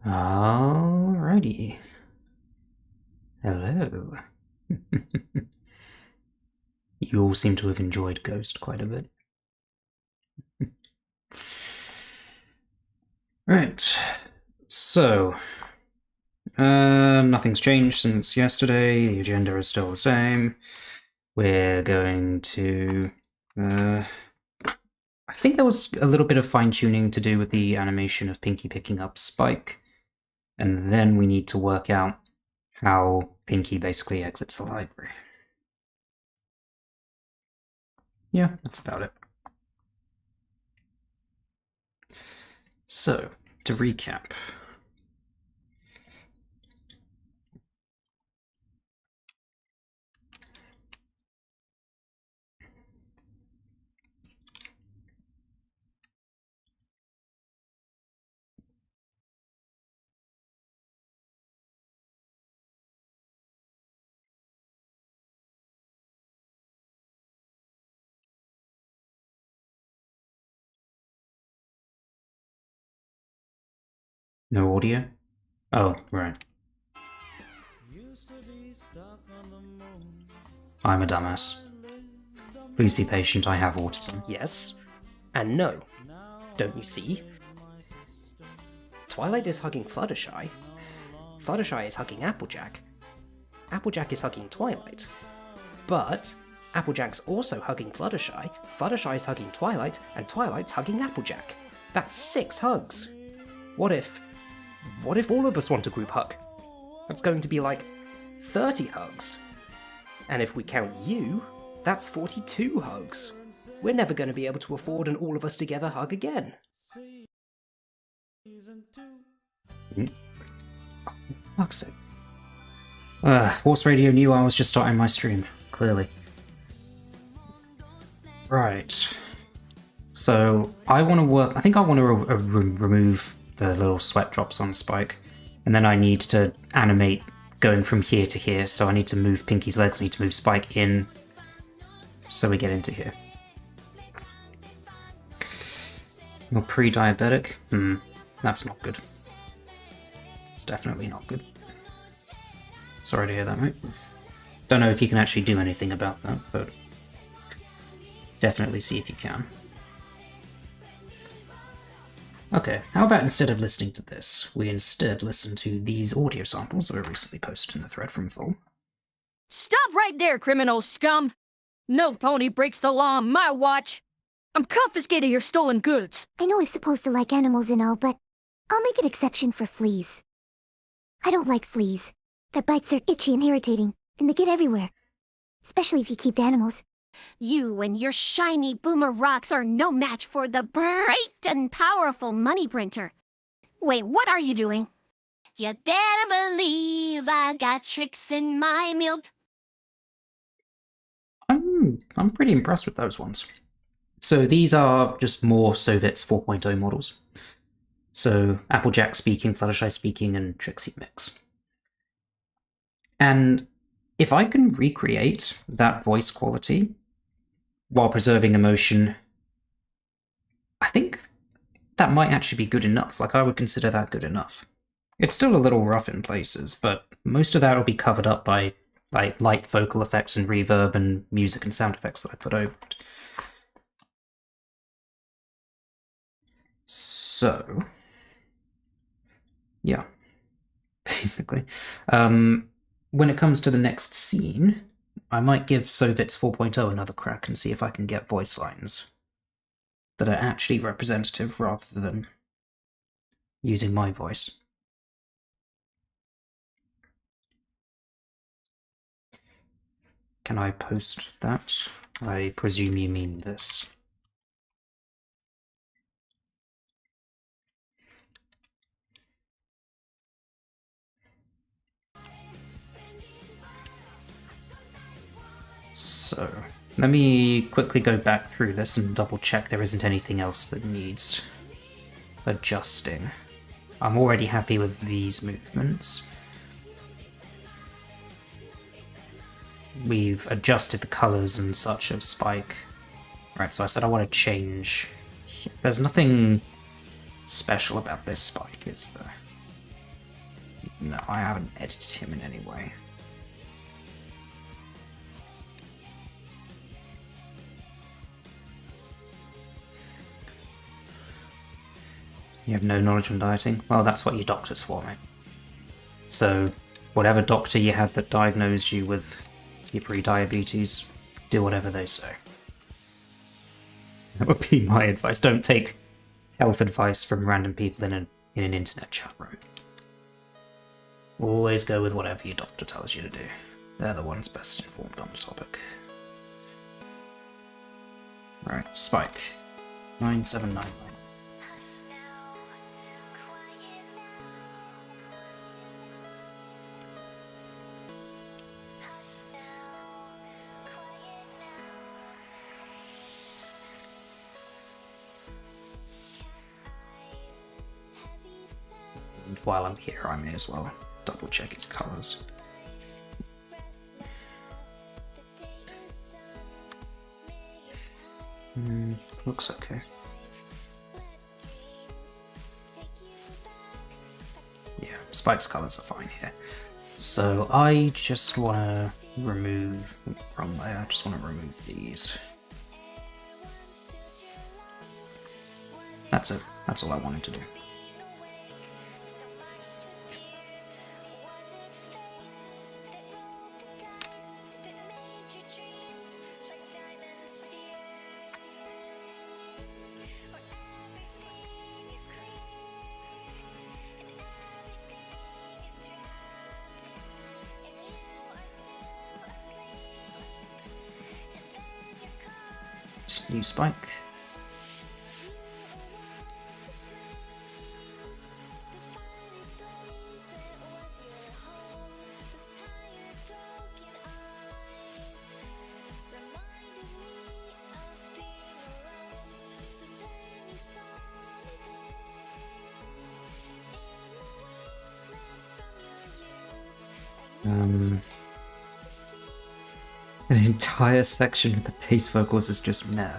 Alrighty. Hello. You all seem to have enjoyed Ghost quite a bit. Right. So, nothing's changed since yesterday. The agenda is still the same. We're going to... I think there was a little bit of fine-tuning to do with the animation of Pinkie picking up Spike. And then we need to work out how Pinkie basically exits the library. Yeah, that's about it. So, to recap. No audio? Oh, right. I'm a dumbass. Please be patient, I have autism. Yes, and no. Don't you see? Twilight is hugging Fluttershy. Fluttershy is hugging Applejack. Applejack is hugging Twilight. But Applejack's also hugging Fluttershy, Fluttershy is hugging Twilight, and Twilight's hugging Applejack. That's 6 hugs. What if all of us want a group hug? That's going to be like 30 hugs. And if we count you, that's 42 hugs. We're never going to be able to afford an all of us together hug again. Oh, fuck's sake. Horse Radio knew I was just starting my stream, clearly. Right. So, I want to remove the little sweat drops on Spike. And then I need to animate going from here to here, so I need to move Pinkie's legs, I need to move Spike in, so we get into here. You're pre-diabetic? That's not good. It's definitely not good. Sorry to hear that, mate. Don't know if you can actually do anything about that, but definitely see if you can. Okay, how about instead of listening to this, we instead listen to these audio samples that were recently posted in the thread from Vol. Stop right there, criminal scum! No pony breaks the law on my watch! I'm confiscating your stolen goods! I know I'm supposed to like animals and all, but I'll make an exception for fleas. I don't like fleas. Their bites are itchy and irritating, and they get everywhere. Especially if you keep animals. You and your shiny boomer rocks are no match for the bright and powerful money printer. Wait, what are you doing? You better believe I got tricks in my milk. I'm pretty impressed with those ones. So these are just more Sovets 4.0 models. So Applejack speaking, Fluttershy speaking, and Trixie mix. And if I can recreate that voice quality while preserving emotion, I think that might actually be good enough. Like, I would consider that good enough. It's still a little rough in places, but most of that will be covered up by like light vocal effects and reverb and music and sound effects that I put over it. So, yeah, basically. When it comes to the next scene, I might give Sovets 4.0 another crack and see if I can get voice lines that are actually representative rather than using my voice. Can I post that? I presume you mean this. So, let me quickly go back through this and double check there isn't anything else that needs adjusting. I'm already happy with these movements. We've adjusted the colours and such of Spike. Right, so I said I want to change. There's nothing special about this Spike, is there? No, I haven't edited him in any way. You have no knowledge on dieting? Well, that's what your doctor's for, mate. So, whatever doctor you had that diagnosed you with your pre-diabetes, do whatever they say. That would be my advice. Don't take health advice from random people in an internet chat room. Always go with whatever your doctor tells you to do. They're the ones best informed on the topic. Right, Spike. 9799. And while I'm here, I may as well double check its colours. Looks okay. Yeah, Spike's colours are fine here. So I just want to remove... wrong layer, I just want to remove these. That's it. That's all I wanted to do. New Spike. An entire section of the bass vocals is just meh.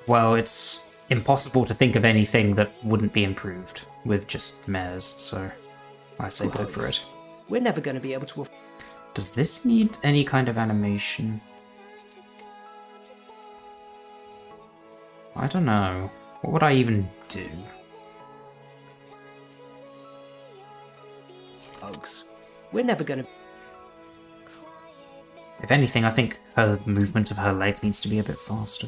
Well, it's impossible to think of anything that wouldn't be improved with just mehs, so I say go for it. We're never going to be able to. Does this need any kind of animation? I don't know. What would I even do? Folks, we're never going to. If anything, I think her movement of her leg needs to be a bit faster.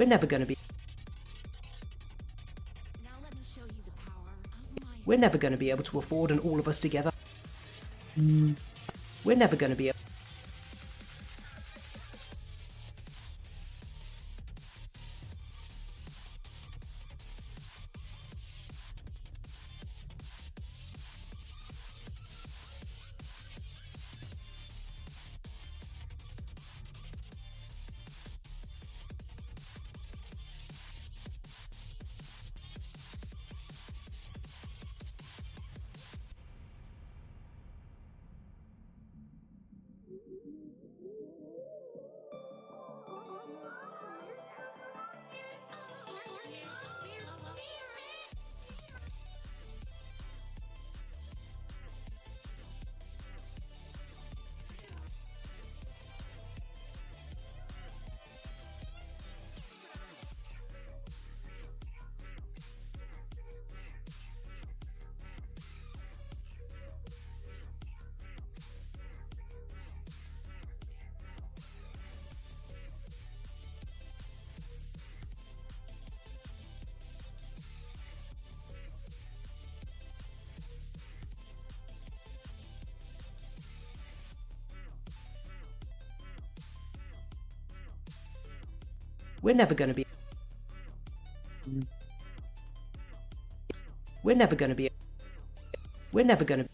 We're never gonna be. Now let me show you the power of my We're never gonna be able to afford an all of us together. We're never gonna be. We're never gonna be. We're never gonna be. We're never gonna.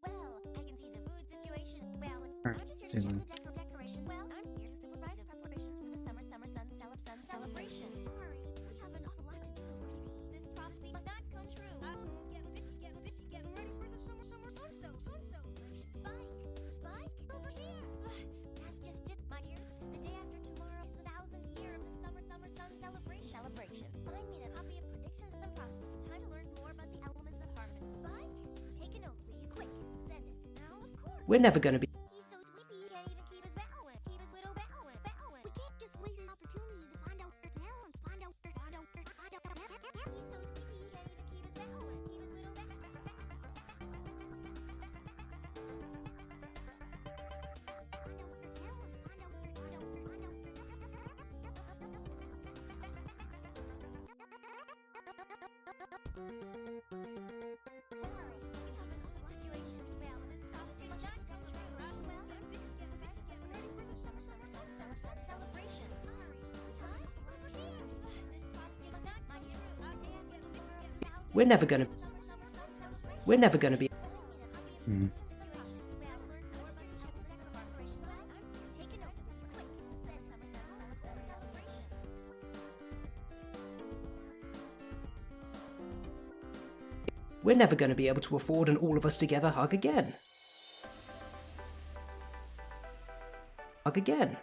Well, I can see the food situation. Well, Alright, I'm just here so to check then- the decoration. Well, I'm here to supervise the preparations for the summer sun celebration. Sorry, we have an awful lot to do. This prophecy must not come true. Getting ready for the summer sun celebration. Spike, over here. That's just it, my dear. The day after tomorrow is the 1000th year of the summer sun celebration. Find me a copy of predictions and prophecies. Time to learn more about the elements of harmony. Spike, take a note, please. Quick, send it. Now, of course. We're never gonna be. He's so sleepy he can't even keep his bowing. Keep his widow bowing. We can't just waste an opportunity to find out their talents. Find out. He's so sleepy he can't even keep his bowing. Keep his widow We're never gonna. We're never gonna be. We're never gonna be able to afford an all of us together hug again. Hug again.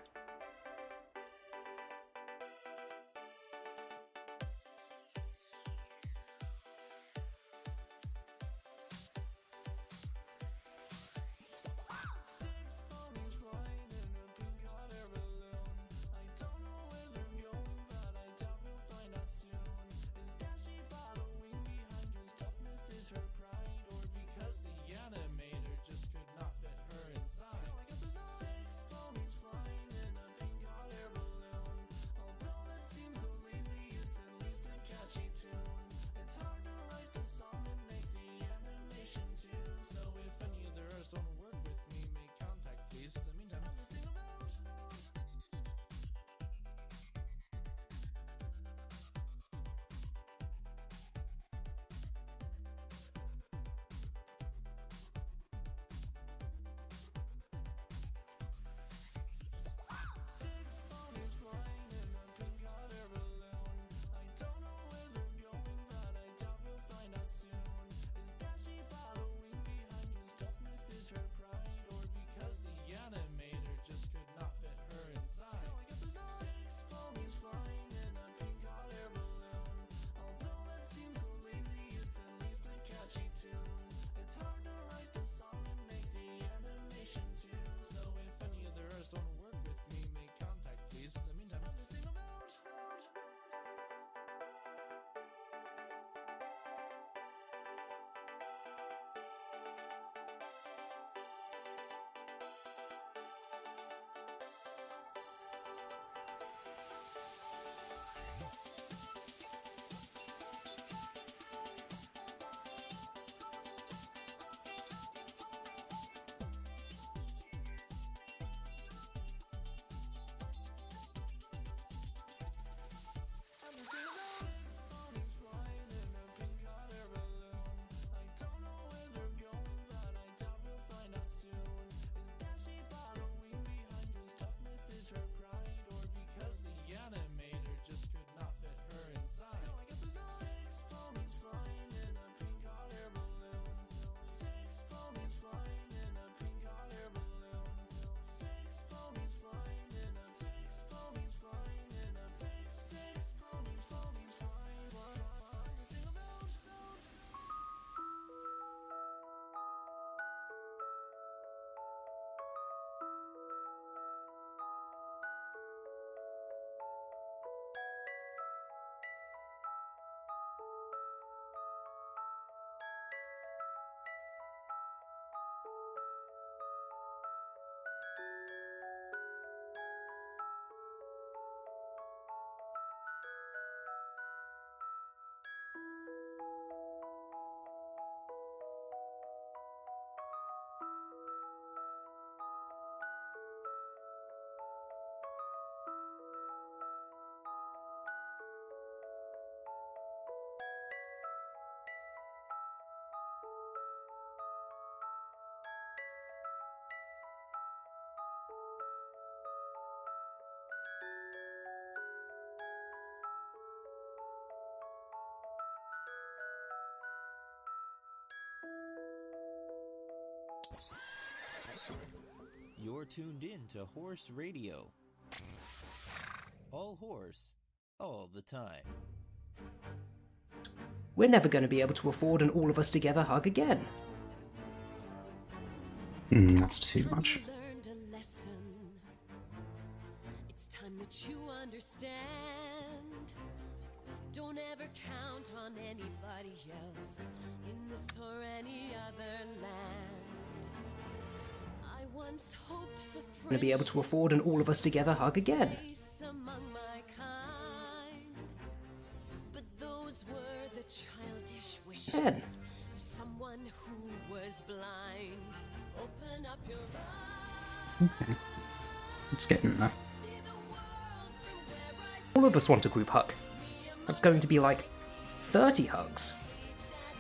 You're tuned in to Horse Radio. All horse, all the time. We're never going to be able to afford an all of us together hug again. That's too much. Learned a lesson. It's time that you understand. Don't ever count on anybody else in this or any other land. I once hoped for We're going to be able to afford an all of us together hug again. friends among my kind, but those were the childish wishes Ben. of someone who was blind. Open up your eyes. Okay. It's getting there. See the world from where I All of us want a group hug. That's going to be like 30 hugs.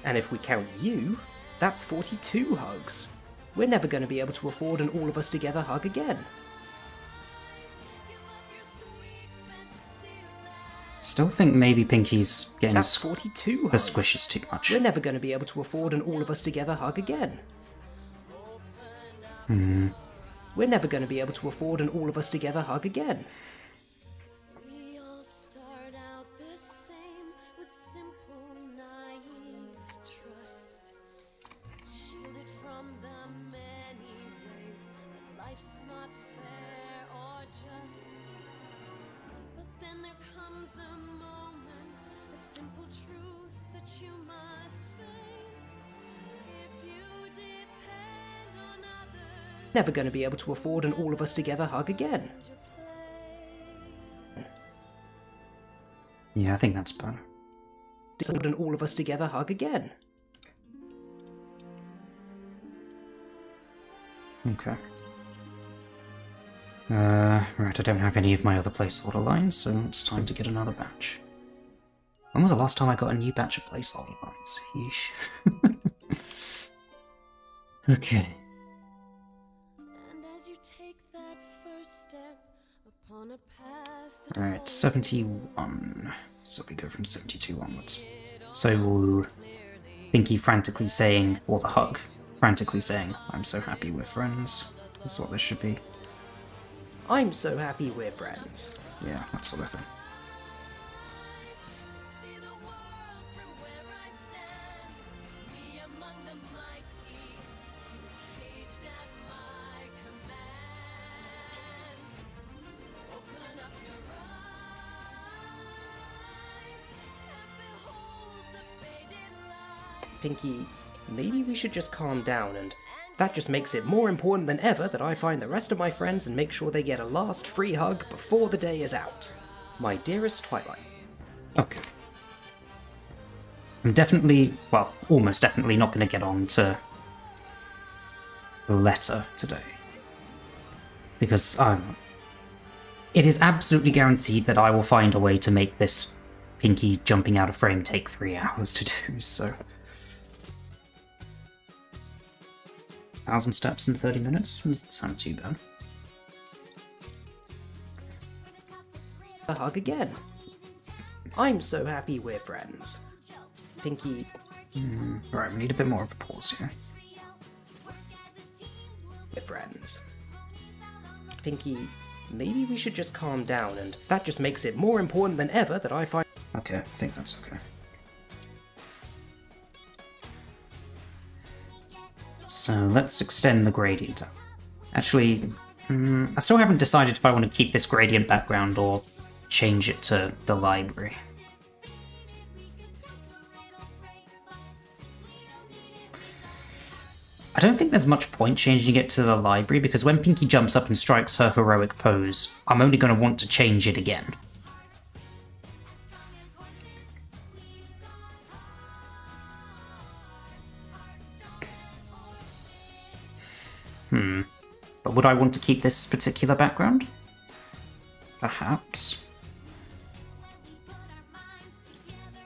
And if we count you, that's 42 hugs. We're never going to be able to afford an all of us together hug again. Still think maybe Pinkie's getting That's 42 her hugs. squishes too much. We're never going to be able to afford an all of us together hug again. We're never going to be able to afford an all of us together hug again. We all start out the same with simple, naive trust. Shielded from the many ways that life's not fair or just. But then there comes a moment, a simple truth that you must face. If you depend on others, Never going to be able to afford an all of us together hug again. Yeah, I think that's better. Afford an all of us together hug again. Okay. Right, I don't have any of my other placeholder lines, so it's time to get another batch. When was the last time I got a new batch of placeholder lines? Yeesh. Okay. and as you take that first step upon a path that's Alright, 71. So we go from 72 onwards. So, Pinkie frantically saying, or the hug, frantically saying, I'm so happy we're friends, is what this should be. I'm so happy we're friends. Yeah, that sort of thing. see the world from where I stand. Me among the mighty, you caged at my command. Open up your eyes and behold the faded light. Pinkie, maybe we should just calm down, and that just makes it more important than ever that I find the rest of my friends and make sure they get a last free hug before the day is out. My dearest Twilight. Okay. I'm definitely, well, almost definitely not going to get on to the letter today. Because it is absolutely guaranteed that I will find a way to make this Pinkie jumping out of frame take 3 hours to do, so... 1,000 steps in 30 minutes? Doesn't sound too bad. A hug again. I'm so happy we're friends. Pinkie, Right, we need a bit more of a pause here. we're friends. Pinkie, maybe we should just calm down, and that just makes it more important than ever that I find... Okay, I think that's okay. So let's extend the gradient. Actually, I still haven't decided if I want to keep this gradient background or change it to the library. I don't think there's much point changing it to the library, because when Pinkie jumps up and strikes her heroic pose, I'm only going to want to change it again. But would I want to keep this particular background? Perhaps.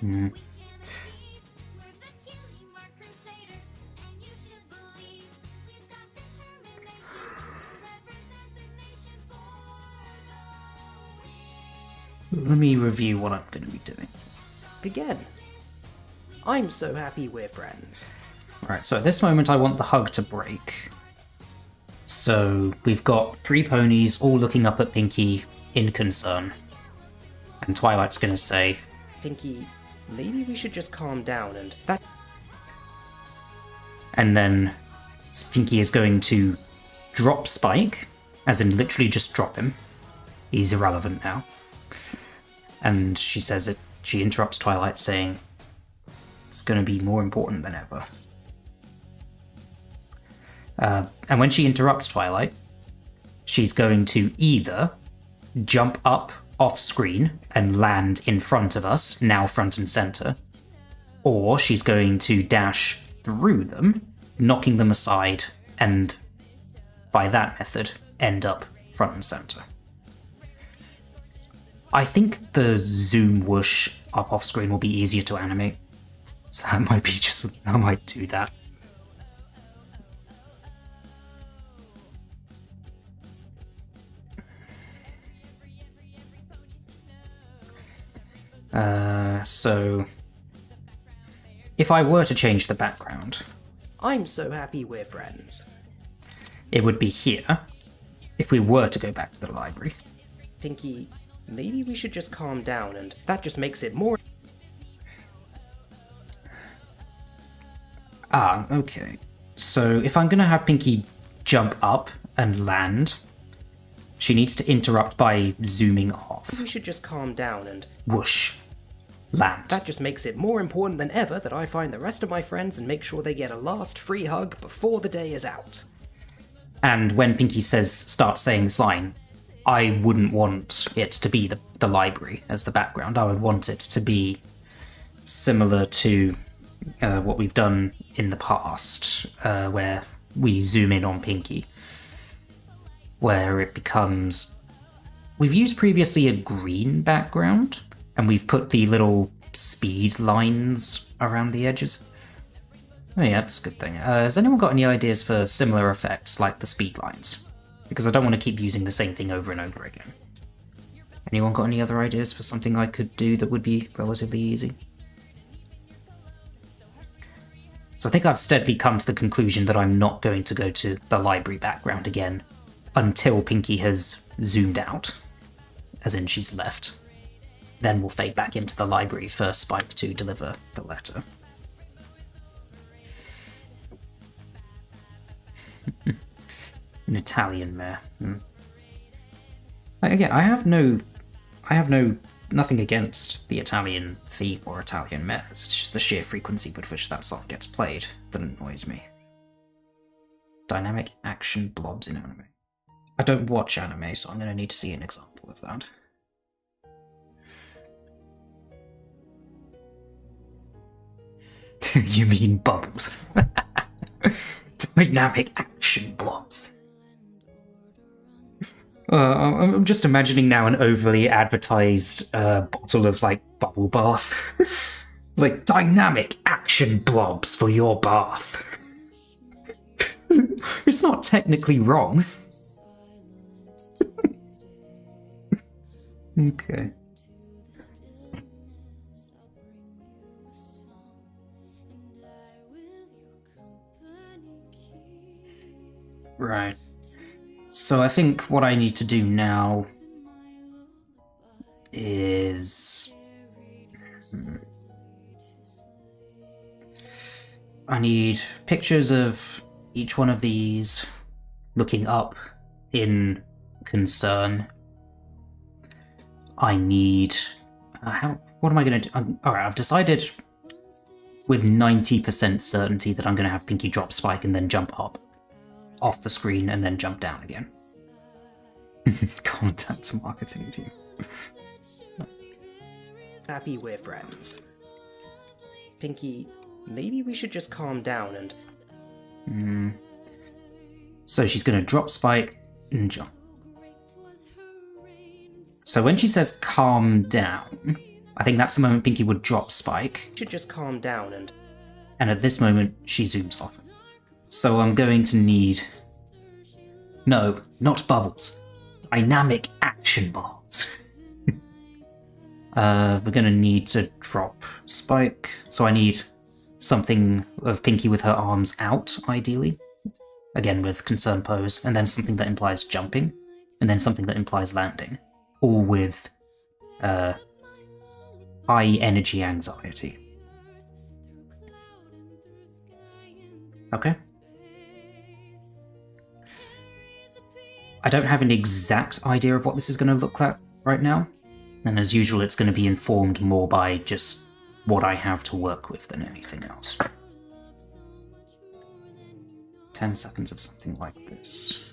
Let me review what I'm going to be doing. Again. I'm so happy we're friends. Alright, so at this moment I want the hug to break. So we've got 3 ponies all looking up at Pinkie in concern. And Twilight's gonna say, Pinkie, maybe we should just calm down and that. and then Pinkie is going to drop Spike, as in literally just drop him. He's irrelevant now. And she says it. She interrupts Twilight, saying, "It's going to be more important than ever." And when she interrupts Twilight, she's going to either jump up off screen and land in front of us, now front and center, or she's going to dash through them, knocking them aside, and by that method, end up front and center. I think the zoom whoosh up off screen will be easier to animate, so that might be just, I might do that. So if I were to change the background, I'm so happy we're friends. it would be here, if we were to go back to the library. Pinkie, maybe we should just calm down and that just makes it more. Ah, okay. So if I'm gonna have Pinkie jump up and land, she needs to interrupt by zooming off. We should just calm down and Whoosh. Land. that just makes it more important than ever that I find the rest of my friends and make sure they get a last free hug before the day is out. And when Pinkie starts saying this line, I wouldn't want it to be the library as the background. I would want it to be similar to what we've done in the past, where we zoom in on Pinkie, where it becomes... We've used previously a green background, and we've put the little speed lines around the edges. Oh yeah, that's a good thing. Has anyone got any ideas for similar effects, like the speed lines? Because I don't want to keep using the same thing over and over again. Anyone got any other ideas for something I could do that would be relatively easy? So I think I've steadily come to the conclusion that I'm not going to go to the library background again until Pinkie has zoomed out, as in she's left. Then we'll fade back into the library for Spike to deliver the letter. An Italian mare. Again, I have nothing against the Italian theme or Italian mares. It's just the sheer frequency with which that song gets played that annoys me. Dynamic action blobs in anime. I don't watch anime, so I'm going to need to see an example of that. You mean bubbles? Dynamic action blobs. I'm just imagining now an overly advertised bottle of, like, bubble bath. Like, dynamic action blobs for your bath. It's not technically wrong. Okay. Right. So I think what I need to do now is... I need pictures of each one of these looking up in concern. I need... what am I going to do? Alright, I've decided with 90% certainty that I'm going to have Pinkie drop Spike and then jump up off the screen and then jump down again. Contact marketing team. Happy we're friends. Pinkie, maybe we should just calm down and... So she's going to drop Spike and jump. So when she says calm down, I think that's the moment Pinkie would drop Spike. Should just calm down and... And at this moment, she zooms off. So I'm going to need... No, not bubbles. Dynamic action blobs. We're going to need to drop Spike. So I need something of Pinkie with her arms out, ideally. Again, with concerned pose, and then something that implies jumping, and then something that implies landing. All with high energy anxiety. Okay. I don't have an exact idea of what this is going to look like right now, and as usual it's going to be informed more by just what I have to work with than anything else. 10 seconds of something like this.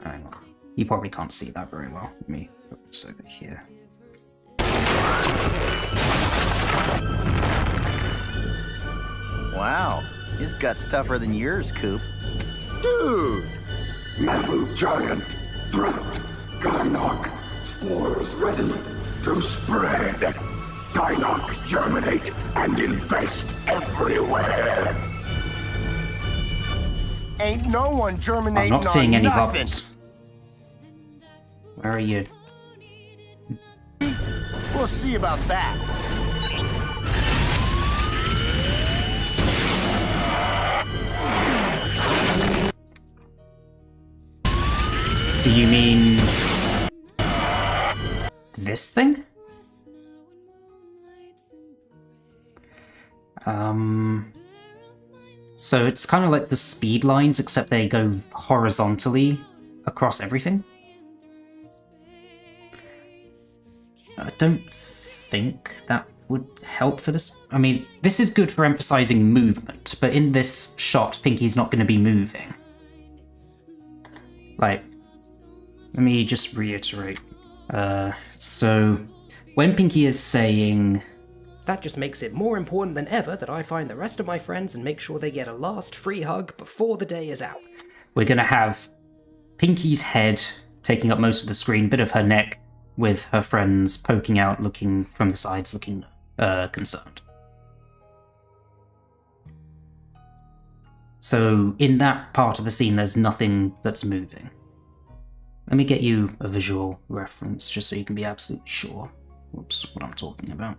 Hang on. You probably can't see that very well. Let me put this over here. Wow, his gut's tougher than yours, Coop. Dude! Metal giant, threat, Gynok, spores ready to spread. Gynok germinate and infest everywhere. Ain't no one germinating I'm not seeing on any nothing. bubbles. Where are you? We'll see about that. Do you mean this thing? So it's kind of like the speed lines, except they go horizontally across everything. I don't think that would help for this. I mean, this is good for emphasizing movement, but in this shot, Pinkie's not going to be moving. Like, let me just reiterate. So, when Pinkie is saying... That just makes it more important than ever that I find the rest of my friends and make sure they get a last free hug before the day is out. We're going to have Pinkie's head taking up most of the screen, bit of her neck, with her friends poking out, looking from the sides, looking concerned. So in that part of the scene, there's nothing that's moving. Let me get you a visual reference, just so you can be absolutely sure what I'm talking about.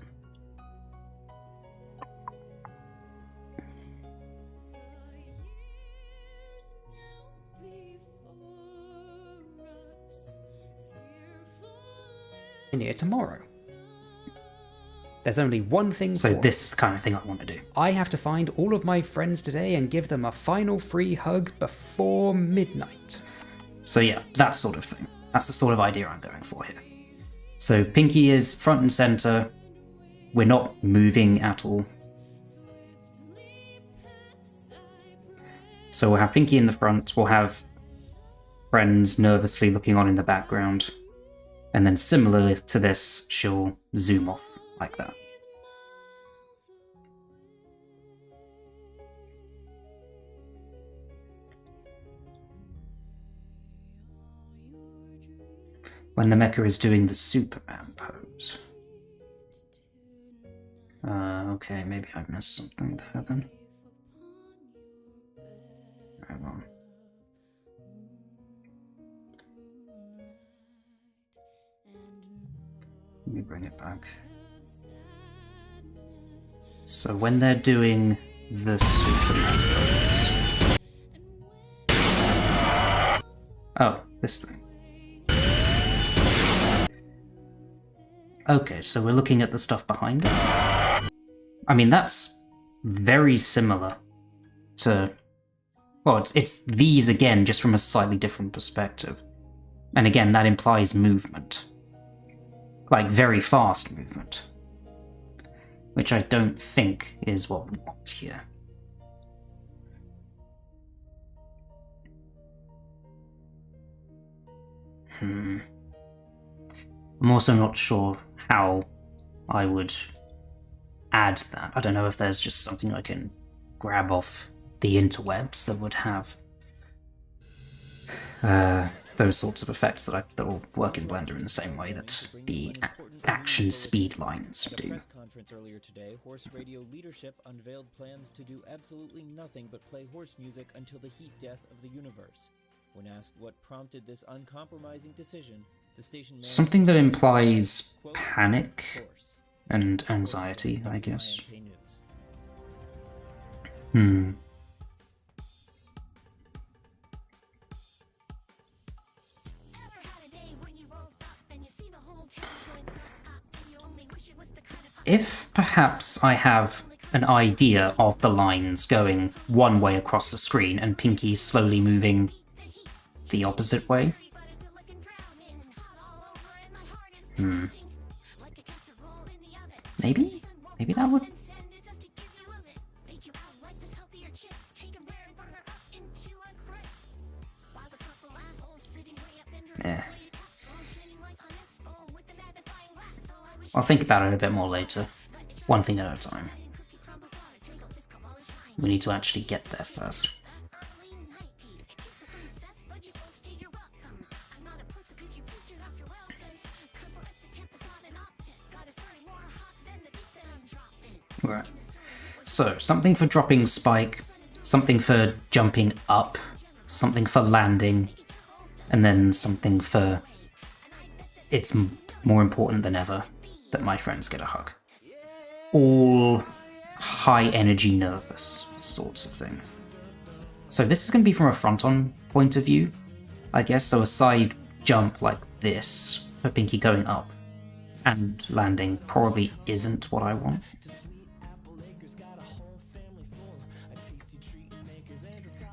In here tomorrow. There's only one thing So for this is the kind of thing I want to do. I have to find all of my friends today and give them a final free hug before midnight. So yeah, that sort of thing. That's the sort of idea I'm going for here. So Pinkie is front and center. We're not moving at all. So we'll have Pinkie in the front, we'll have friends nervously looking on in the background, and then similar to this, she'll zoom off like that. When the mecha is doing the Superman pose. Okay, maybe I missed something there then. Hang on. Let me bring it back. So when they're doing the Superman pose... Oh, this thing. Okay, so we're looking at the stuff behind it. I mean, that's very similar to... Well, it's these again, just from a slightly different perspective. And again, that implies movement. Like, very fast movement. Which I don't think is what we want here. I'm also not sure how I would add that. I don't know if there's just something I can grab off the interwebs that would have those sorts of effects that will work in Blender in the same way that the action speed lines do. At a press conference earlier today, Horse Radio leadership unveiled plans to do absolutely nothing but play horse music until the heat death of the universe. When asked what prompted this uncompromising decision, The station Something that implies quote, panic course. and anxiety, I guess. WINK News. Hmm. If perhaps I have an idea of the lines going one way across the screen and Pinkie slowly moving the opposite way. Maybe? Maybe that would... Eh. I'll think about it a bit more later. One thing at a time. We need to actually get there first. Right. So, something for dropping spike, something for jumping up, something for landing, and then something for... It's more important than ever that my friends get a hug. All high energy nervous sorts of thing. So this is going to be from a front-on point of view, I guess. So a side jump like this for Pinkie going up and landing probably isn't what I want.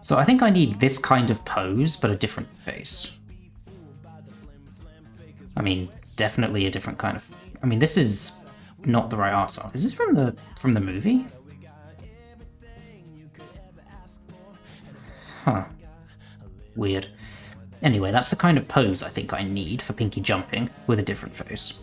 So I think I need this kind of pose, but a different face. I mean, definitely a different kind of... I mean, this is not the right art style. Is this from the movie? Huh. Weird. Anyway, that's the kind of pose I think I need for Pinkie jumping with a different face.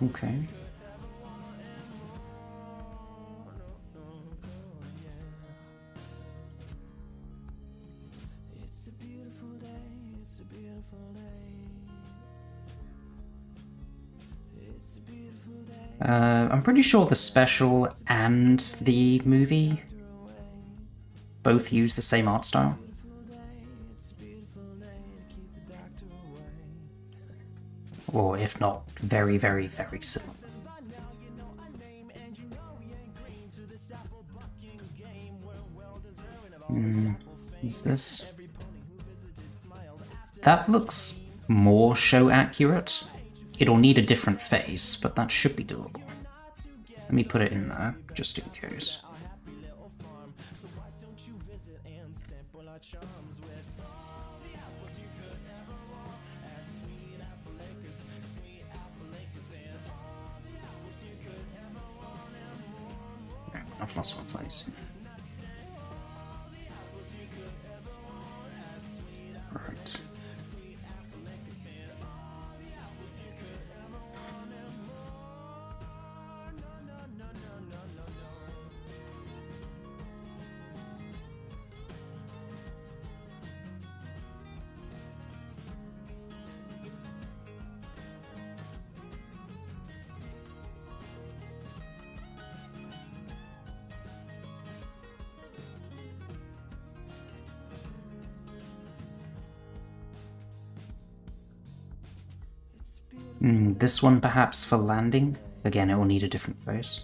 Okay. I'm pretty sure the special and the movie both use the same art style. Or if not, very, very, very similar. Is this? That looks more show accurate. It'll need a different face, but that should be doable. Let me put it in there, just in case. I've lost my place. Right. This one perhaps for landing. Again, it will need a different face.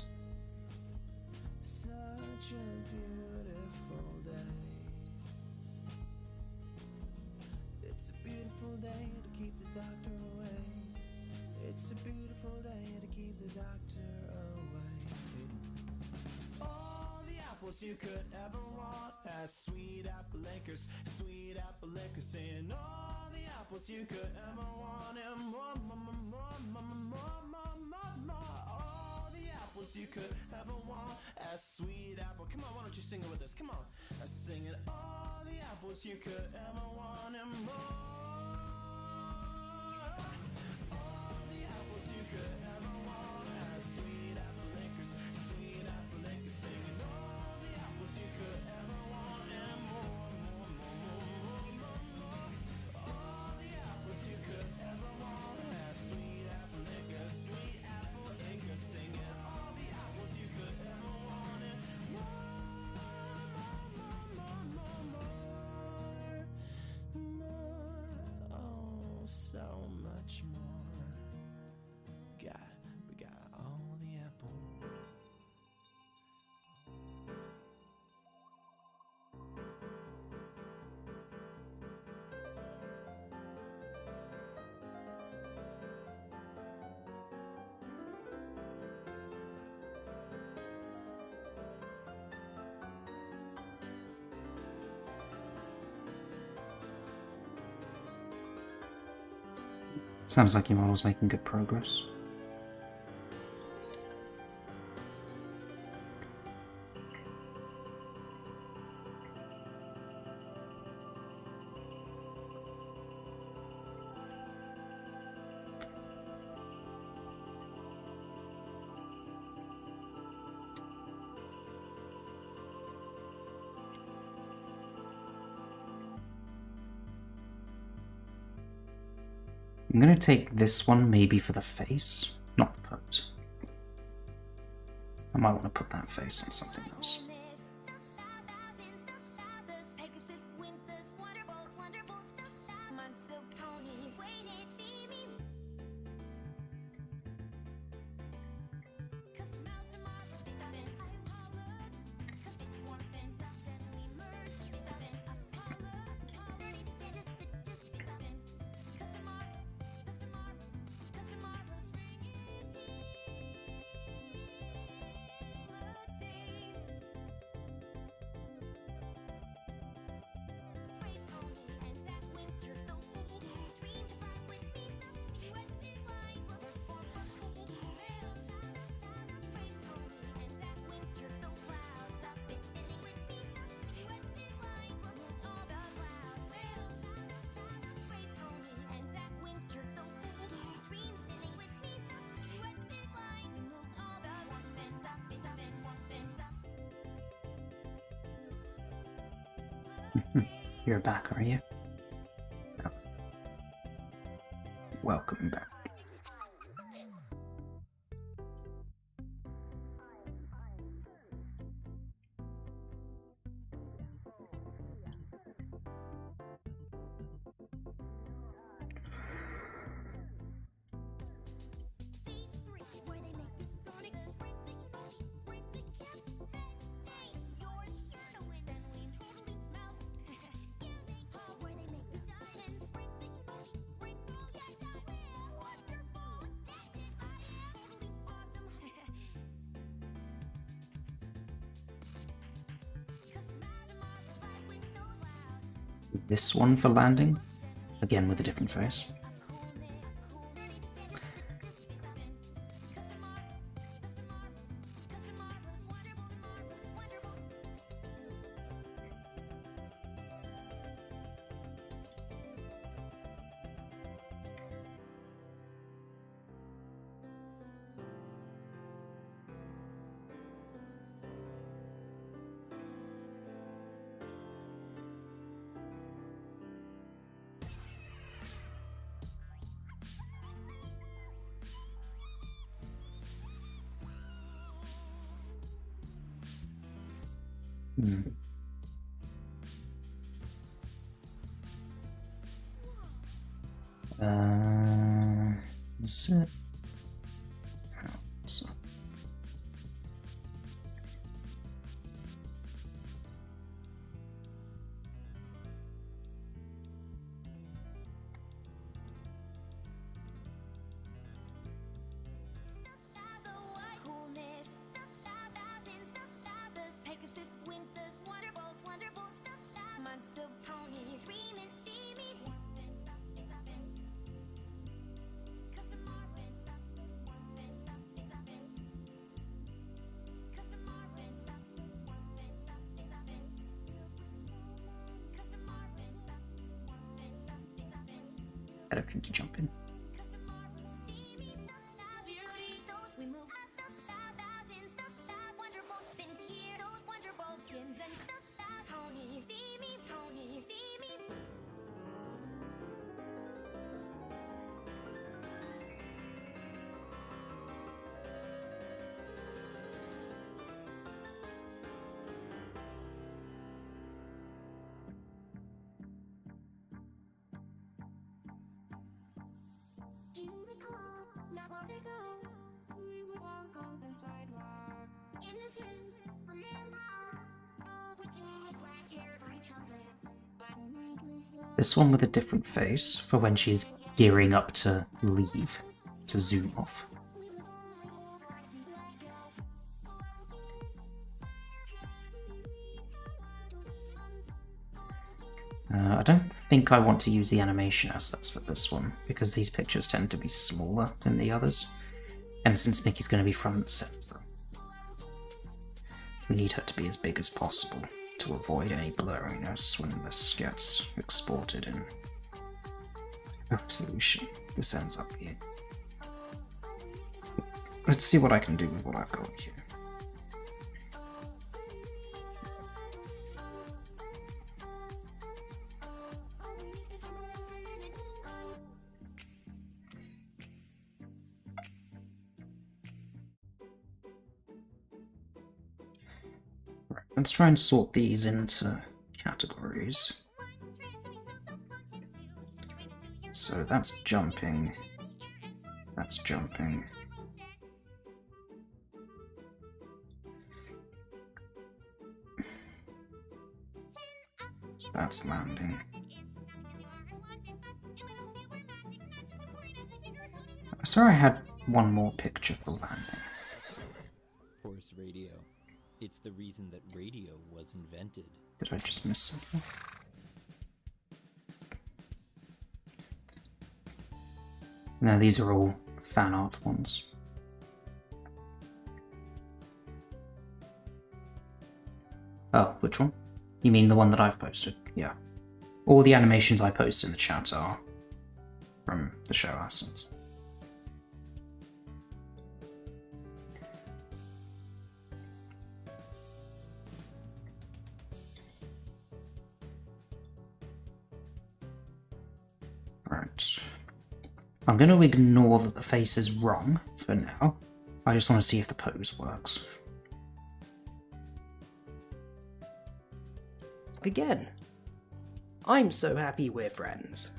You could ever want as sweet apple acres, sweet apple acres, and all the apples you could ever want, and more, all the apples you could ever want as sweet apple. Come on, why don't you sing it with us? Come on, sing it. All the apples you could ever want, and more. All the apples you could ever want as sweet apple acres, sweet apple acres, singing all. You could ever want and more. All the apples you could ever want as Sounds like your model's making good progress. I'm gonna take this one maybe for the face, not the pose. I might want to put that face on something else. You're back, are you? Oh. Welcome back. This one for landing, again with a different face. Is it? So. Better Pinkie jump in. This one with a different face for when she's gearing up to leave, to zoom off. I don't think I want to use the animation assets for this one, because these pictures tend to be smaller than the others. And since Mickey's going to be front and center, we need her to be as big as possible to avoid any blurriness when this gets exported in resolution. This ends up here. Let's see what I can do with what I've got here. Right, let's try and sort these into categories. So that's jumping. That's jumping. That's landing. I swear I had one more picture for landing. Horse radio. It's the reason that radio was invented. Did I just miss something? No, these are all fan art ones. Oh, which one? You mean the one that I've posted? Yeah. All the animations I post in the chat are from the show assets. Right. I'm going to ignore that the face is wrong for now. I just want to see if the pose works. Again, I'm so happy we're friends.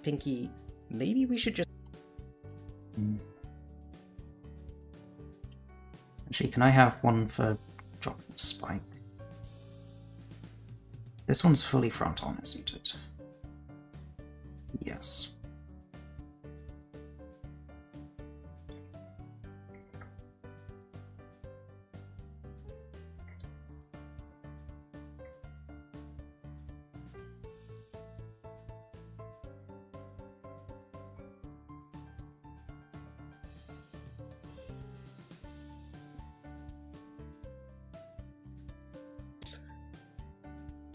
Pinkie, maybe we should just... Actually, can I have one for dropping the spike? This one's fully front on, isn't it? Yes.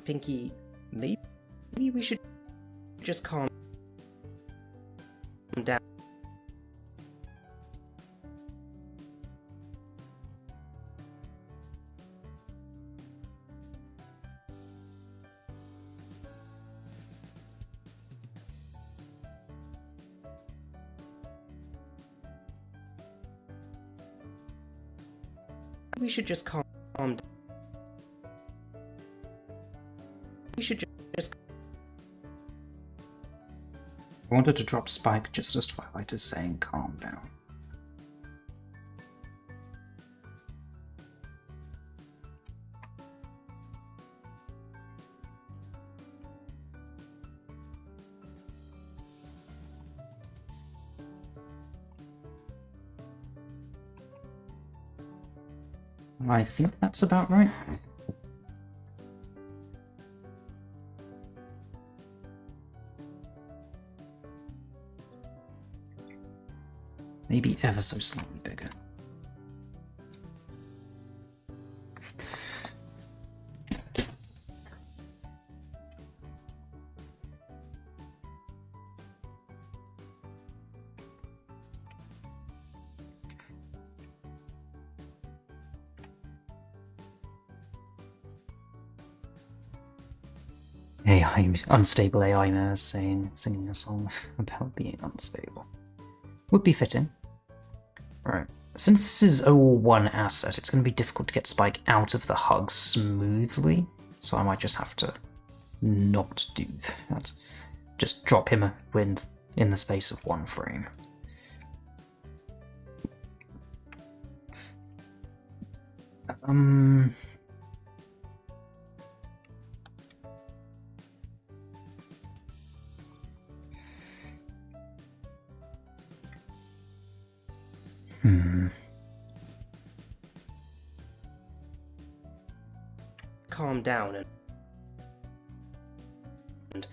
Pinkie, maybe we should just calm down. We should just calm down. We should just... I wanted to drop Spike just as Twilight is saying calm down. I think that's about right. Maybe ever so slightly bigger. AI, unstable AI nurse singing a song about being unstable. Would be fitting. Right. Since this is a 1 asset, it's going to be difficult to get Spike out of the hug smoothly, so I might just have to not do that. Just drop him in the space of 1 frame. Calm down and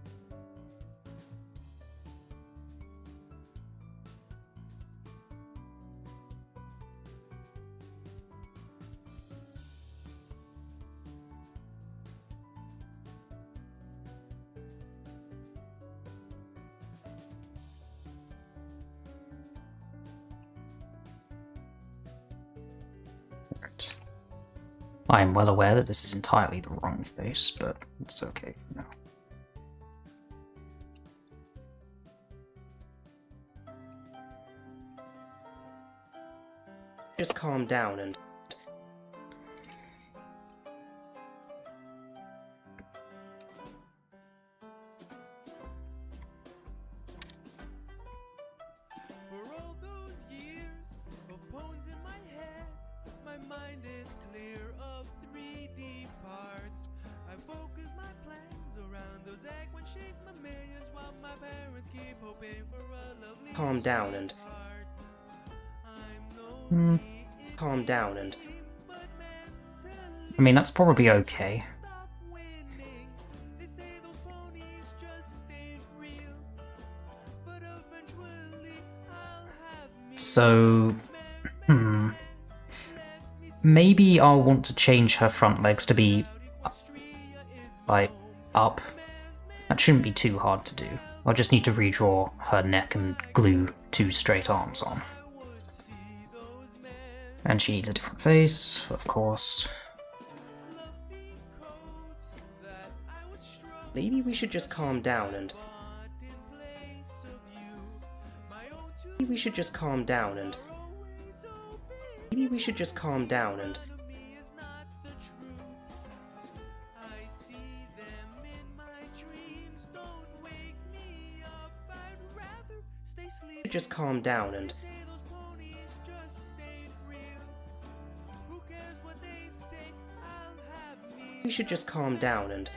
I am well aware that this is entirely the wrong face, but it's okay for now. Just calm down and... For all those years of bones in my head, my mind is clear of 3D parts. I focus my plans around those egg-shaped mammalians while my parents keep hoping for a lovely Calm down and... Calm down and... I mean, that's probably okay. So, maybe I'll want to change her front legs to be, like, up. That shouldn't be too hard to do. I'll just need to redraw her neck and glue 2 straight arms on. And she needs a different face, of course. Maybe we should just calm down and... Maybe we should just calm down and... Maybe we should just calm down and... Just calm down and... We should just calm down and...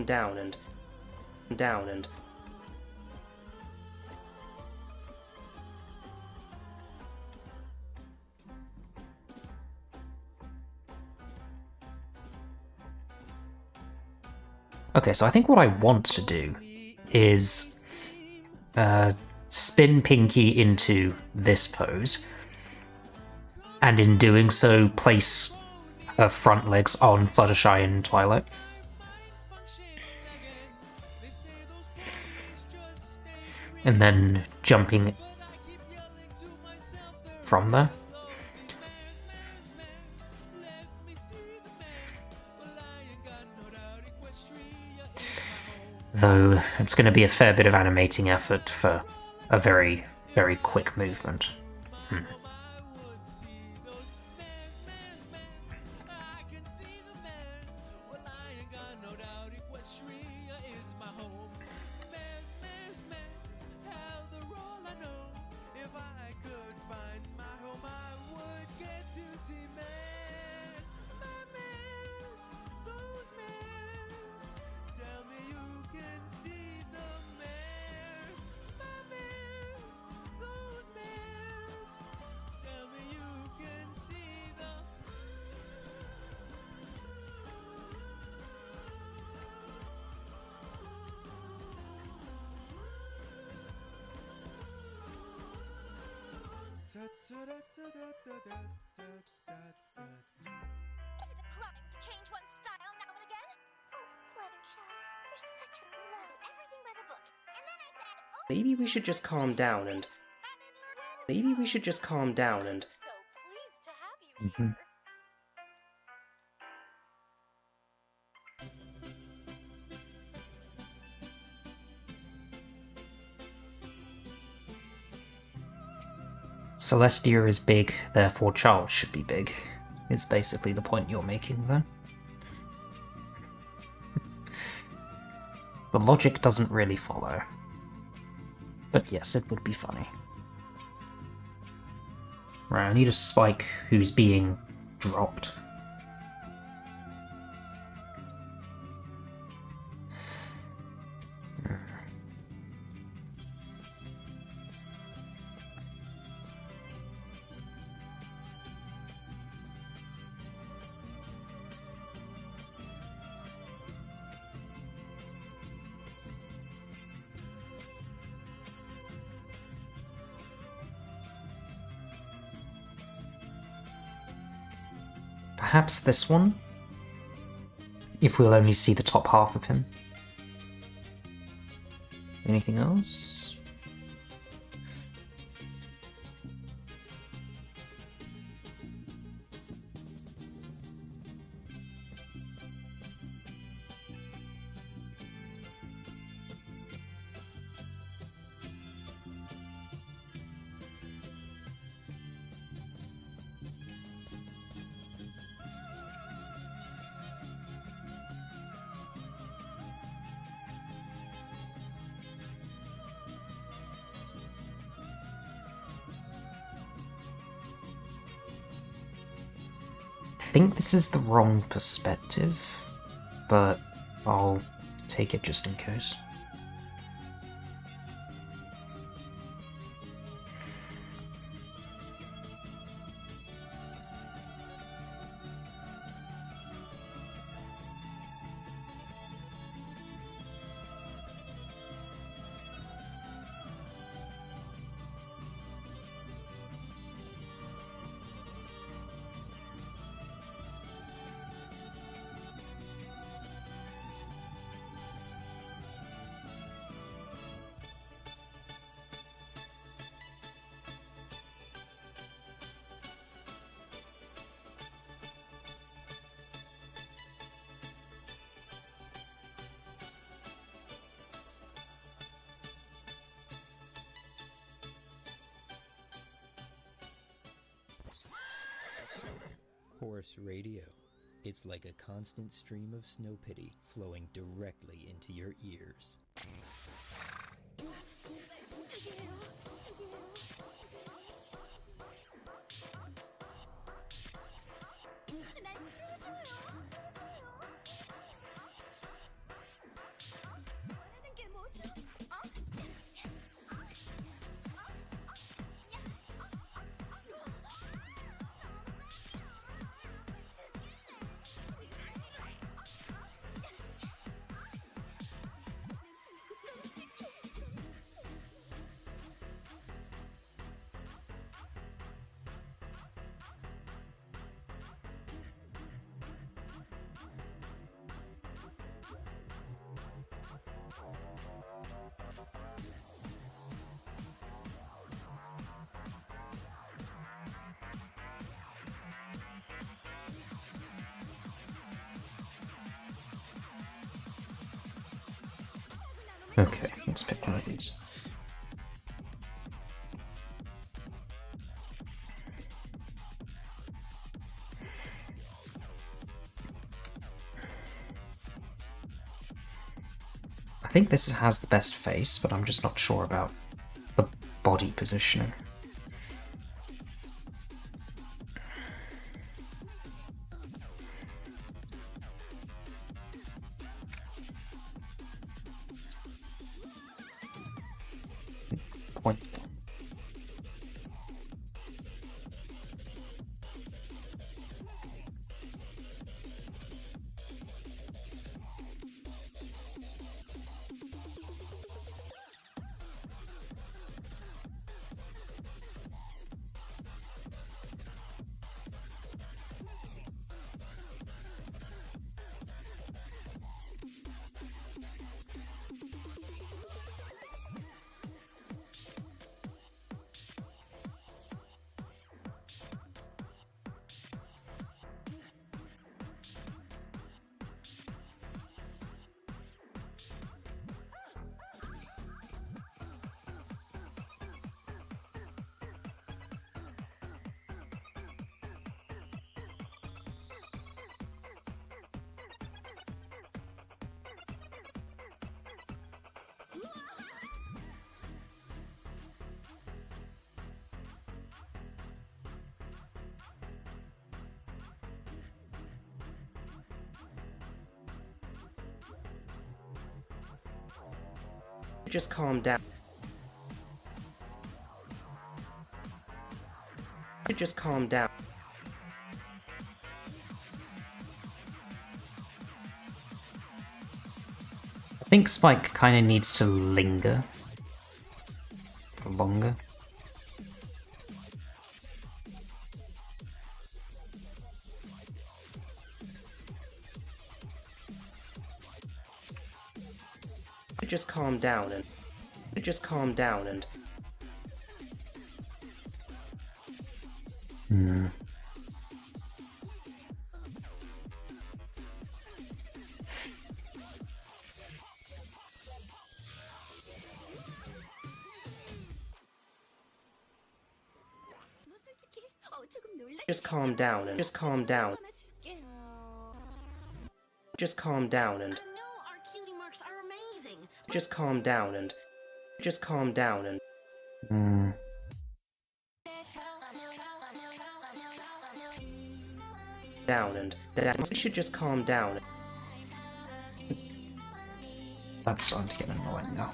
down and... down and... Okay, so I think what I want to do is spin Pinkie into this pose, and in doing so, place her front legs on Fluttershy and Twilight. And then jumping from there. Though it's going to be a fair bit of animating effort for a very, very quick movement. Is it a crime to change one's style now and again? Oh, Fluttershy, you're such a love. Everything by the book. And then I said, oh, Maybe we should just calm down and... Maybe we should just calm down and... so pleased to have you here. Celestia is big, therefore Charles should be big. It's basically the point you're making there. The logic doesn't really follow. But yes, it would be funny. Right, I need a Spike who's being dropped. Perhaps this one? If we'll only see the top half of him. Anything else? I think this is the wrong perspective, but I'll take it just in case. Horse radio. It's like a constant stream of snow pity flowing directly into your ears. Okay, let's pick one of these. I think this has the best face, but I'm just not sure about the body positioning. Point. Just calm down. Just calm down. I think Spike kind of needs to linger for longer. Just calm down and... Just calm down and... Just calm down and... Just calm down. Just calm down and... Just calm down and... Just calm down and... Down and... You should just calm down. That's starting to get annoying now.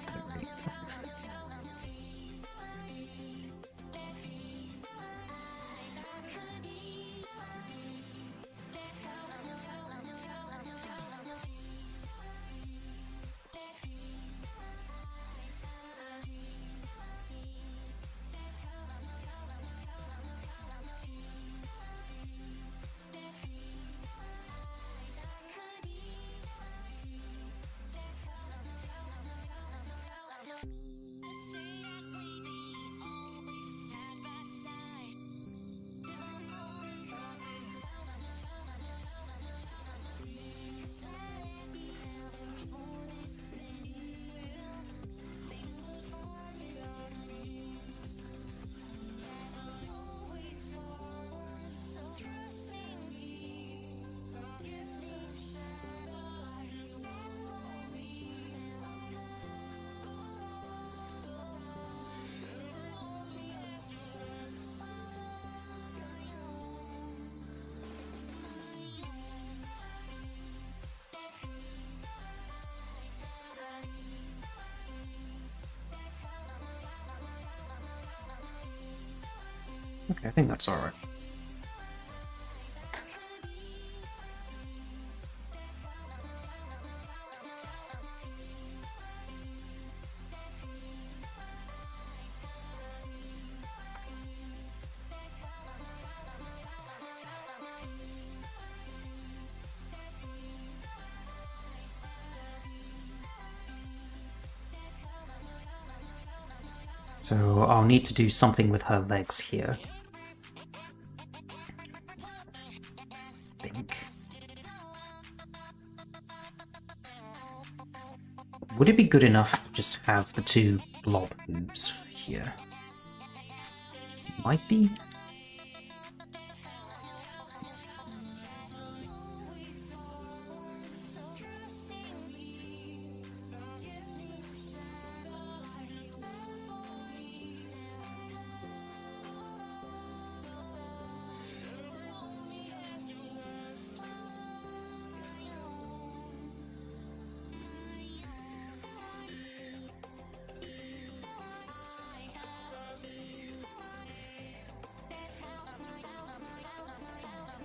Okay, I think that's alright. So I'll need to do something with her legs here. Would it be good enough to just have the two blob moves here? Might be.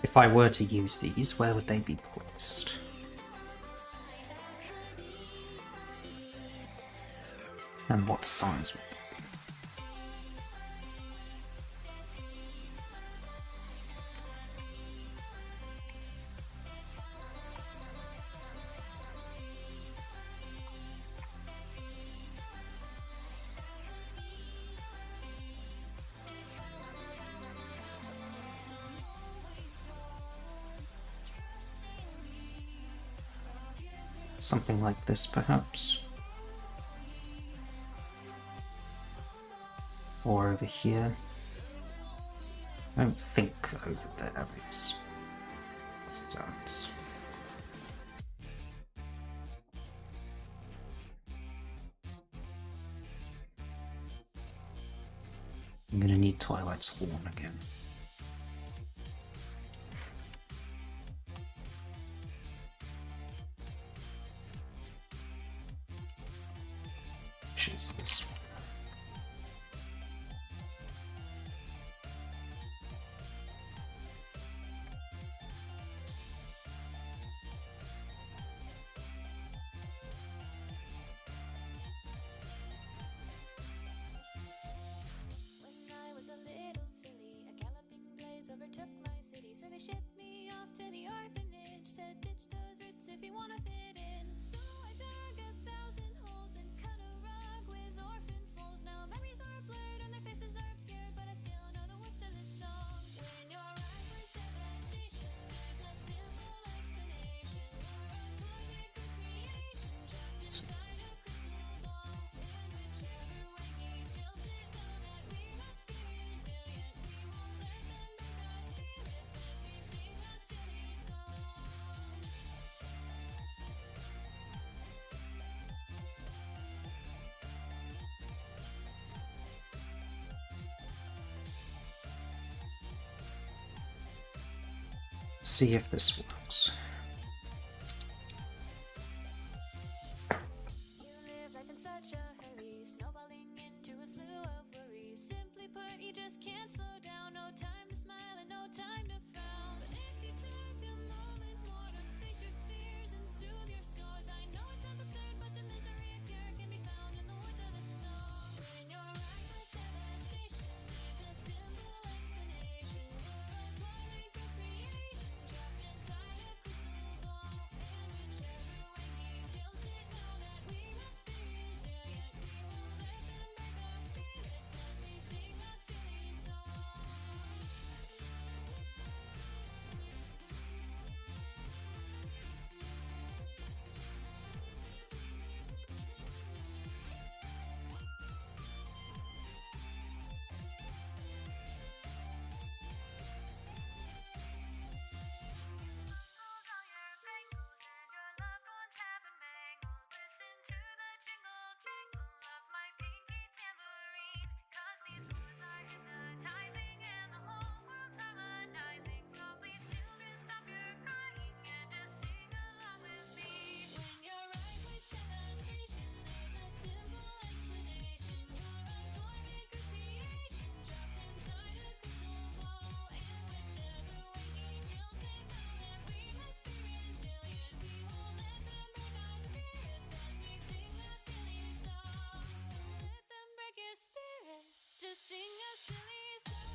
If I were to use these, where would they be placed? And what size would they Something like this, perhaps. Or over here. I don't think over there makes sense. I'm gonna need Twilight's horn again. Which is this one. Overtook my city, so they shipped me off to the orphanage. Said ditch those roots if you wanna fit in. So I dug 1,000 holes see if this works. You live life in such a hurry, snowballing into a slew of worries. Simply put, you just can't slow down. No time to smile and no time to frown. But if you took a moment more to face your fears and soothe your sores, I know it sounds absurd, but the misery a cure can be found in the words of the song. When you're right with devastation, needs a simple explanation. You're a twilight creation, trapped inside a crystal ball. And whichever way he tilts it, know that we must be resilient. We won't let them break our spirits as we sing a silly song. Hold all your bangles and your loved ones have been mangled. Listen to the jingle jangle of my pinky tambourine. 'Cause these chords are hypnotizing and the whole world's harmonizing. So please children, stop your crying and just sing along with me. When you're right with devastation, there's a simple explanation. You're a toy-maker creation, trapped inside a crystal ball. And whichever way he tilts it, know that we must be resilient. We won't let them break our spirits as we sing a silly song. Let them break your spirit, just sing a silly song.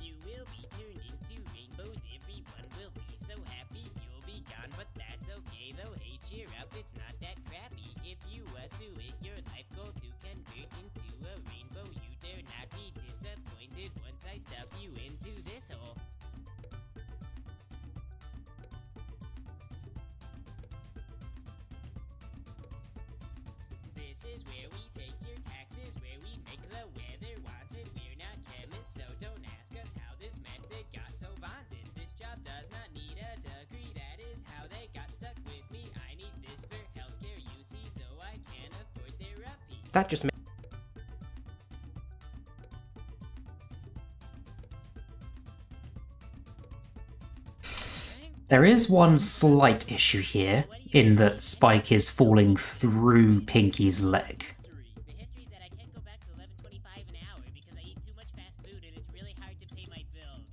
You will be turned into rainbows, everyone will be so happy. You'll be gone, but that's okay though. Hey, cheer up, it's not that crappy. If you assume it your life goal to convert into a rainbow, you dare not be disappointed once I stuff you into this hole. This is where we take your taxes, where we make the weather wanted. We're not chemists, so don't ask us how this method got so vaunted. This job does not need a degree, that is how they got stuck with me. I need this for healthcare, you see, so I can afford therapy. That just There is one slight issue here, in that Spike is falling through Pinkie's leg. The history is that I can't go back to 11.25 an hour because I eat too much fast food and it's really hard to pay my bills.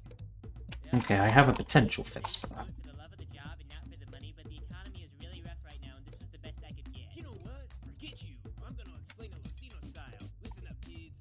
Okay, I have a potential fix for that. For the love of the job and not for the money, but the economy is really rough right now and this was the best I could get. You know what? Forget you. I'm gonna explain it Lucino style. Listen up, kids.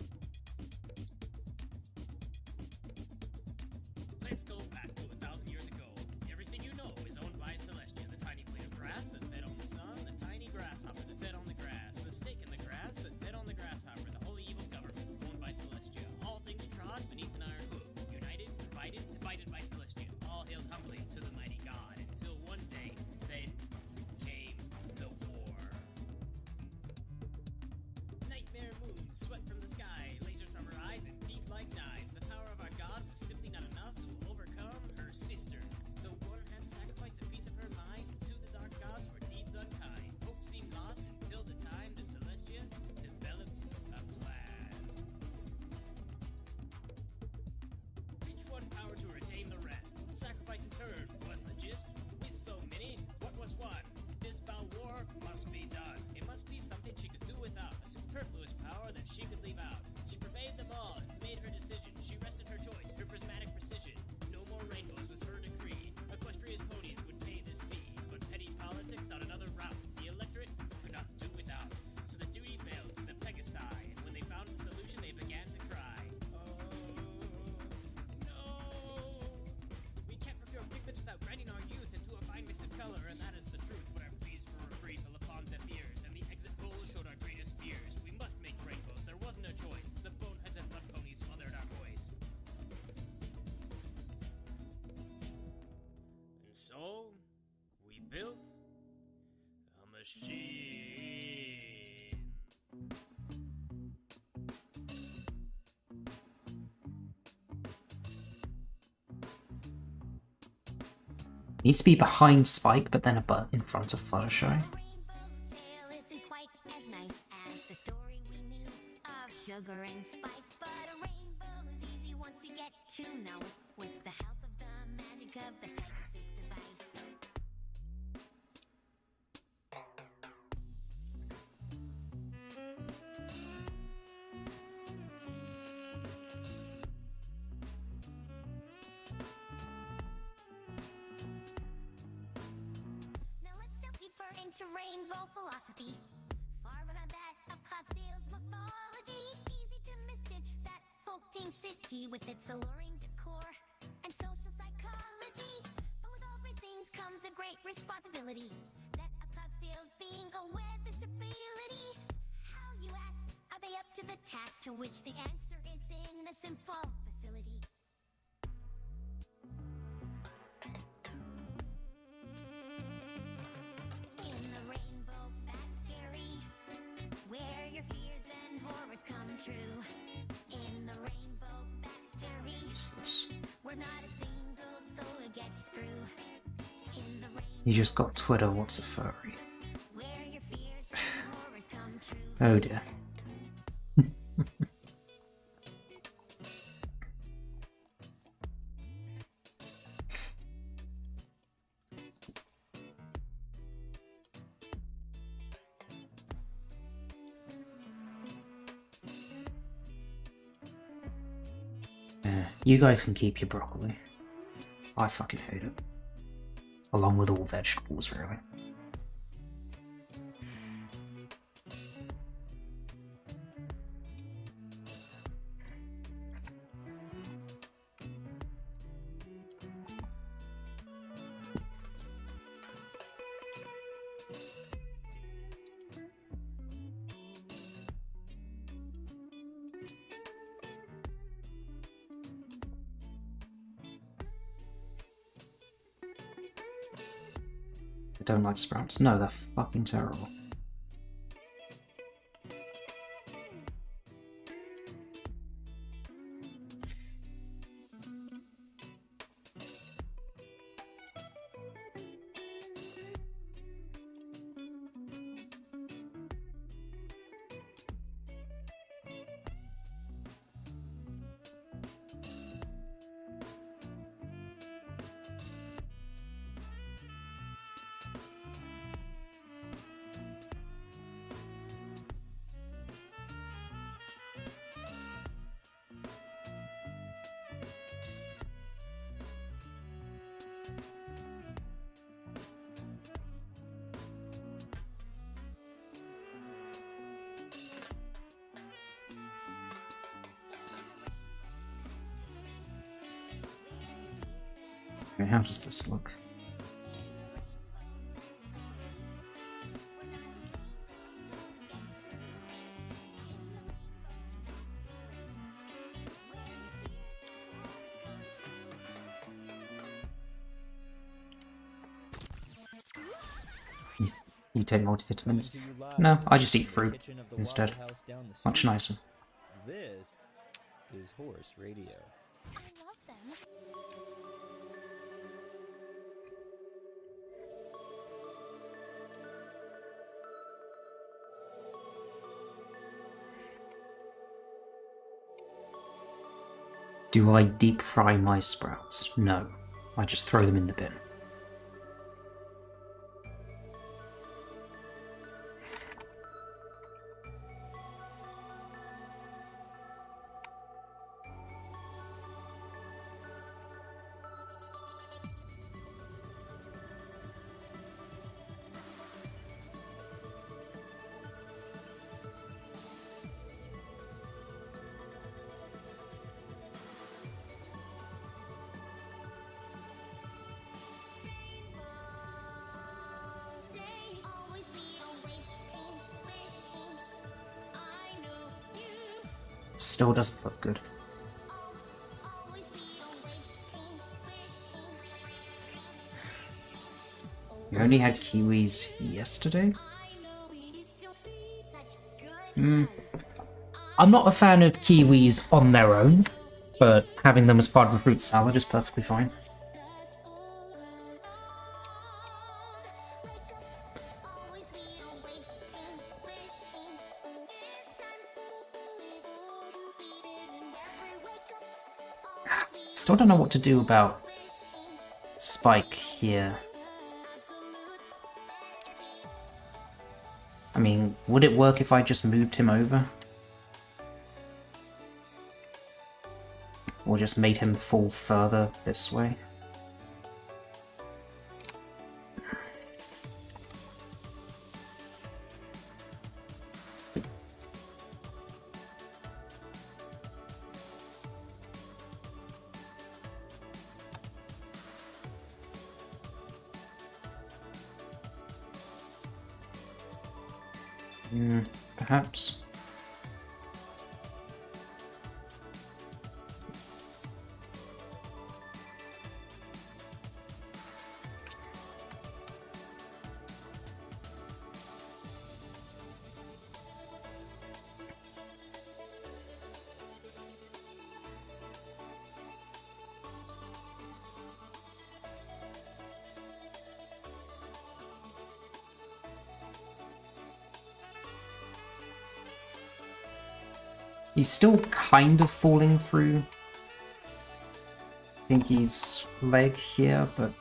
Let's go back to 1,000 years ago. Everything you know is owned by Celestia, the tiny blade of grass that fed on the sun, the tiny grasshopper that fed on the grass, the snake in the grass that fed on the grasshopper, the whole evil government owned by Celestia. All things trod beneath an iron hoof, united, divided by Celestia. All hailed humbly to the mighty So, we built a machine. Needs to be behind Spike, but then a butt in front of Fluttershy. Rainbow's tale isn't quite as nice as the story we knew of sugar and spice, but a rainbow is easy once you get to know it with the help of the magic of the Pegasus device. Now let's delve deeper into rainbow philosophy. Far beyond that of Cloudsdale's mythology. Easy to misstitch that folk team city with its alluring decor and social psychology. But with all great things comes a great responsibility. That of Cloudsdale being a weather stability. How, you ask, are they up to the task? To which the answer is in a simple facility. In the Rainbow Factory, where your fears and horrors come true. In the Rainbow Factory, where not a single soul gets through. In the You just got Twitter, what's a furry? where your fears and horrors come true. Oh dear. You guys can keep your broccoli. I fucking hate it. Along with all vegetables, really. I don't like sprouts. No, they're fucking terrible. Okay, how does this look? You take multivitamins? No, I just eat fruit instead. Much nicer. This is Horse Radio. I love them. Do I deep fry my sprouts? No. I just throw them in the bin. Always be awaiting, wishing. I know you. Still doesn't look good. Always be awaiting, wishing. We only had kiwis yesterday? I'm not a fan of kiwis on their own, but having them as part of a fruit salad is perfectly fine. Still don't know what to do about Spike here. I mean, would it work if I just moved him over? Or just made him fall further this way? Perhaps. He's still kind of falling through Pinkie's leg here, but...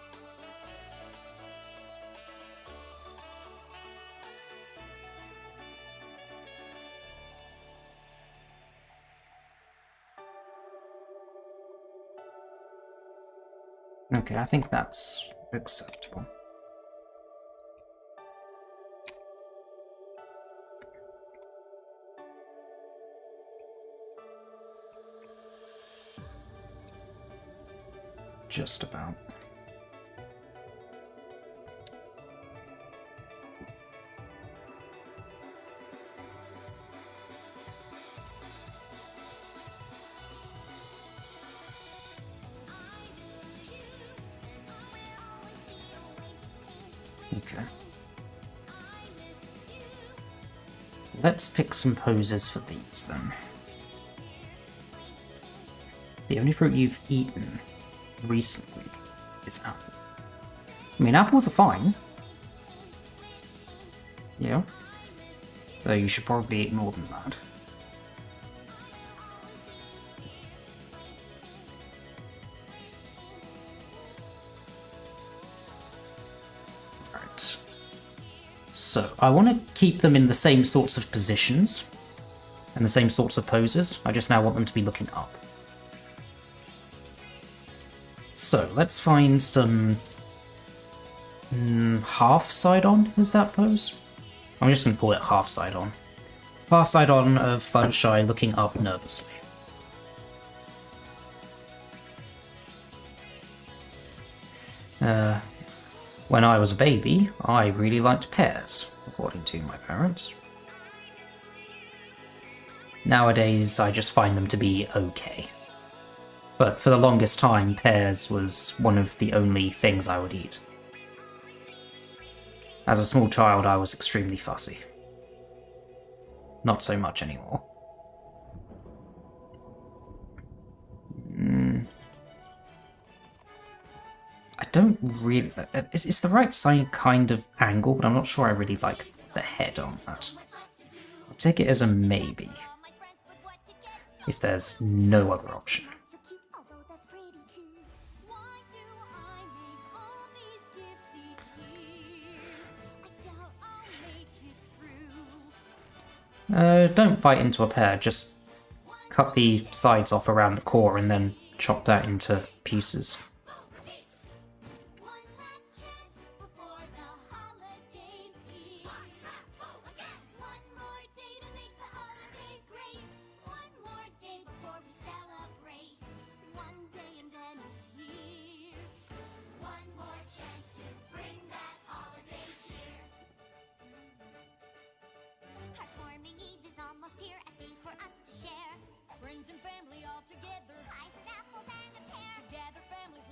Okay, I think that's acceptable. Just about. Okay. Let's pick some poses for these then. The only fruit you've eaten recently is apple. I mean, apples are fine. Yeah. Though you should probably eat more than that. Alright. So, I want to keep them in the same sorts of positions and the same sorts of poses. I just now want them to be looking up. So, let's find some half side on, is that pose? I'm just going to call it half side on. Half side on of Fluttershy looking up nervously. When I was a baby, I really liked pears, according to my parents. Nowadays, I just find them to be okay. But for the longest time, pears was one of the only things I would eat. As a small child, I was extremely fussy. Not so much anymore. I don't really... It's the right side kind of angle, but I'm not sure I really like the head on that. I'll take it as a maybe. If there's no other option. Don't bite into a pear, just cut the sides off around the core and then chop that into pieces. Friends and family all together. Pies and apples and a pear. Together families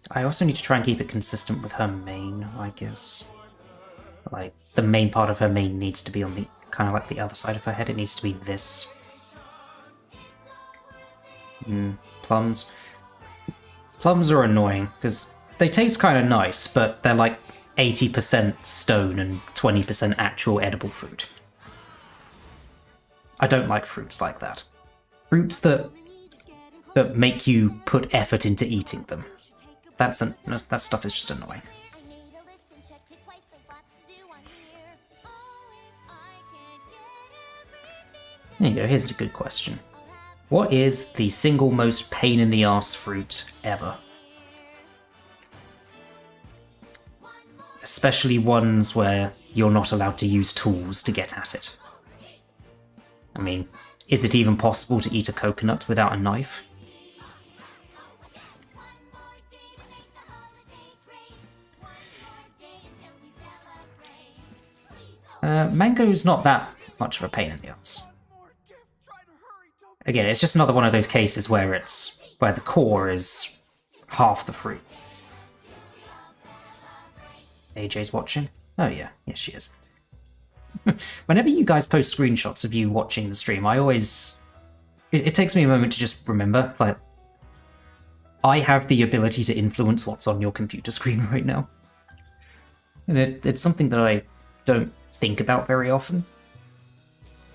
I also need to try and keep it consistent with her mane, I guess. Like, the main part of her mane needs to be on the, kind of like the other side of her head. It needs to be this. Plums. Plums are annoying, because they taste kind of nice, but they're like 80% stone and 20% actual edible fruit. I don't like fruits like that. Fruits that make you put effort into eating them. That stuff is just annoying. There you go, here's a good question. What is the single most pain in the ass fruit ever? Especially ones where you're not allowed to use tools to get at it. I mean, is it even possible to eat a coconut without a knife? Mango's not that much of a pain in the ass. Again, it's just another one of those cases where the core is half the fruit. AJ's watching? Oh yeah, yes she is. Whenever you guys post screenshots of you watching the stream, I always... It takes me a moment to just remember, like, I have the ability to influence what's on your computer screen right now. And it's something that I don't think about very often,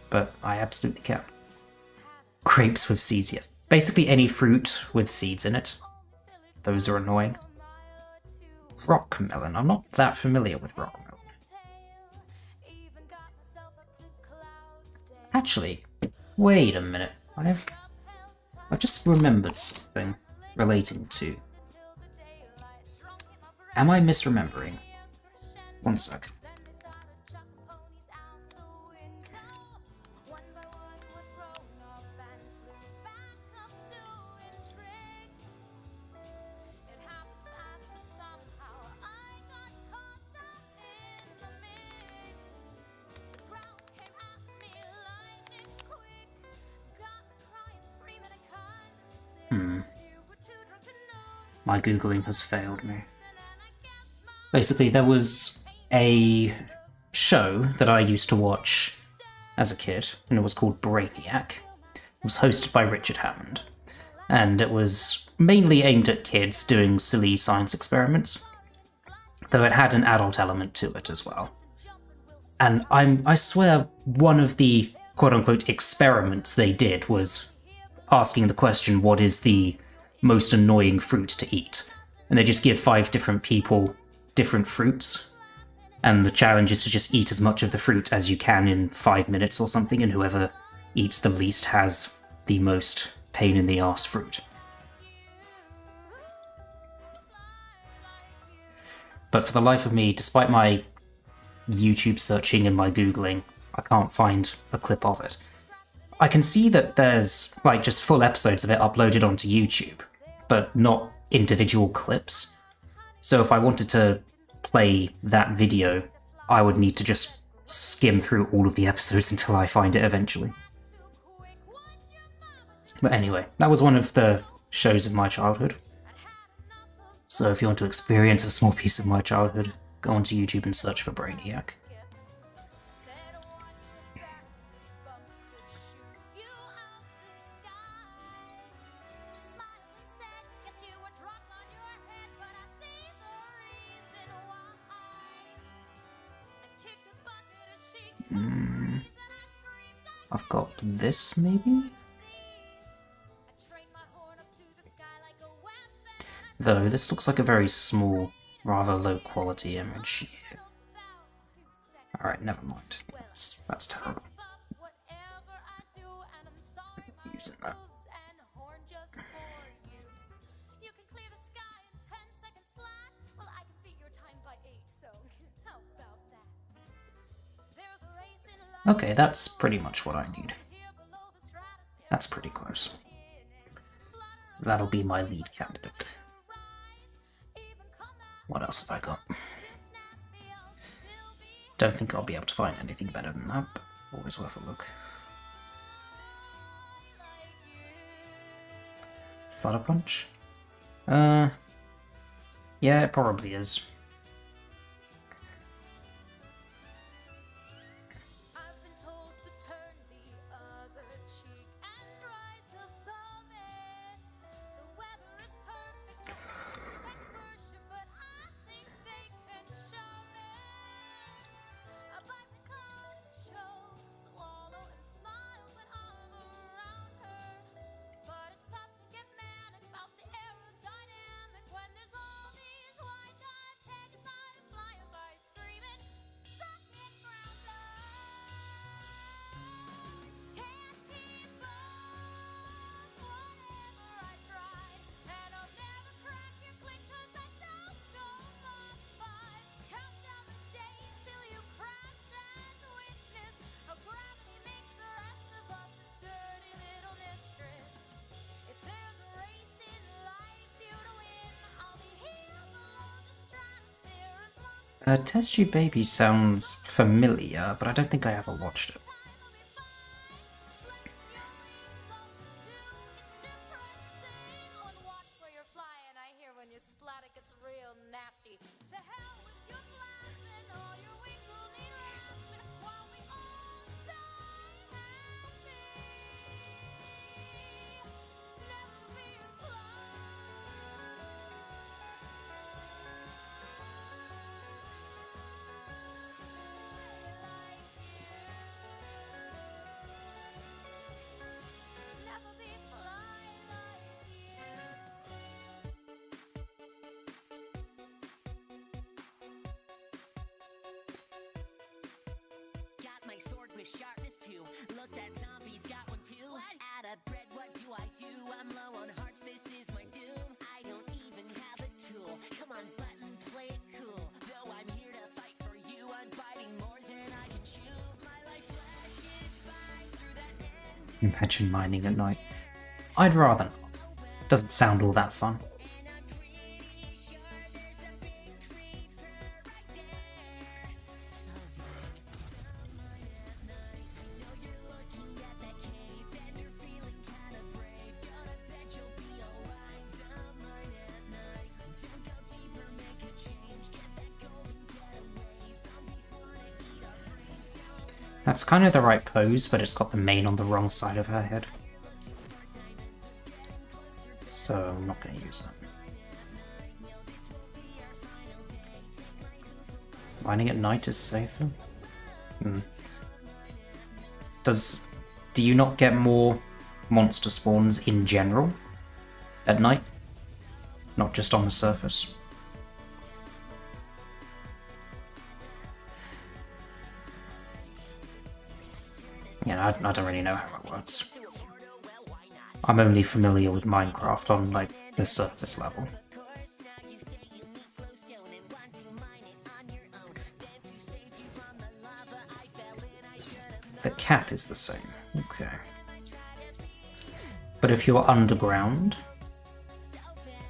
but I absolutely can. Grapes with seeds, yes. Basically any fruit with seeds in it. Those are annoying. Rockmelon. I'm not that familiar with rockmelon. Actually, wait a minute. I've just remembered something relating to... Am I misremembering? One sec. My Googling has failed me. Basically, there was a show that I used to watch as a kid, and it was called Brainiac. It was hosted by Richard Hammond, and it was mainly aimed at kids doing silly science experiments, though it had an adult element to it as well. And I swear one of the quote-unquote experiments they did was asking the question, what is the most annoying fruit to eat? And they just give 5 different people different fruits, and the challenge is to just eat as much of the fruit as you can in 5 minutes or something, and whoever eats the least has the most pain in the arse fruit. But for the life of me, despite my YouTube searching and my Googling, I can't find a clip of it. I can see that there's like just full episodes of it uploaded onto YouTube, but not individual clips. So if I wanted to play that video, I would need to just skim through all of the episodes until I find it eventually. But anyway, that was one of the shows of my childhood. So if you want to experience a small piece of my childhood, go onto YouTube and search for Brainiac. I've got this, maybe? Though, this looks like a very small, rather low-quality image here. Alright, never mind. That's terrible. Using that. Okay, that's pretty much what I need. That's pretty close. That'll be my lead candidate. What else have I got? Don't think I'll be able to find anything better than that. Always worth a look. Thunder Punch? Yeah, it probably is. I've been told to turn the other cheek and rise above it. The weather is perfect, so I expect worship, but I think they can shove it. I bite the tongue, choke, swallow, and smile when I'm around her. But it's tough to get manic about the aerodynamic when there's all these wide-eyed Pegasi flying by screaming, suck it, grounder. Can't keep up whatever I try, and I'll never crack your click 'cause I don't go Mach 5. Count down the days till you crash and witness how gravity makes the rest of us its dirty little mistress. If there's a race in life for you to win, I'll be here below the stratosphere as long as Test Tube Baby sounds familiar, but I don't think I ever watched it. watch where you're flying. I hear when you splat it gets real nasty. To hell with your flapping, all your wings will need wrapping while we all die happy. Never be a never be fly like you. Got my sword with sharpness too. Look, that zombie's got one too. Out of bread, what do I do? I'm low on hearts, this is my doom. I don't even have a tool. Come on, button, play it cool. Though I'm here to fight for you, I'm fighting more than I can chew. My life flashes by through that end. Imagine mining at night. I'd rather not. Doesn't sound all that fun. And I'm pretty sure there's a big creeper right there. Oh dear. Someone at night, know you're looking at that cave and you're feeling kind of brave. Gonna bet you'll be alright. Someone at night, soon go deeper, make a change. Get that golden getaway. Zombies wanna eat our brains. That's kind of the right pose, but it's got the mane on the wrong side of her head. So I'm not going to use that. Mining at night is safer. Do you not get more monster spawns in general at night? Not just on the surface? Yeah, I don't really know how it works. I'm only familiar with Minecraft on, like, the surface level. The cat is the same. Okay. But if you're underground,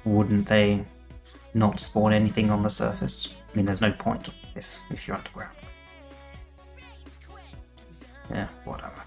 wouldn't they not spawn anything on the surface? I mean, there's no point if you're underground. Yeah, whatever.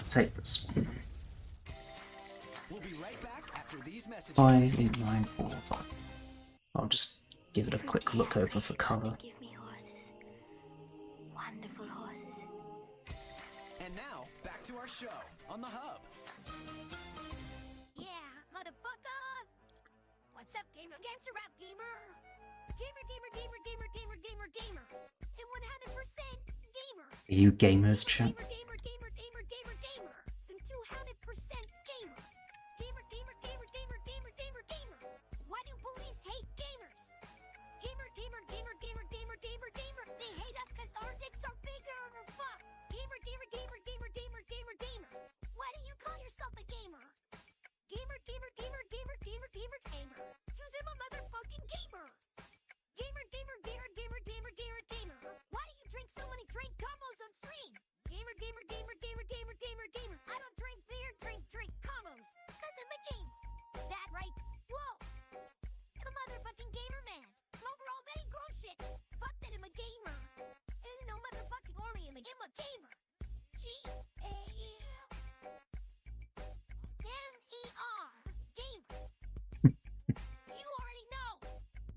Take this one. We'll be right back after these messages. 5, 8, 9, 4, 5. I'll just give it a quick look over for colour. Give me horses. Wonderful horses. And now, back to our show on the Hub. Yeah, motherfucker! What's up, gamer? Gangster rap gamer! Gamer! And 100% gamer! Are you gamers, chat? Gamer! Them 200% gamer! Gamer! Why do police hate gamers?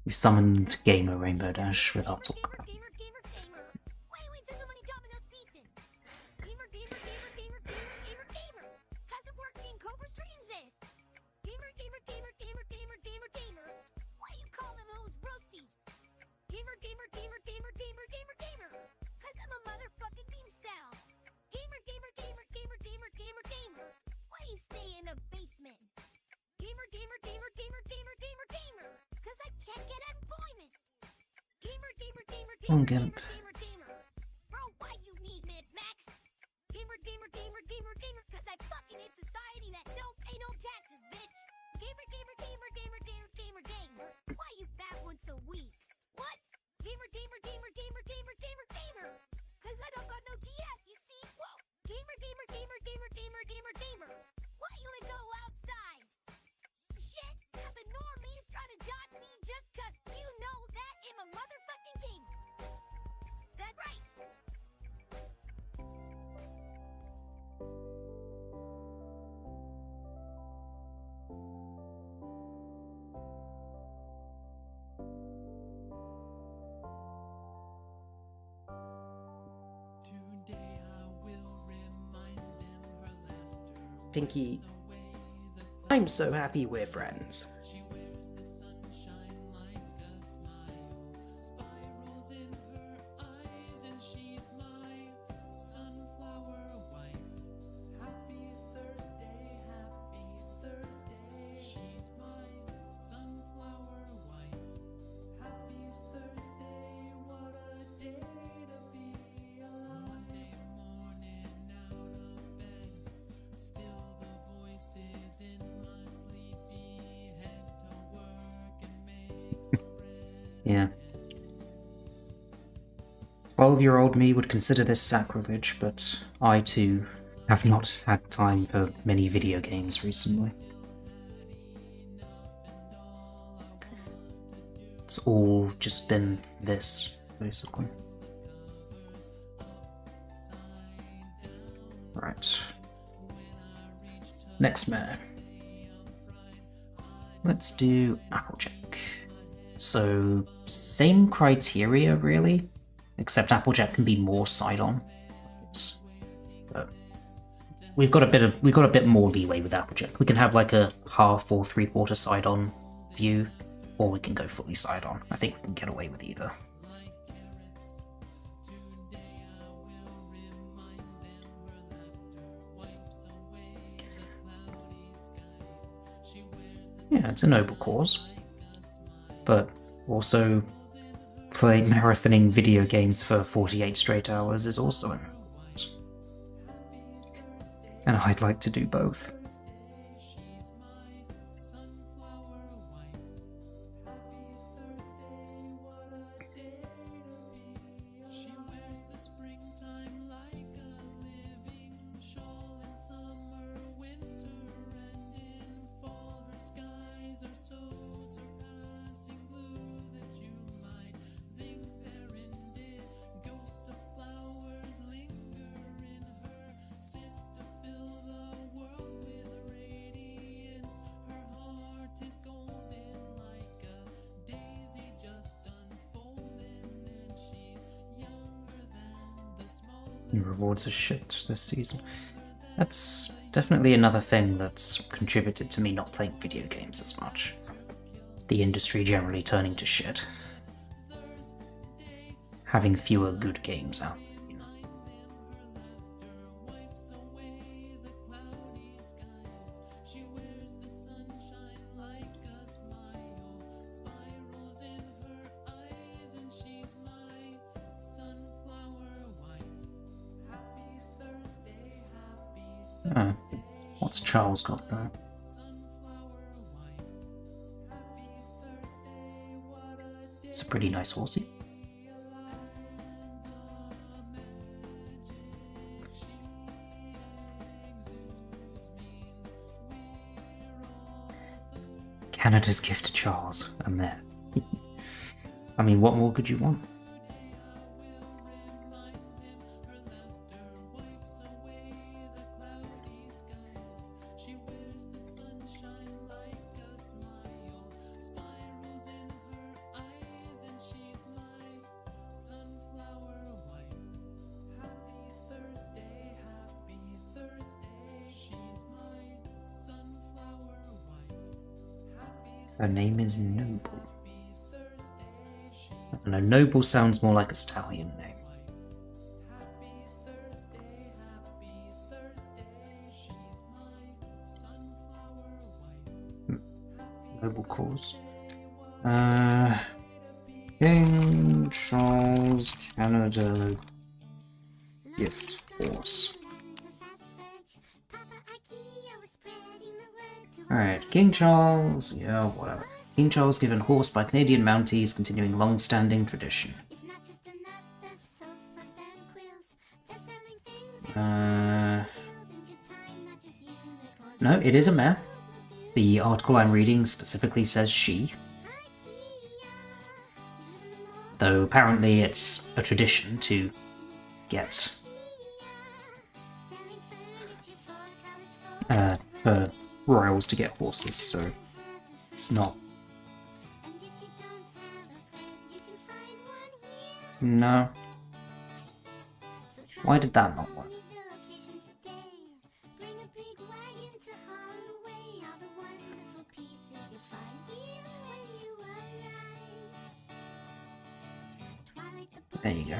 We summoned Gamer Rainbow Dash without talking about it. Oh, Gimp. Bro, why you need mid-max? Gamer, cause I fucking in society that don't pay no taxes, bitch. Gamer. Why you fat once a week? What? Gamer. Cause I don't got no GF, you see? Whoa. Gamer. Why you wanna go outside? Shit, now the normies trying to dodge me just cause you know that I'm a motherfucking gamer. That's right. Pinkie, I'm so happy we're friends. Yeah. 12-year-old me would consider this sacrilege, but I too have not had time for many video games recently. It's all just been this, basically. Right. Next man. Let's do Applejack. So, same criteria really, except Applejack can be more side-on. But we've got a bit more leeway with Applejack. We can have like a half or three-quarter side-on view, or we can go fully side-on. I think we can get away with either. Yeah, it's a noble cause. But also, playing marathoning video games for 48 straight hours is also a noble cause. And I'd like to do both. Rewards are shit this season. That's definitely another thing that's contributed to me not playing video games as much. The industry generally turning to shit. Having fewer good games out there, you know. What's Charles got there? It's a pretty nice horsey. Canada's gift to Charles, a mare. I mean, what more could you want? Her name is Noble. I don't know, Noble sounds more like a stallion name. Noble cause. King Charles Canada gift horse. Alright, King Charles, yeah, whatever. King Charles given horse by Canadian Mounties, continuing long-standing tradition. No, it is a mare. The article I'm reading specifically says she. Though apparently it's a tradition to get for royals to get horses, so it's not. No. Why did that not work? There you go.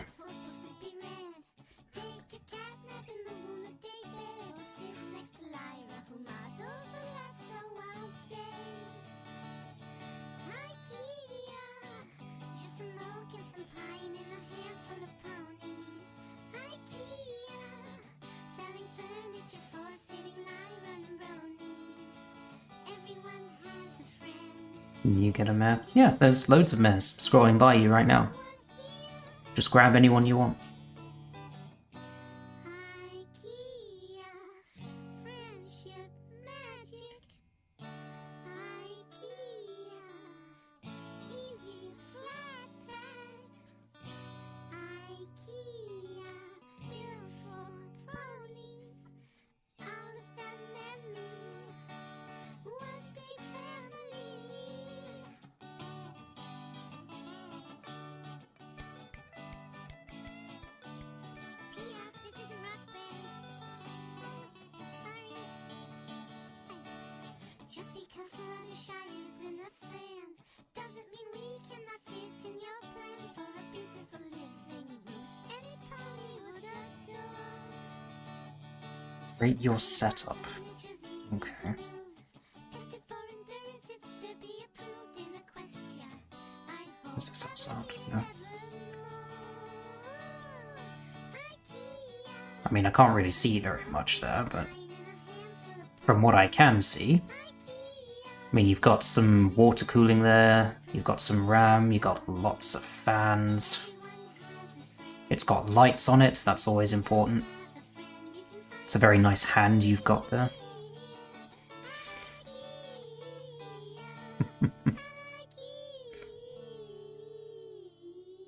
You get a mare. Yeah, there's loads of mares scrolling by you right now. Just grab anyone you want. Just because Fluttershy isn't a fan doesn't mean we cannot fit in your plan for a beautiful living room. Any pony would adore. Rate your setup. Okay. Tested for endurance, it's to be approved in Equestria. I hope Is this outside? No. I mean, I can't really see very much there, but from what I can see, I mean, you've got some water cooling there, you've got some RAM, you've got lots of fans. It's got lights on it, that's always important. It's a very nice hand you've got there.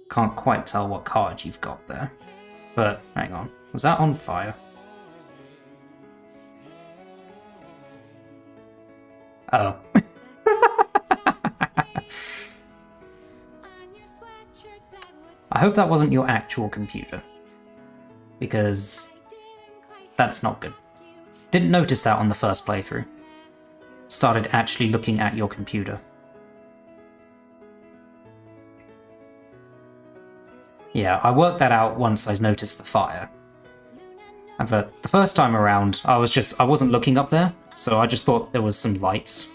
Can't quite tell what card you've got there. But, hang on, was that on fire? Oh. I hope that wasn't your actual computer. Because that's not good. Didn't notice that on the first playthrough. Started actually looking at your computer. Yeah, I worked that out once I noticed the fire. But the first time around, I wasn't looking up there, so I just thought there was some lights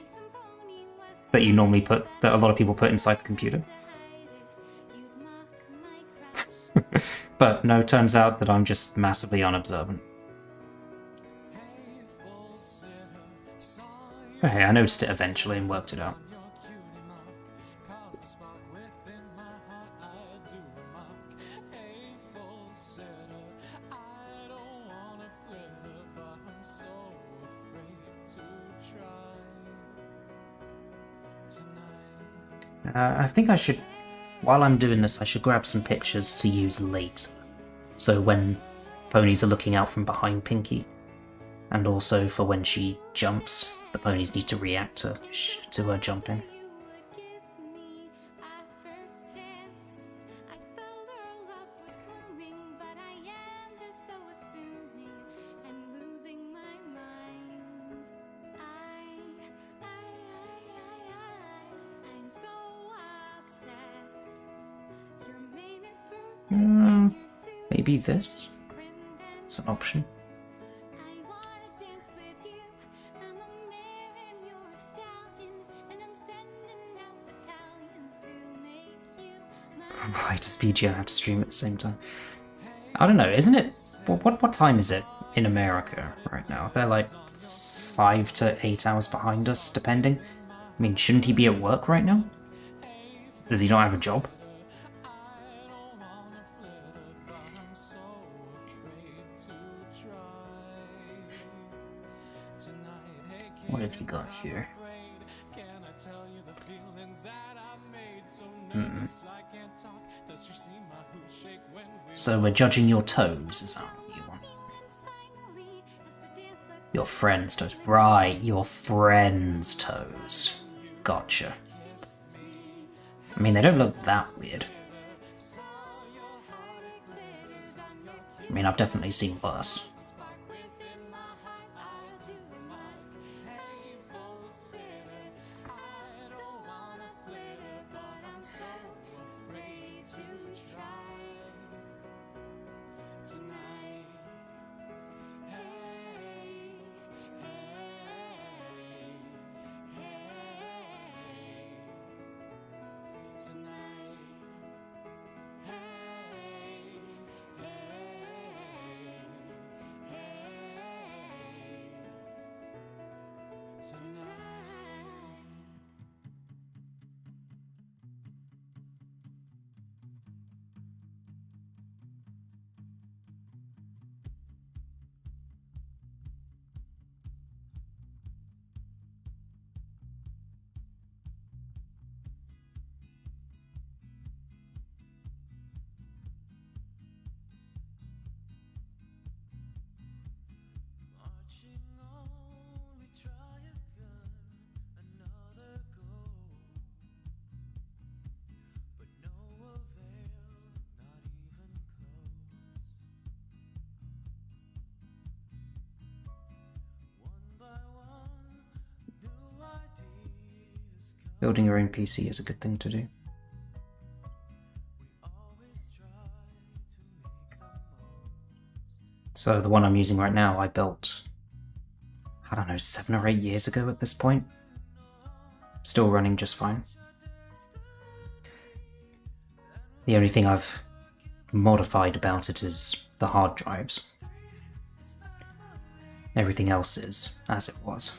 that you normally put, that a lot of people put inside the computer. But no, turns out that I'm just massively unobservant. Okay, I noticed it eventually and worked it out. I think I should, while I'm doing this, I should grab some pictures to use later. So when ponies are looking out from behind Pinkie, and also for when she jumps, the ponies need to react to her jumping. Maybe this? It's an option. Why does BGO have to stream at the same time? I don't know, isn't it? What time is it in America right now? They're like 5 to 8 hours behind us, depending. I mean, shouldn't he be at work right now? Does he not have a job? What have you got here? So we're judging your toes, is that what you want? Your friend's toes. Right, your friend's toes. Gotcha. I mean, they don't look that weird. I mean, I've definitely seen worse. Building your own PC is a good thing to do. So the one I'm using right now, I built, I don't know, 7 or 8 years ago at this point. Still running just fine. The only thing I've modified about it is the hard drives. Everything else is as it was.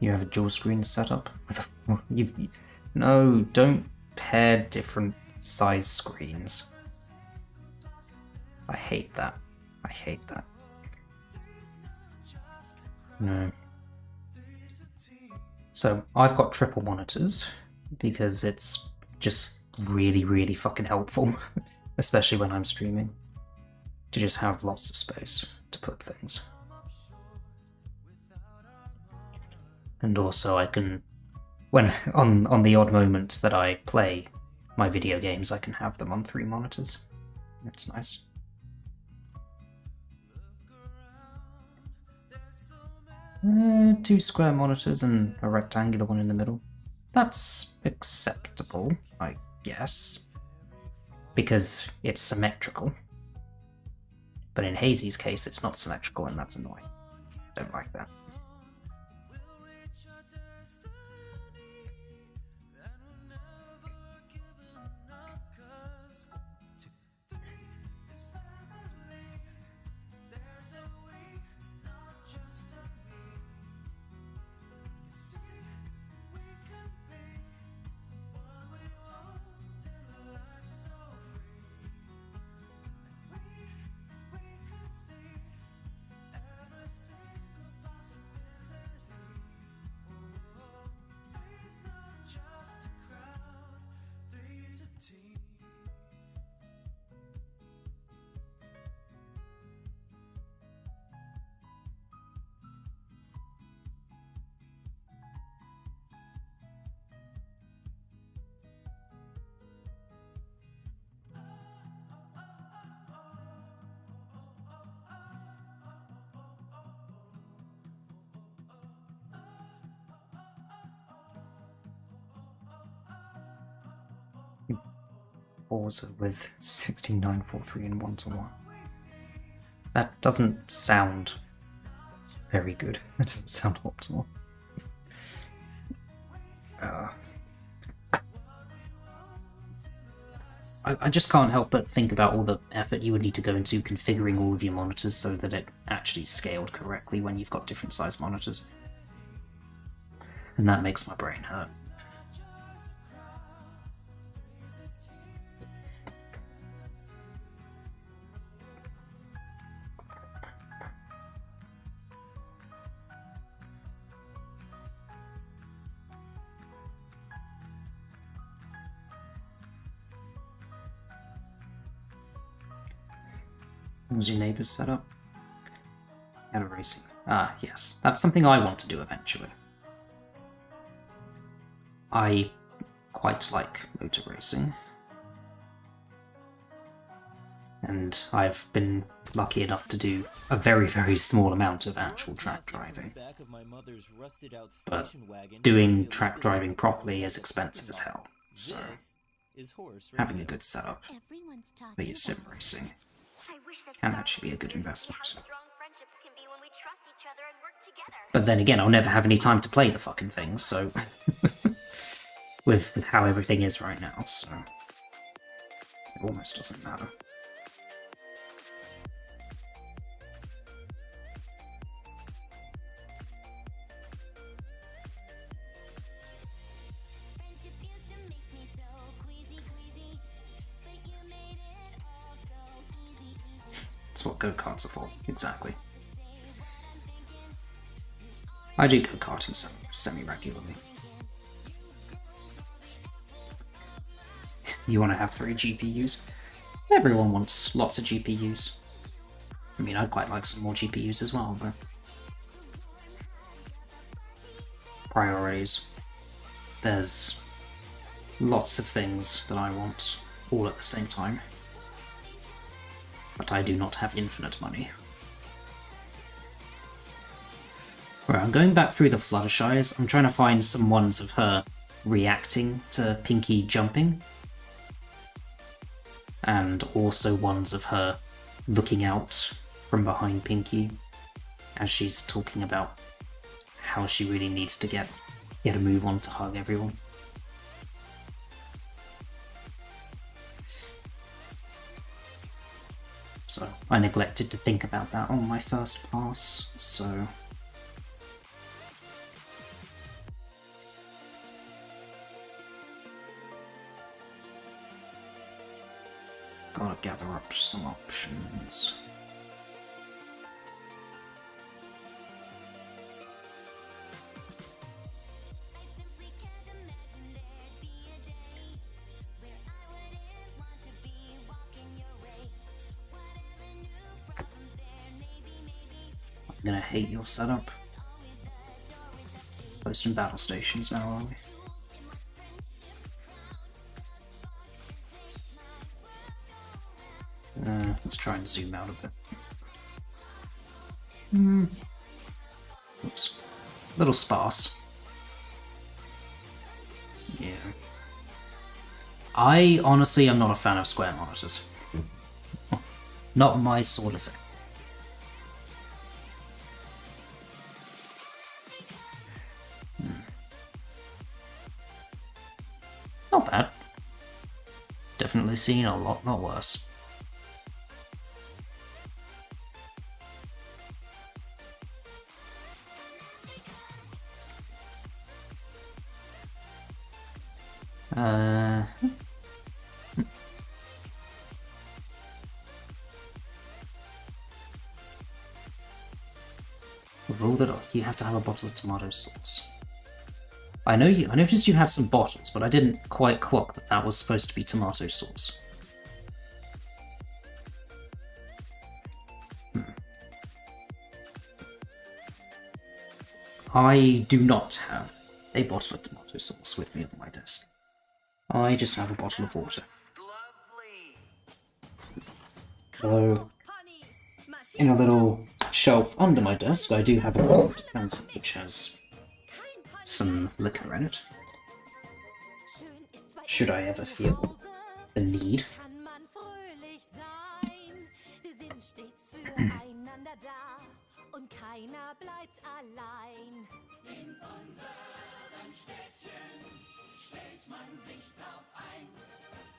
You have a dual screen setup with a. No, don't pair different size screens. I hate that. I hate that. No. So I've got triple monitors because it's just really, really fucking helpful, especially when I'm streaming, to just have lots of space to put things. And also I can, when on the odd moment that I play my video games, I can have them on 3 monitors. It's nice. Two square monitors and a rectangular one in the middle. That's acceptable, I guess, because it's symmetrical. But in Hazy's case, it's not symmetrical, and that's annoying. Don't like that. Forza with 16.943 and 1-to-1. That doesn't sound very good. It doesn't sound optimal. I just can't help but think about all the effort you would need to go into configuring all of your monitors so that it actually scaled correctly when you've got different size monitors. And that makes my brain hurt. What was your neighbour's setup? Auto racing. Ah, yes. That's something I want to do eventually. I quite like motor racing. And I've been lucky enough to do a very, very small amount of actual track driving. But doing track driving properly is expensive as hell, so having a good setup for your sim racing can actually be a good investment. But then again, I'll never have any time to play the fucking things, so... with how everything is right now, so... it almost doesn't matter. That's what go-karts are for, exactly. I do go-karting semi-regularly. You want to have 3 GPUs? Everyone wants lots of GPUs. I mean, I'd quite like some more GPUs as well, but... priorities. There's lots of things that I want, all at the same time. But I do not have infinite money. Right, I'm going back through the Fluttershy's. I'm trying to find some ones of her reacting to Pinkie jumping. And also ones of her looking out from behind Pinkie as she's talking about how she really needs to get a move on to hug everyone. So I neglected to think about that on my first pass, so... gotta gather up some options. I'm gonna hate your setup. Posting battle stations now, are we? Let's try and zoom out a bit. Oops. A little sparse. Yeah. I honestly am not a fan of square monitors. Not my sort of thing. Not bad. Definitely seen a lot worse. Rule that you have to have a bottle of tomato sauce. I noticed you had some bottles, but I didn't quite clock that that was supposed to be tomato sauce. I do not have a bottle of tomato sauce with me on my desk. I just have a bottle of water. So, in a little shelf under my desk, I do have a water fountain which has some liquor in it. Should I ever feel the need. Kann man fröhlich sein. Wir sind stets füreinander da und keiner bleibt allein. In unserem Städtchen stellt man sich drauf ein.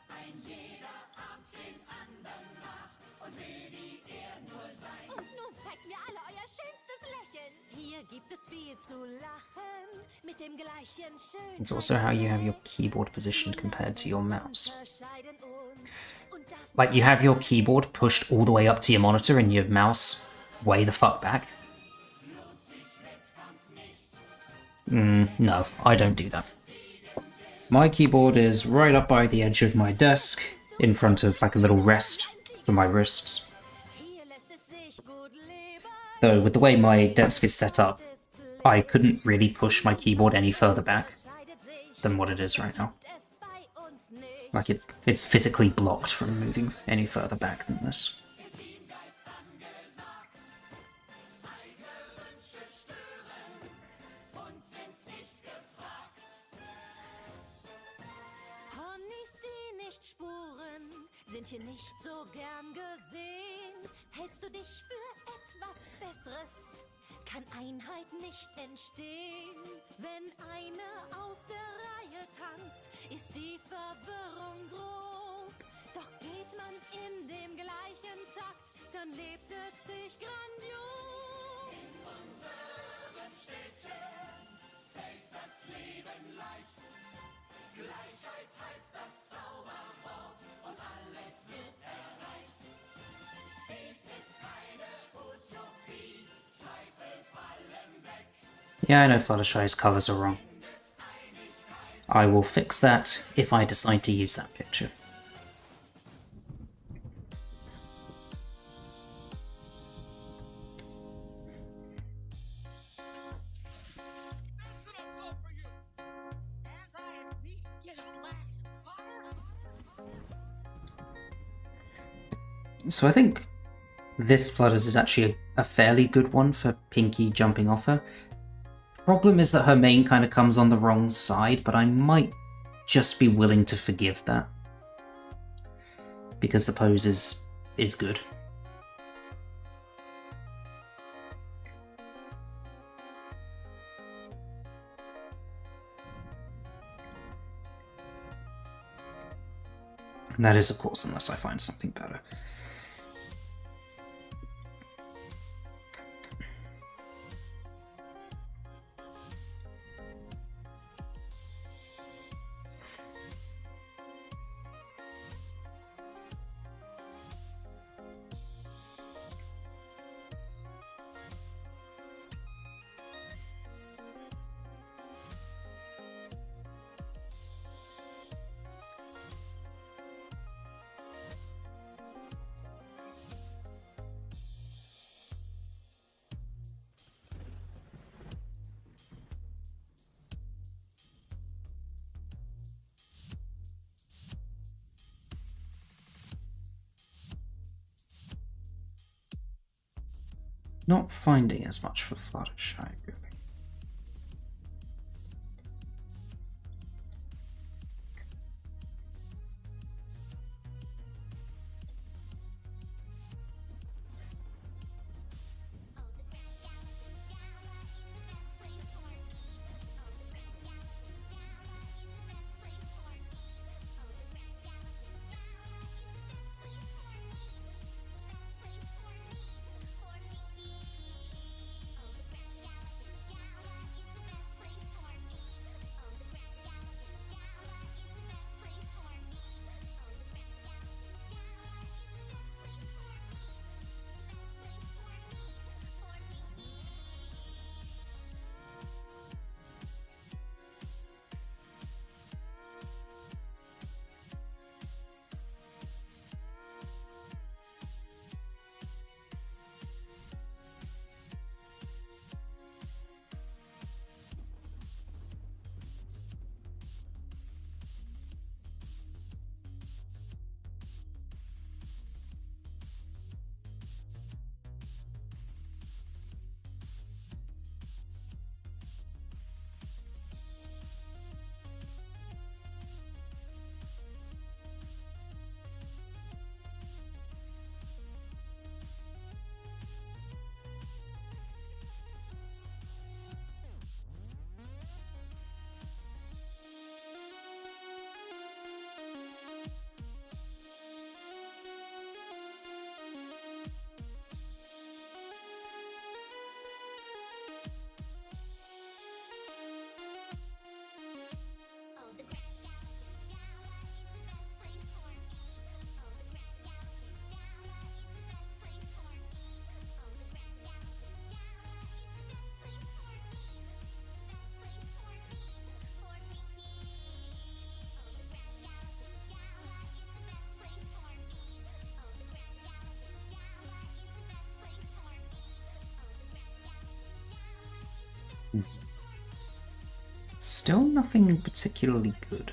Ein jeder ahmt den anderen nach und will wie er nur sein. Und nun zeigt mir alle euer schönstes Lächeln. Hier gibt es viel zu lachen mit dem gleichen schönen. It's also how you have your keyboard positioned compared to your mouse. Like, you have your keyboard pushed all the way up to your monitor and your mouse way the fuck back. No, I don't do that. My keyboard is right up by the edge of my desk, in front of like a little rest for my wrists. Though with the way my desk is set up, I couldn't really push my keyboard any further back than what it is right now. Like, it's physically blocked from moving any further back than this. Ponys, die nicht spuren, sind hier nicht so gern gesehen. Hältst du dich für etwas Besseres? Kann Einheit nicht entstehen. Wenn einer aus der Reihe tanzt, ist die Verwirrung groß. Doch geht man in dem gleichen Takt, dann lebt es sich grandios. In unserem Städtchen fällt das Leben leicht. Gleichheit heißt das Zauberwort und alles wird erreicht. Dies ist keine Utopie, Zweifel fallen weg. Yeah, I know Fluttershy's colours are wrong. I will fix that if I decide to use that picture. So I think this Flutters is actually a fairly good one for Pinkie jumping off her. Problem is that her mane kind of comes on the wrong side, but I might just be willing to forgive that. Because the pose is good. And that is, of course, unless I find something better. Not finding as much for Fluttershy, really. Still nothing particularly good.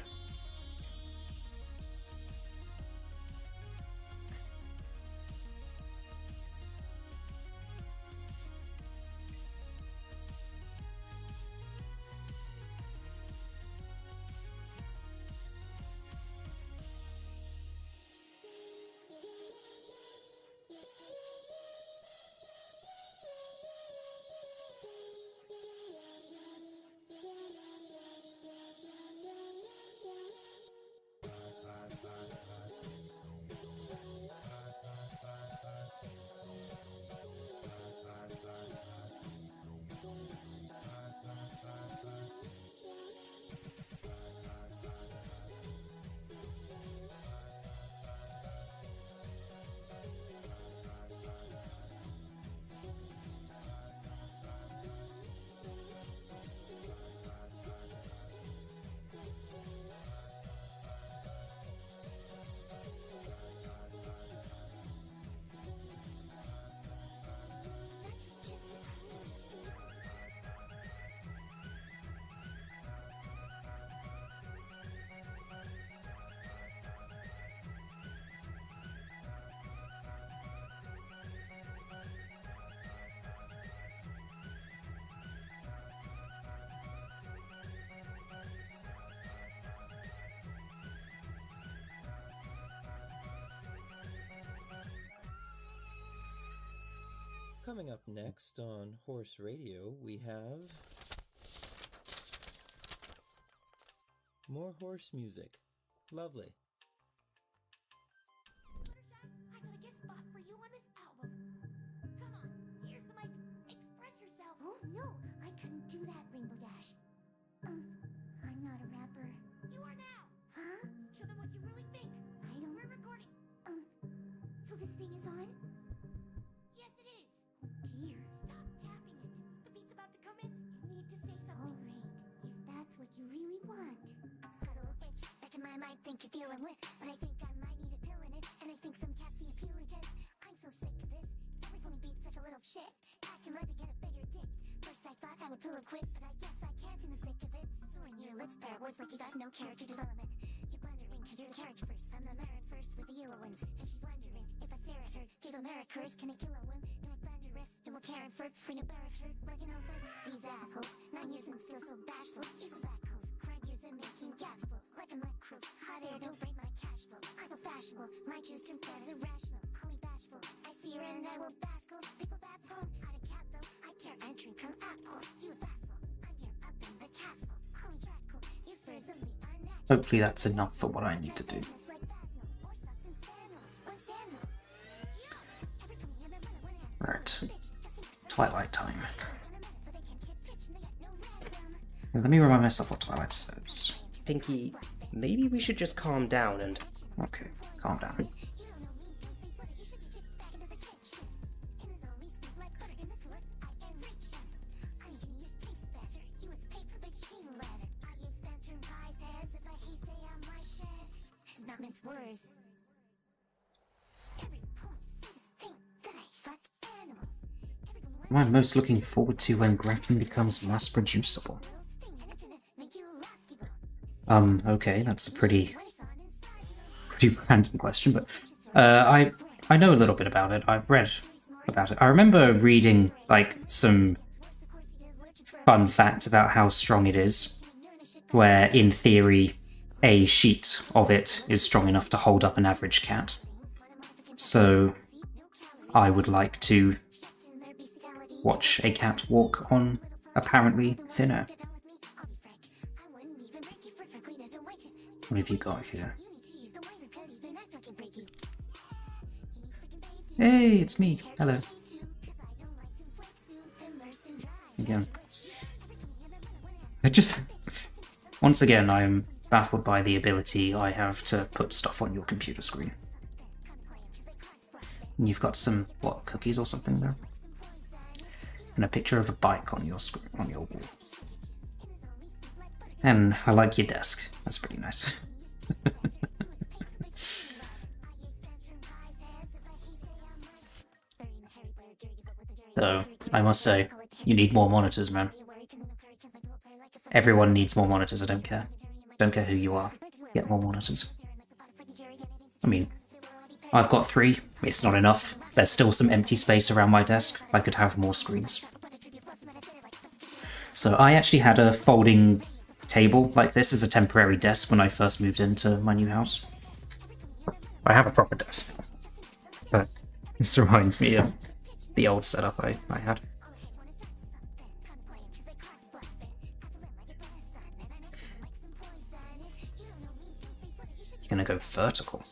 Coming up next on Horse Radio, we have more horse music. Lovely. I got a guest spot for you on this album. Come on, here's the mic. Express yourself. Oh no, I couldn't do that, Rainbow Dash. I'm not a rapper. You are now. Huh? Show them what you really think. I don't. We're recording. So this thing is on? Yes, it is. Oh dear. Stop tapping it. The beat's about to come in. You need to say something. All right, if that's what you really want. Got a little itch back in my mind, think you're dealing with, but I think I might need a pill in it, and I think some cats see appealing cause I'm so sick of this. Every pony beats such a little shit, acting like they get a bigger dick. First I thought I would pull a quit, but I guess I can't in the thick of it. Soaring your lips, bare words like you got no character development. You're wondering, cause you're the carriage first. I'm the merit first with the yellow ones, and she's wondering if I stare at her, give a merit curse, can I kill a whim? Do I thunderous? And we're caring for free to barrack her like an open. These assholes, 9 years and still so bashful. Use the back holes, crank years and making gas flow like a mic cruise. Hot air, don't break my cash flow. I'm a fashionable, my choose turn plans irrational. Call me bashful, I see her and I will baskle. People back home, out of cat though. I tear entering from apples. You a vassal, I'm here up in the castle. Call me Dracul, your furs of me unnatural. Hopefully that's enough for what I need to do. Right. Twilight time. Let me remind myself what Twilight says. Pinkie, maybe we should just calm down and... Okay, calm down. What am I most looking forward to when graphene becomes mass producible? Okay, that's a pretty random question, but I know a little bit about it. I've read about it. I remember reading like some fun facts about how strong it is, where in theory a sheet of it is strong enough to hold up an average cat. So I would like to watch a cat walk on apparently thin air. What have you got here? Hey, it's me. Hello. Again. Once again, I am baffled by the ability I have to put stuff on your computer screen. And you've got some, what, cookies or something there? And a picture of a bike on your screen, on your wall. And I like your desk. That's pretty nice. Though, I must say, you need more monitors, man. Everyone needs more monitors, I don't care. Don't care who you are. Get more monitors. I mean, I've got 3. It's not enough. There's still some empty space around my desk. I could have more screens. So I actually had a folding table like this as a temporary desk when I first moved into my new house. I have a proper desk now. But this reminds me of the old setup I had. You're gonna go vertical.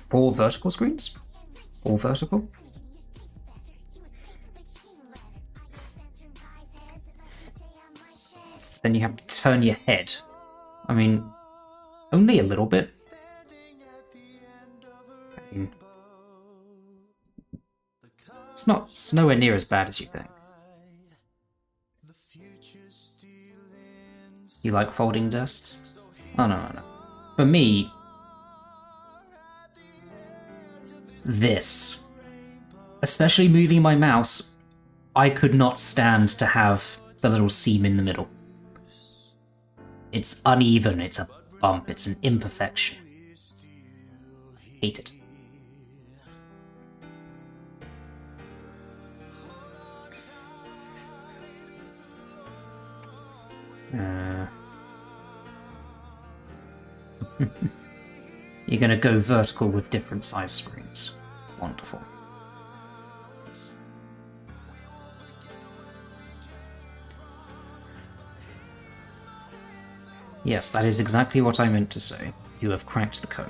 Four vertical screens? All vertical? Then you have to turn your head. I mean, only a little bit. I mean, it's nowhere near as bad as you think. You like folding desks? Oh, no. For me, this, especially moving my mouse, I could not stand to have the little seam in the middle. It's uneven, it's a bump, it's an imperfection. Hate it. You're gonna go vertical with different size screens. Wonderful. Yes, that is exactly what I meant to say. You have cracked the code.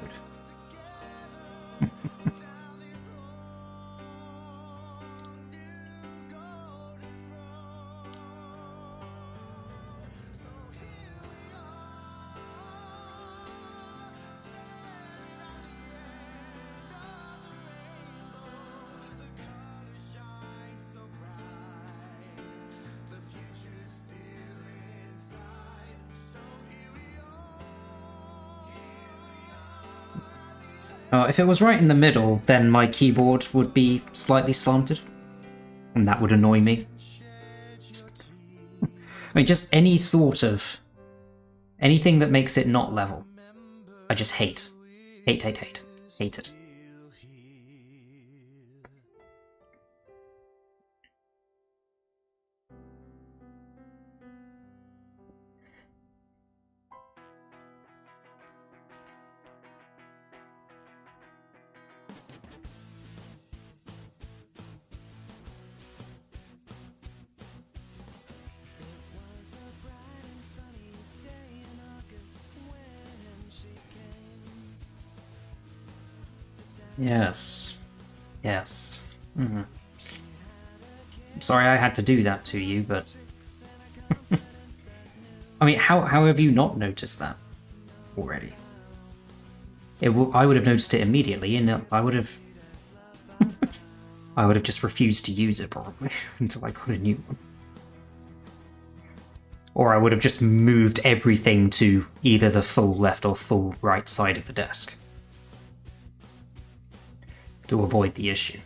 If it was right in the middle, then my keyboard would be slightly slanted, and that would annoy me. I mean, just any sort of... anything that makes it not level. I just hate. Hate it. Yes. I'm sorry I had to do that to you, but... I mean, how have you not noticed that already? I would have noticed it immediately, and I would have... I would have just refused to use it, probably, until I got a new one. Or I would have just moved everything to either the full left or full right side of the desk. To avoid the issue.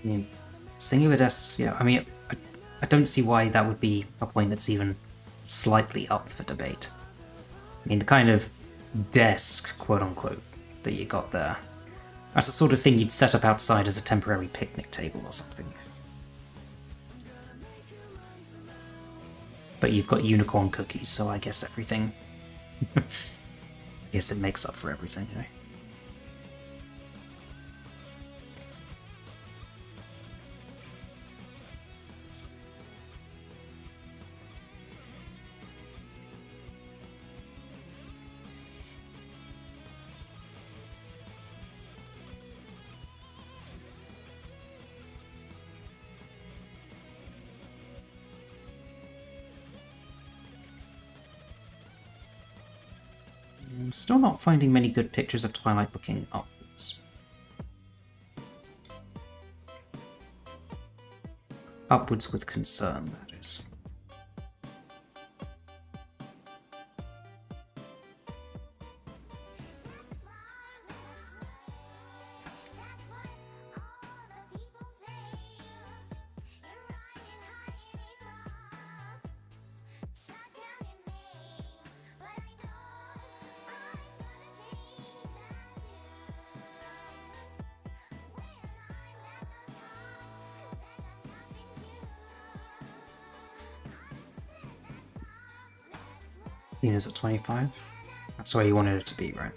I mean, singular desks, yeah, I mean, I don't see why that would be a point that's even slightly up for debate. I mean, the kind of desk, quote-unquote, that you got there, that's the sort of thing you'd set up outside as a temporary picnic table or something. But you've got unicorn cookies, so I guess everything... I guess it makes up for everything, eh? I'm still not finding many good pictures of Twilight looking upwards. Upwards with concern, that is. Athena's at 25. That's where you wanted it to be, right?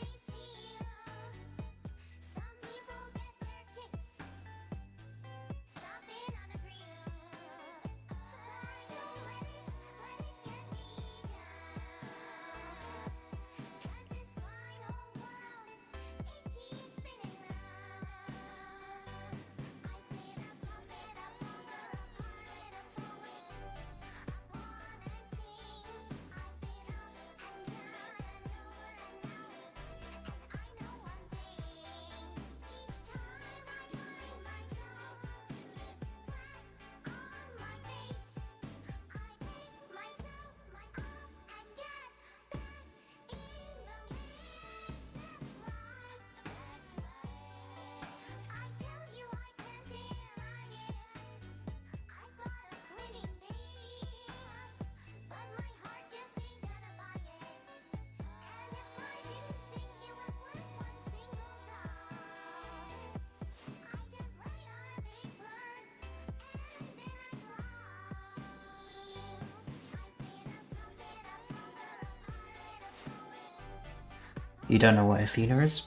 You don't know what Athena is?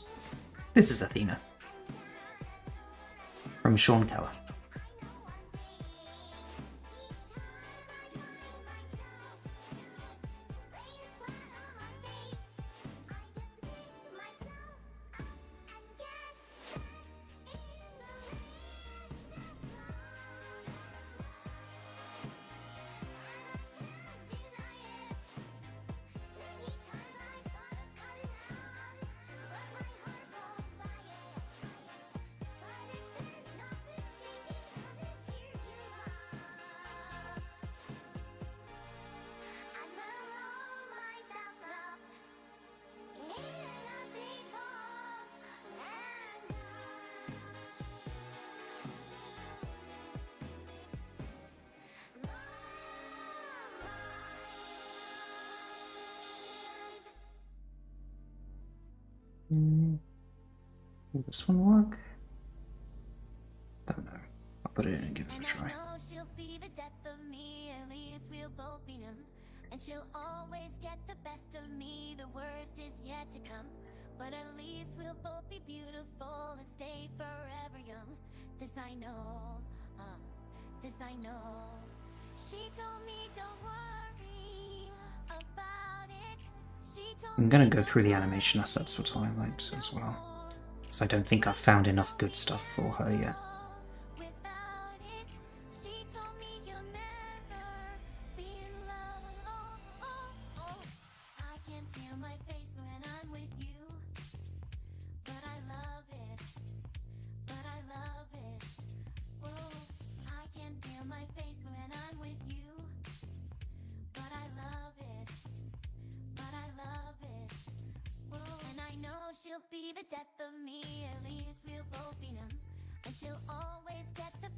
This is Athena. From Sean Keller. Will this one work? Don't know. I'll put it in and give it a try. She'll be the death of me, at least we'll both be numb. And she'll always get the best of me, the worst is yet to come. But at least we'll both be beautiful and stay forever young. This I know, this I know. She told me don't worry about it. She told I'm gonna go through the animation assets for Twilight as well, because I don't think I've found enough good stuff for her yet. She'll be the death of me, at least we'll both be numb. And she'll always get the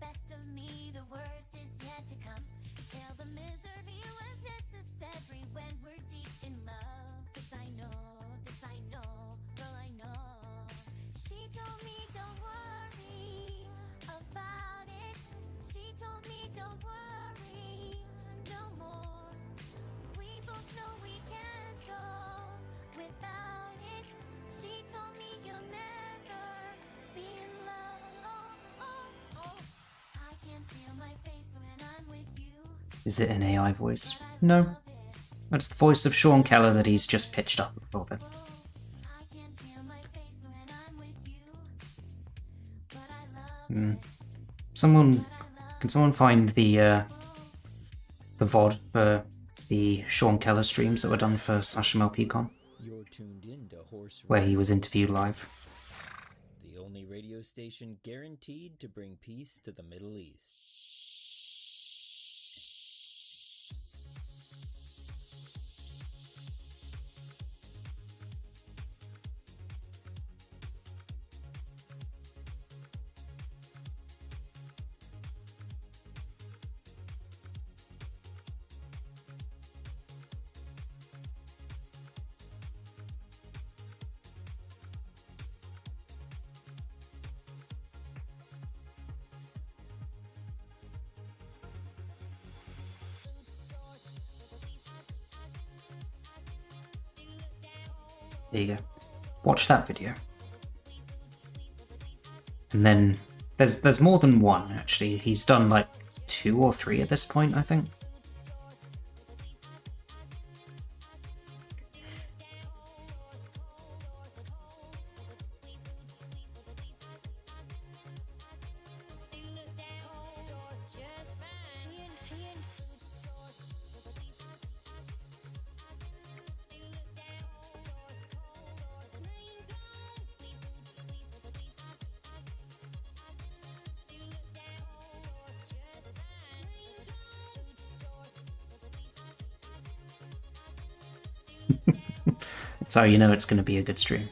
Is it an AI voice? No. It's the voice of Sean Keller that he's just pitched up a little bit. Can someone find the VOD for the Sean Keller streams that were done for /MLPcon? You're tuned in to Horse Where he Radio, was interviewed live. the only radio station guaranteed to bring peace to the Middle East. There you go. Watch that video. And then there's more than one actually. He's done like 2 or 3 at this point, I think. That's how you know it's going to be a good stream.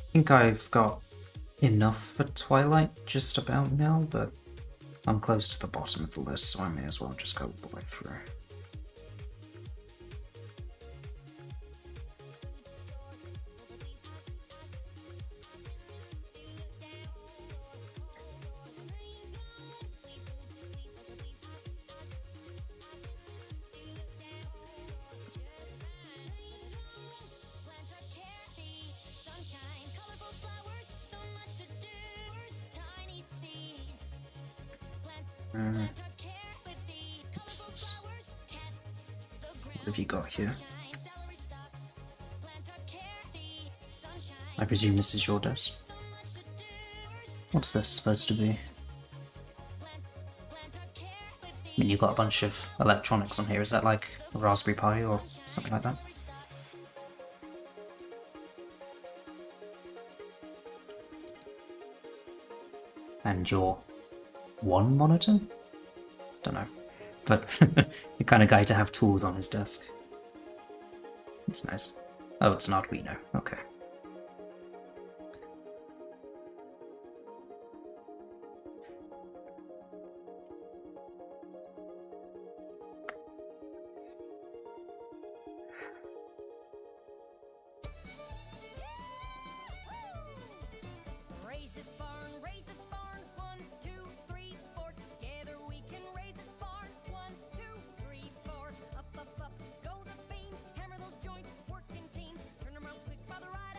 I think I've got enough for Twilight just about now, but I'm close to the bottom of the list, so I may as well just go all the way through. What's this? What have you got here? I presume this is your desk. What's this supposed to be? I mean, you've got a bunch of electronics on here. Is that like a Raspberry Pi or something like that? And your one monitor? Don't know. But the kind of guy to have tools on his desk. It's nice. Oh, it's an Arduino. Okay. Raise this barn, 1, 2, 3, 4. Together we can raise this barn. 1, 2, 3, 4. Up, up, up, go the beams. Hammer those joints, working team. Turn 'em around quick by the right.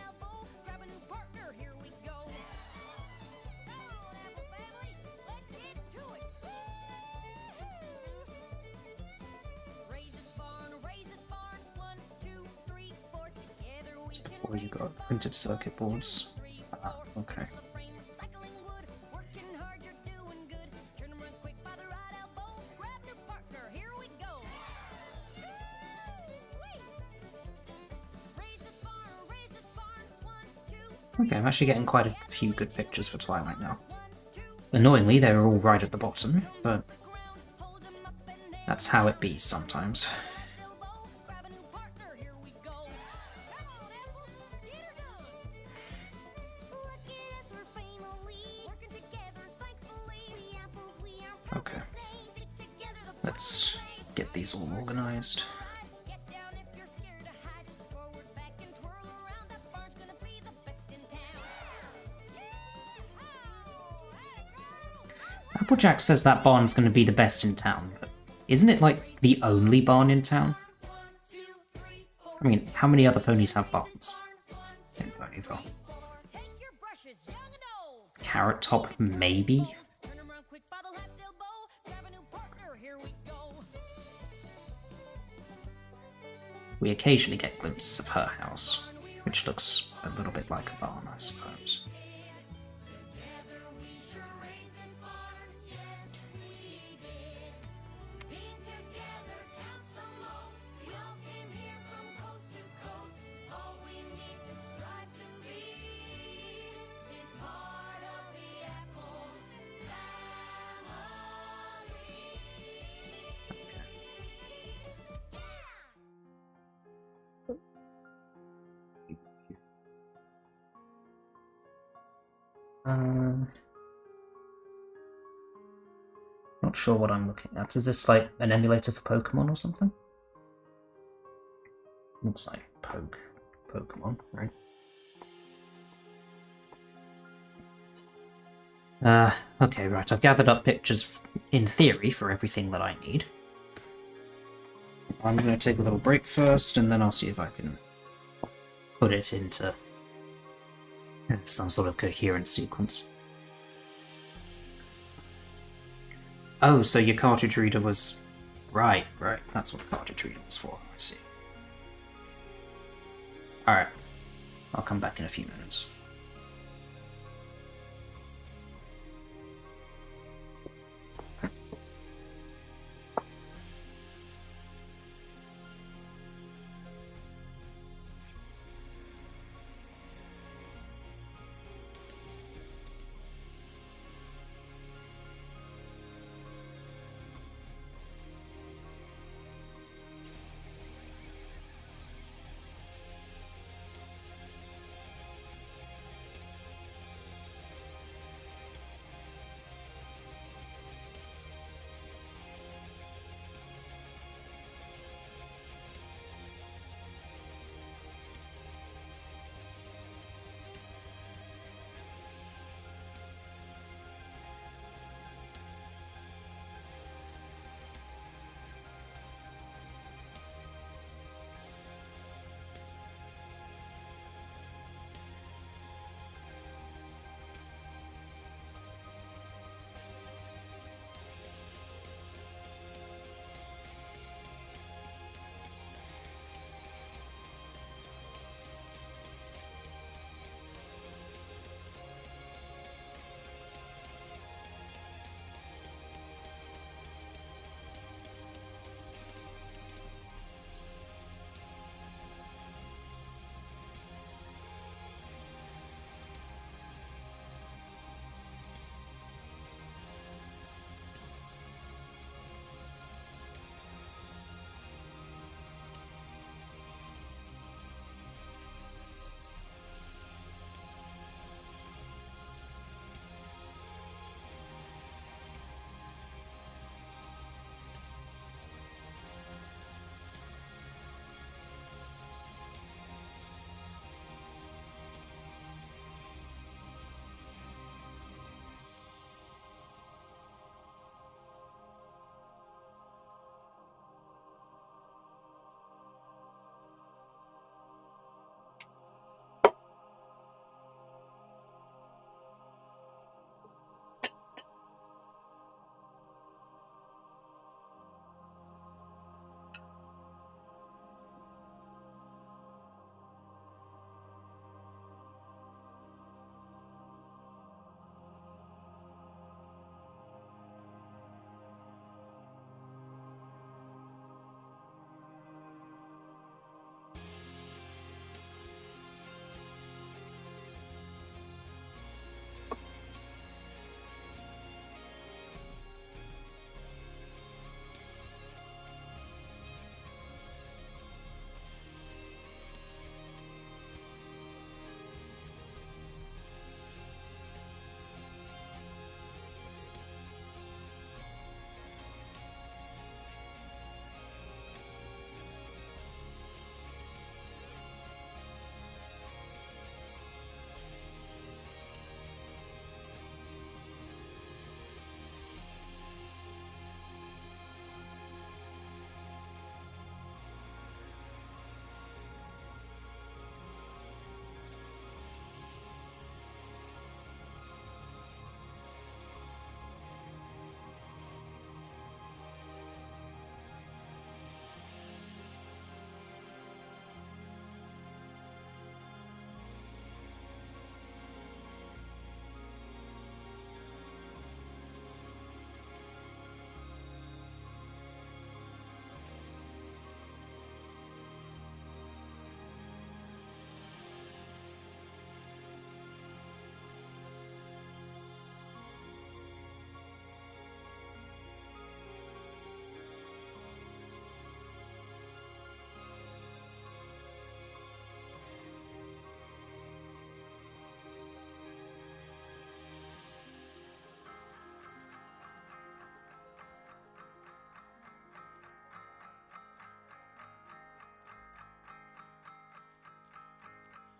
Or you got printed circuit boards. Ah, okay. Okay, I'm actually getting quite a few good pictures for Twilight now. Annoyingly, they were all right at the bottom, but that's how it be sometimes. Okay, let's get these all organized. Applejack says that barn's going to be the best in town, but isn't it like the only barn in town? I mean, how many other ponies have barns in Ponyville? Carrot Top, maybe? We occasionally get glimpses of her house, which looks a little bit like a barn, I suppose. Not sure what I'm looking at. Is this like an emulator for Pokemon or something? Looks like Pokemon, right? Okay, right. I've gathered up pictures in theory for everything that I need. I'm going to take a little break first, and then I'll see if I can put it into some sort of coherent sequence. Oh, so your cartridge reader was... Right. That's what the cartridge reader was for, I see. Alright. I'll come back in a few minutes.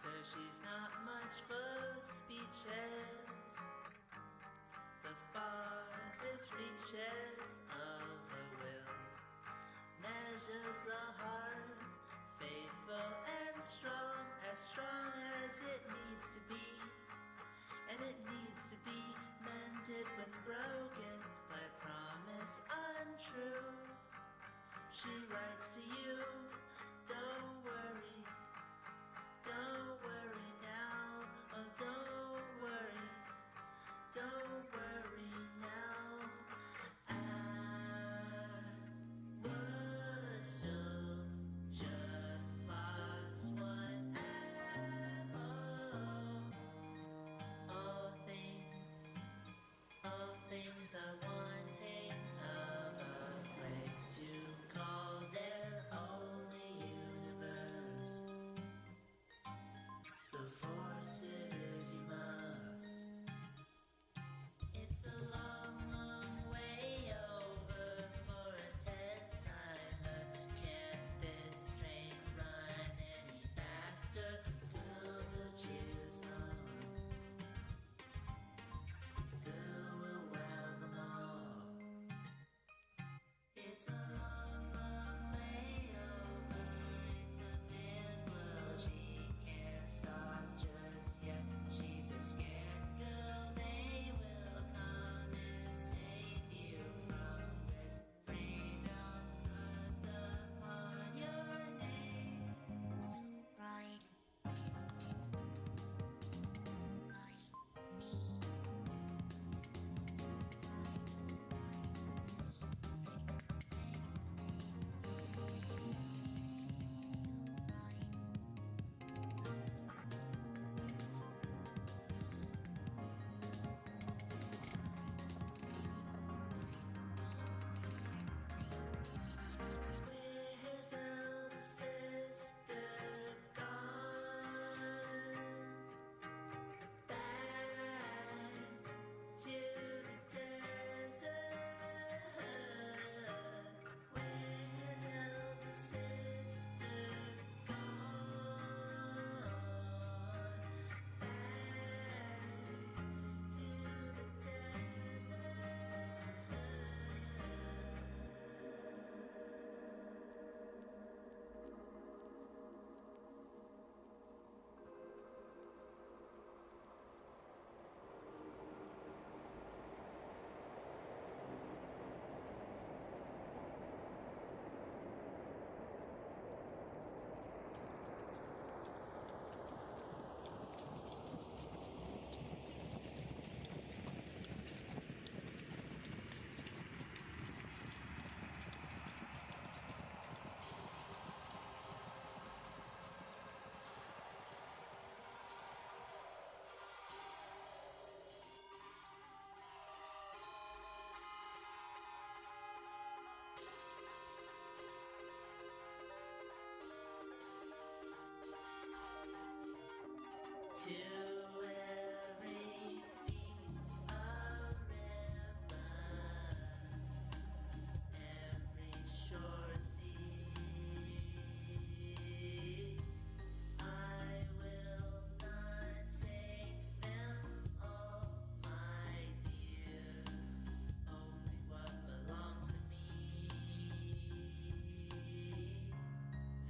So she's not much for speeches. The farthest reaches of her will measures the heart, faithful and strong as it needs to be. And it needs to be mended when broken by promise untrue. She writes to you, don't worry now, oh don't worry now. I was just lost one apple. All things are wanting of a place to call their only universe. So force it if you must. It's a long, long way over for a 10-timer. Can't this train run any faster? Girl will choose on. Girl will wow them all. It's a long, long way over. It's a man's world. She can't stop just yet. She's a scared girl. They will come and save you from this freedom thrust upon your name. Right. Where's elder sister gone? Back to the desert. Where's elder sister gone? Back to the desert. To every feet a river, every shore sea. I will not take them all, my dear, only what belongs to me.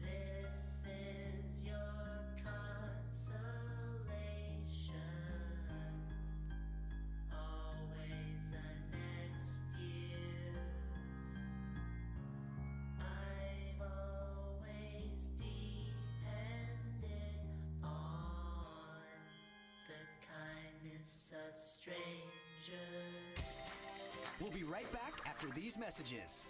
This is your consolation, always a next year. I've always depended on the kindness of strangers. We'll be right back after these messages.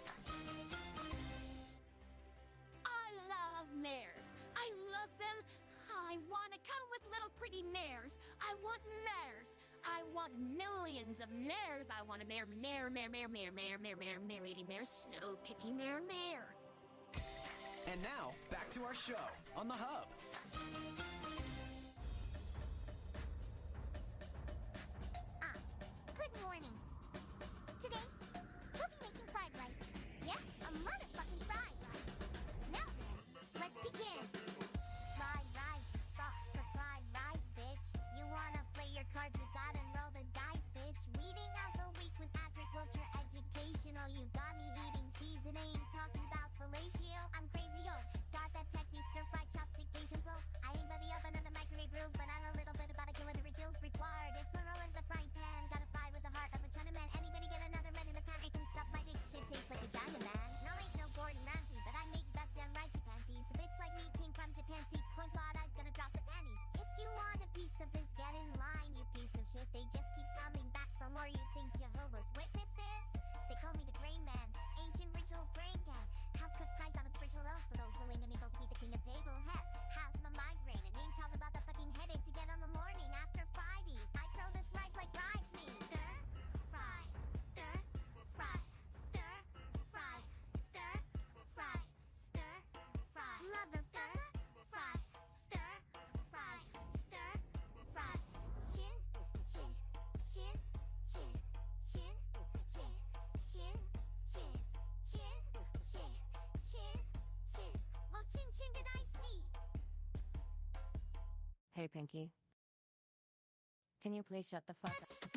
I love mares. I love them. I want to cuddle with little pretty mares. I want mares. I want millions of mares. I want a mare, snow picky mare. And now, back to our show on the Hub. Good morning. Today, we'll be making fried rice. Yes, a motherfucking fried rice. Now then, let's begin. Fried rice, thought for fried Hey, Pinkie. Can you please shut the fuck up?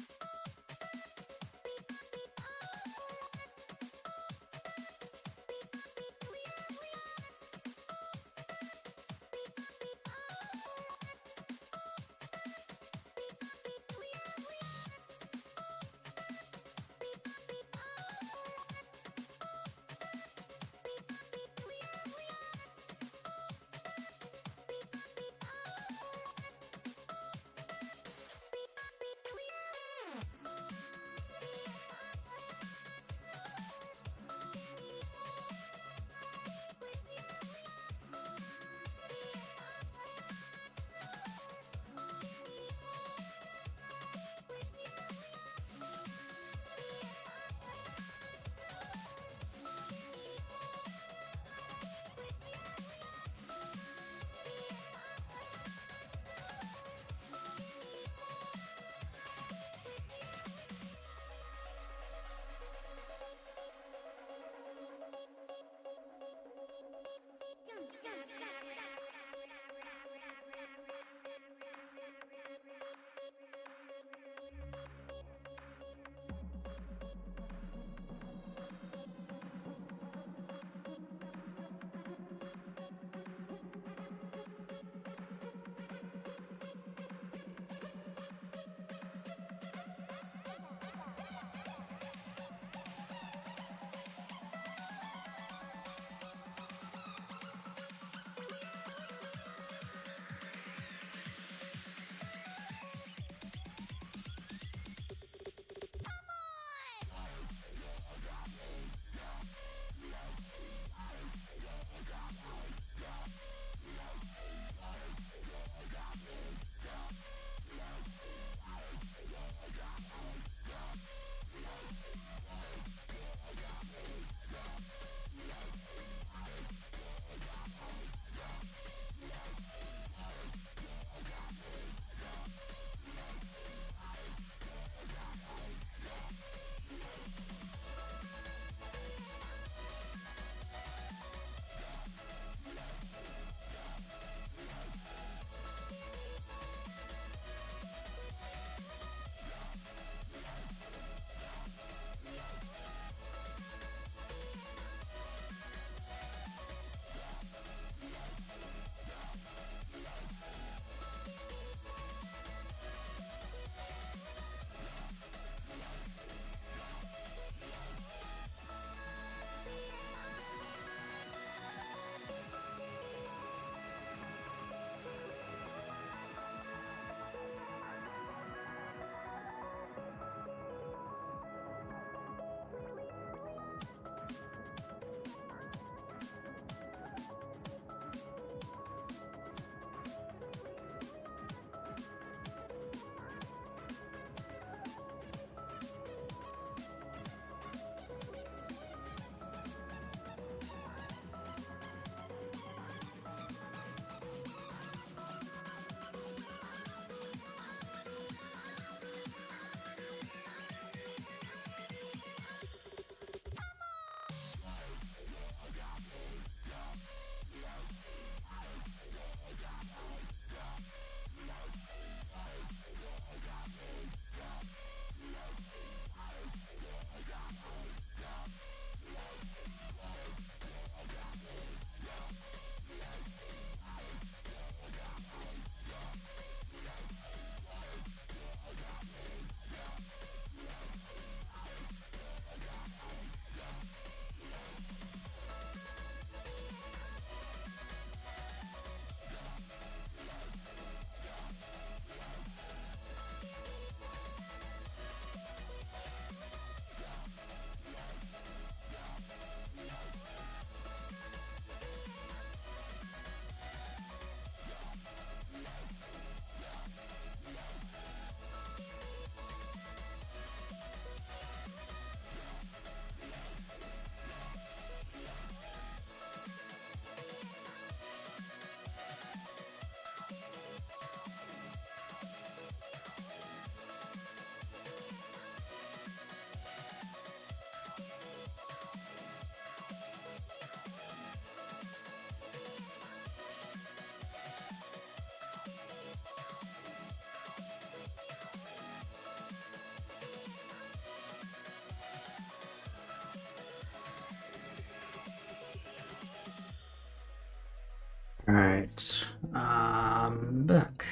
Alright. Back.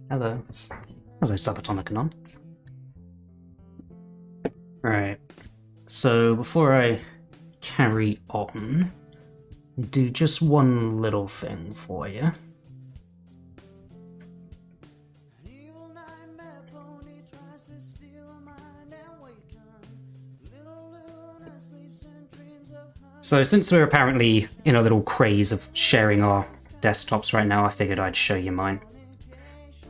Hello. Hello, Subatomic Anon. Right. So, before I carry on, do just one little thing for you. So since we're apparently in a little craze of sharing our desktops right now, I figured I'd show you mine.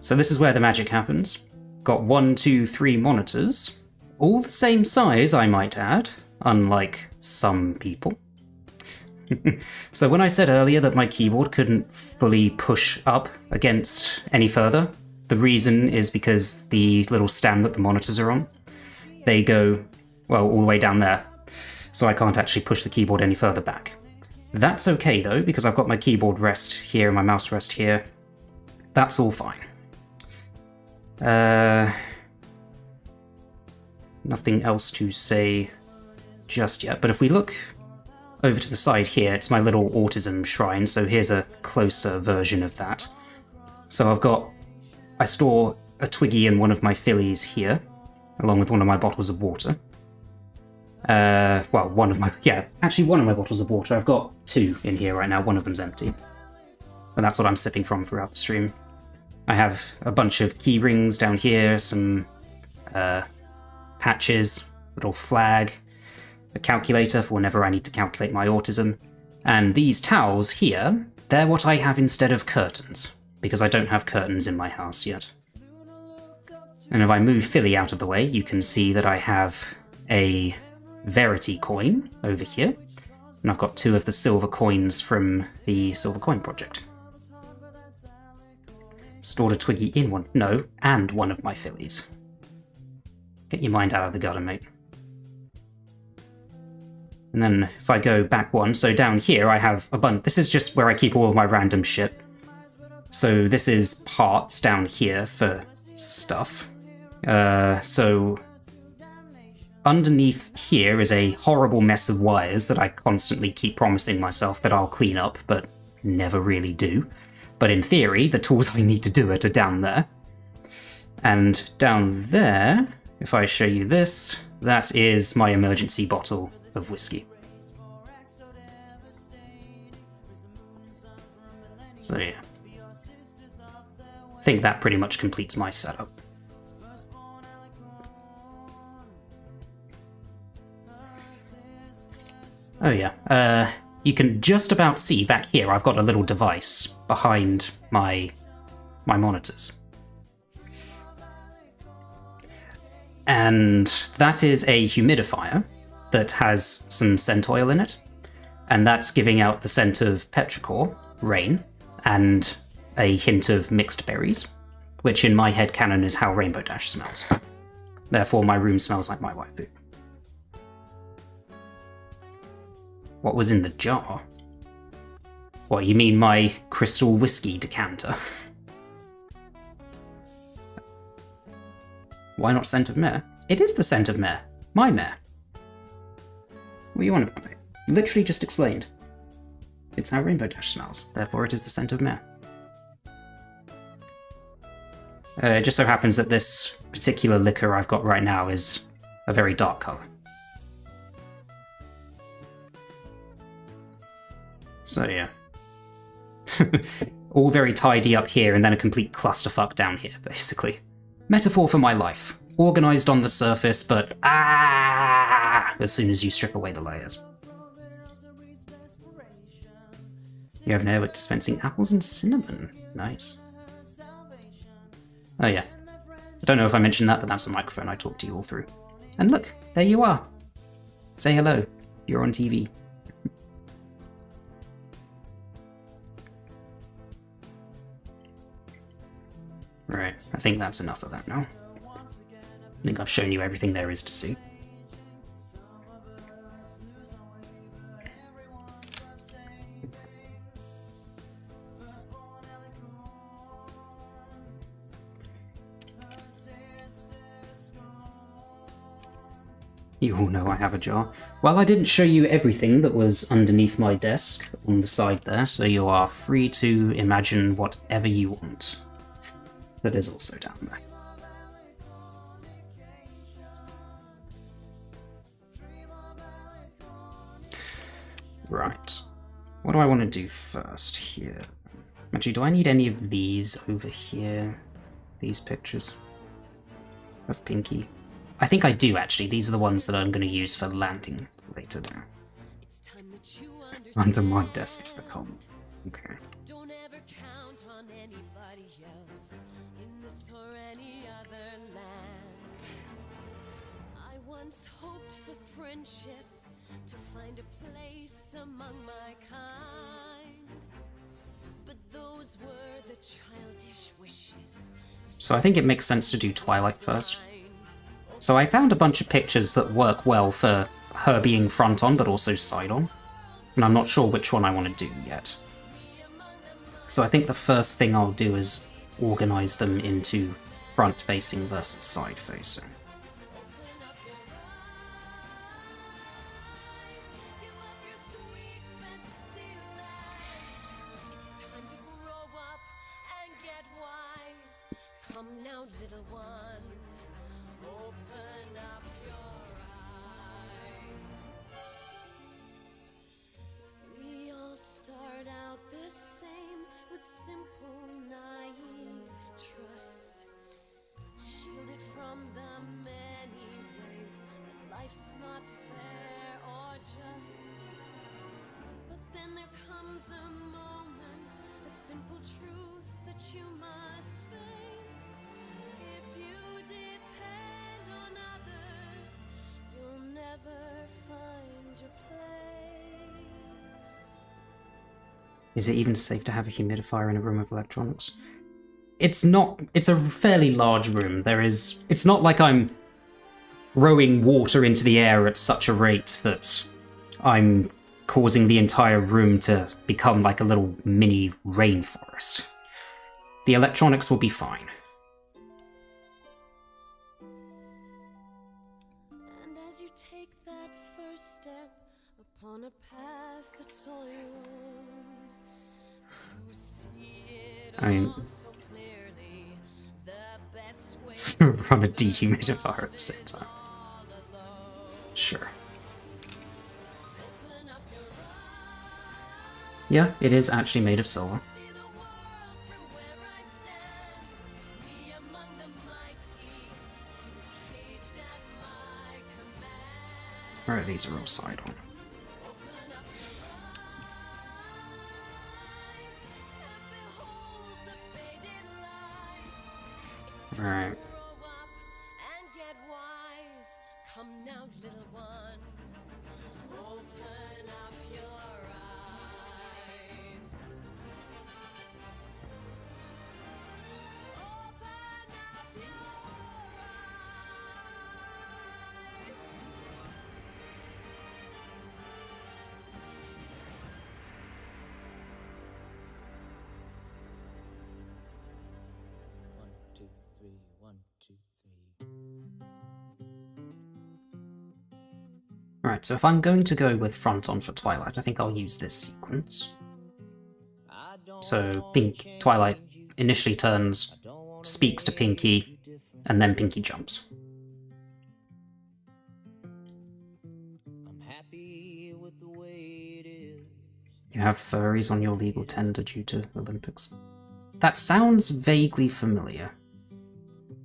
So this is where the magic happens. Got 1, 2, 3 monitors, all the same size, I might add, unlike some people. So when I said earlier that my keyboard couldn't fully push up against any further, the reason is because the little stand that the monitors are on, they go, well, all the way down there. So I can't actually push the keyboard any further back. That's okay though, because I've got my keyboard rest here and my mouse rest here. That's all fine. Nothing else to say just yet, but if we look over to the side here, it's my little autism shrine, so here's a closer version of that. So I store a Twiggy and one of my fillies here, along with one of my bottles of water. Well, one of my bottles of water. I've got 2 in here right now, one of them's empty. And that's what I'm sipping from throughout the stream. I have a bunch of key rings down here, some patches, little flag, a calculator for whenever I need to calculate my autism. And these towels here, they're what I have instead of curtains, because I don't have curtains in my house yet. And if I move Philly out of the way, you can see that I have a Verity coin over here, and I've got 2 of the silver coins from the Silver Coin Project. Stored a Twiggy in one, no, and one of my fillies. Get your mind out of the gutter, mate. And then if I go back one, so down here I have a bunch. This is just where I keep all of my random shit. So this is parts down here for stuff. So underneath here is a horrible mess of wires that I constantly keep promising myself that I'll clean up, but never really do. But in theory, the tools I need to do it are down there. And down there, if I show you this, that is my emergency bottle of whiskey. So yeah. I think that pretty much completes my setup. Oh yeah, you can just about see back here I've got a little device behind my monitors. And that is a humidifier that has some scent oil in it, and that's giving out the scent of petrichor, rain, and a hint of mixed berries, which in my headcanon is how Rainbow Dash smells. Therefore my room smells like my waifu. What was in the jar? What, you mean my crystal whiskey decanter? Why not scent of mare? It is the scent of mare. My mare. What do you want about it? Literally just explained. It's how Rainbow Dash smells, therefore it is the scent of mare. It just so happens that this particular liquor I've got right now is a very dark colour. So yeah. All very tidy up here and then a complete clusterfuck down here, basically. Metaphor for my life. Organised on the surface, but as soon as you strip away the layers. You have an Airwick dispensing apples and cinnamon. Nice. Oh yeah. I don't know if I mentioned that, but that's the microphone I talk to you all through. And look, there you are. Say hello. You're on TV. Right, I think that's enough of that now. I think I've shown you everything there is to see. You all know I have a jar. Well, I didn't show you everything that was underneath my desk on the side there, so you are free to imagine whatever you want. That is also down there. Right. What do I want to do first here? Actually, do I need any of these over here? These pictures of Pinkie? I think I do, actually. These are the ones that I'm going to use for landing later now. Under my desk is the column. Okay. Don't ever count on anybody else in this or any other land. I once hoped for friendship, to find a place among my kind. But those were the childish wishes. So I think it makes sense to do Twilight first. So I found a bunch of pictures that work well for her being front on, but also side on. And I'm not sure which one I want to do yet. So I think the first thing I'll do is organize them into front facing versus side facing. Come now, little one, open up your eyes. We all start out the same with simple, naive trust, shielded from the many ways that life's not fair or just. But then there comes a moment, a simple truth that you must face. If you depend on others, you'll never find your place. Is it even safe to have a humidifier in a room of electronics? It's not. It's a fairly large room. It's not like I'm rowing water into the air at such a rate that I'm causing the entire room to become like a little mini rainforest. The electronics will be fine. And as you take that first step upon a path that's all your own, you see it I mean, all so clearly. The best way still run a dehumidifier at the same time. Sure. Yeah, it is actually made of silver. Alright, these are all side on. Alright. and get wise. Come now, little one, open up your eyes. Open up your Alright, so if I'm going to go with front on for Twilight, I think I'll use this sequence. So Twilight initially turns, speaks to Pinkie, and then Pinkie jumps. You have furries on your legal tender due to Olympics. That sounds vaguely familiar.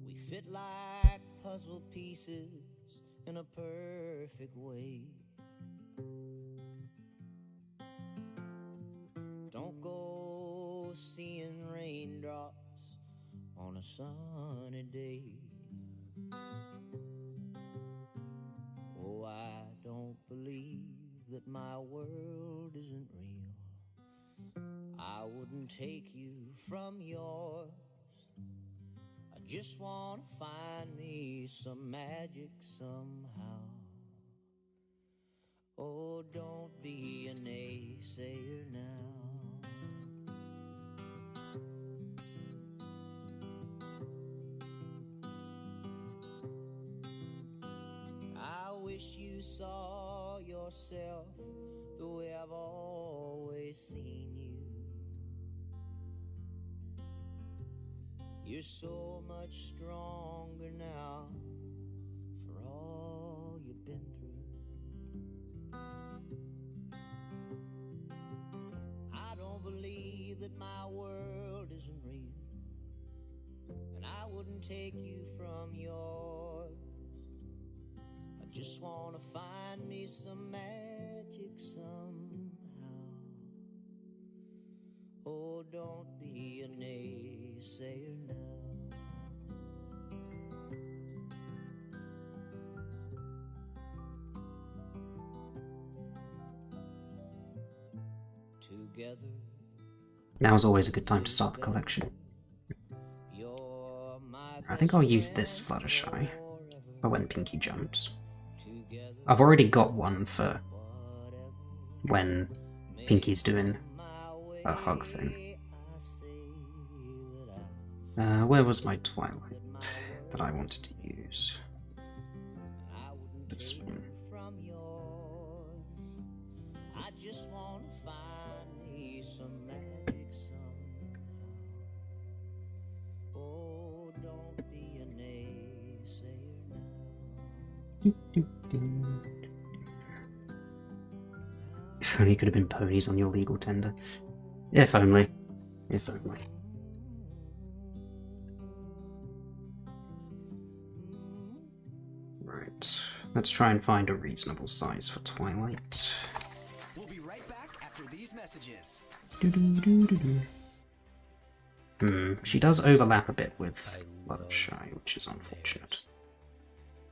We fit like puzzle pieces in a perfect way. Don't go seeing raindrops on a sunny day. Oh, I don't believe that my world isn't real. I wouldn't take you from yours. I just want to find me some magic somehow. Oh, don't be a naysayer now. I wish you saw yourself the way I've always seen you. You're so much stronger now for all you've been through. I don't believe that my world isn't real, and I wouldn't take you from yours. I just wanna find me some magic somehow. Oh, don't be a naysayer now. Together, Now's always a good time to start the collection. I think I'll use this Fluttershy for when Pinkie jumps. I've already got one for when Pinkie's doing a hug thing. Where was my Twilight that I wanted to use? This one. I just wanna find me some magic somehow. Oh, don't be a naysayer now. If only it could have been ponies on your legal tender. If only. If only. Right. Let's try and find a reasonable size for Twilight. We'll be right back after these messages. She does overlap a bit with Fluttershy, which is unfortunate.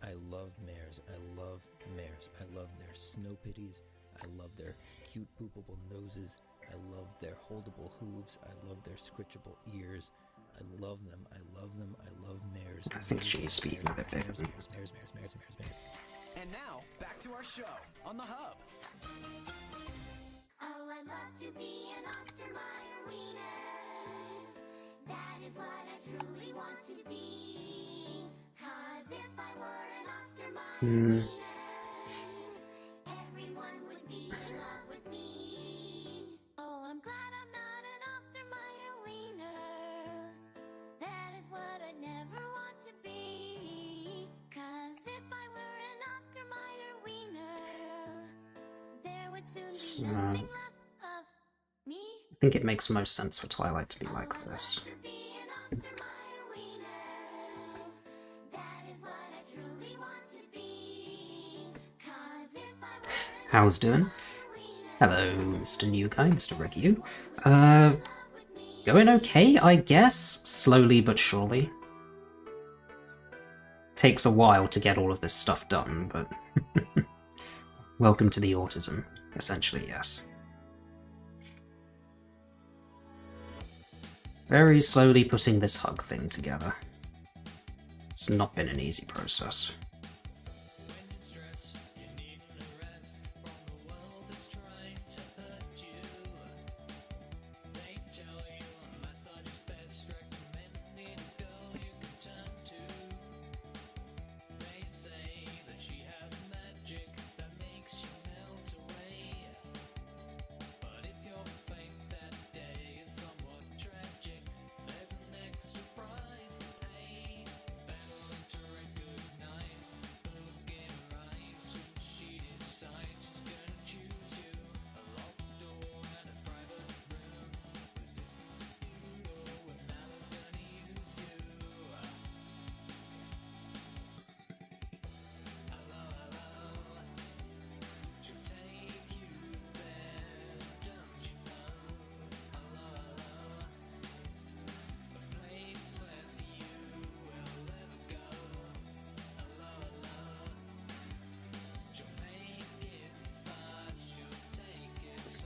I love mares. I love mares. I love their snow pitties. I love their cute poopable noses. I love their holdable hooves. I love their scritchable ears. I love them. I love them. I love mares. I think she needs to be a bit bigger. Mares. And now, back to our show on the Hub. Oh, I'd love to be an Ostermeyer wiener. That is what I truly want to be. 'Cause if I were an Ostermeyer wiener, everyone would be in love with me. Oh, I'm glad I'm not an Ostermeyer wiener. That is what I never want to be. 'Cause if I were an Ostermeyer wiener, there would soon be nothing left of me. I think it makes most sense for Twilight to be like this. How's doing? Hello, Mr. New Guy, Mr. Reggie. Going okay, I guess? Slowly but surely. Takes a while to get all of this stuff done, but... Welcome to the autism. Essentially, yes. Very slowly putting this hug thing together. It's not been an easy process.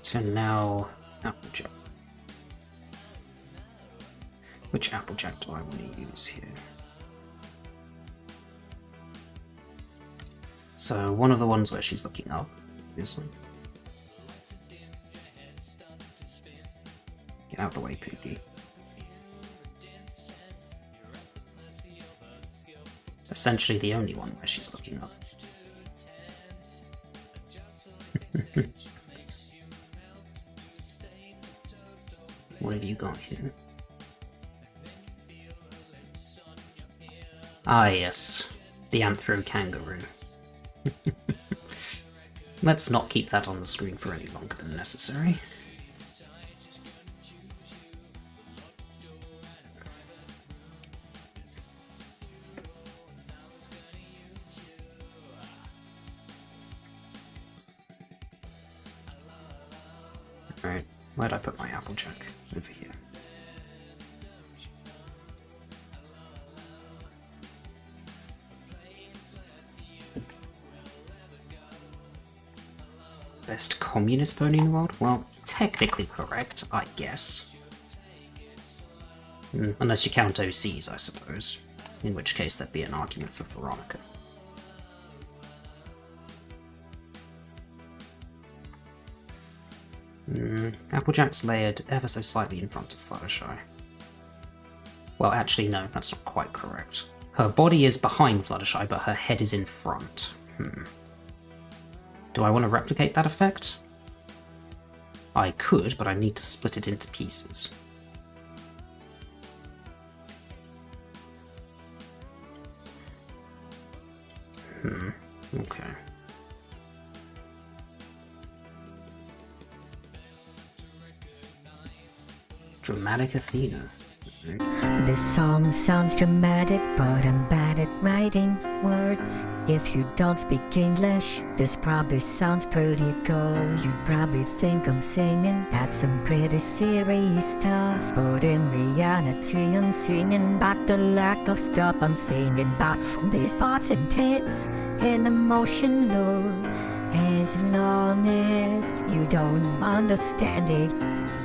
So now, Applejack. Which Applejack do I want to use here? So one of the ones where she's looking up, obviously. Get out of the way, Pinkie. Essentially the only one where she's looking up. What have you got here? Ah yes, the Anthro Kangaroo. Let's not keep that on the screen for any longer than necessary. Alright, where'd I put my Applejack? Over here. Best communist pony in the world? Well, technically correct, I guess. Unless you count OCs, I suppose. In which case there'd be an argument for Veronica. Applejack's layered ever so slightly in front of Fluttershy. Well, actually, no, that's not quite correct. Her body is behind Fluttershy, but her head is in front. Do I want to replicate that effect? I could, but I need to split it into pieces. Okay. Dramatic Athena. This song sounds dramatic, but I'm bad at writing words. If you don't speak English, this probably sounds pretty good. You'd probably think I'm singing at some pretty serious stuff, but in reality I'm singing about the lack of stuff I'm singing about. From these thoughts and tits and emotion low. As long as you don't understand it,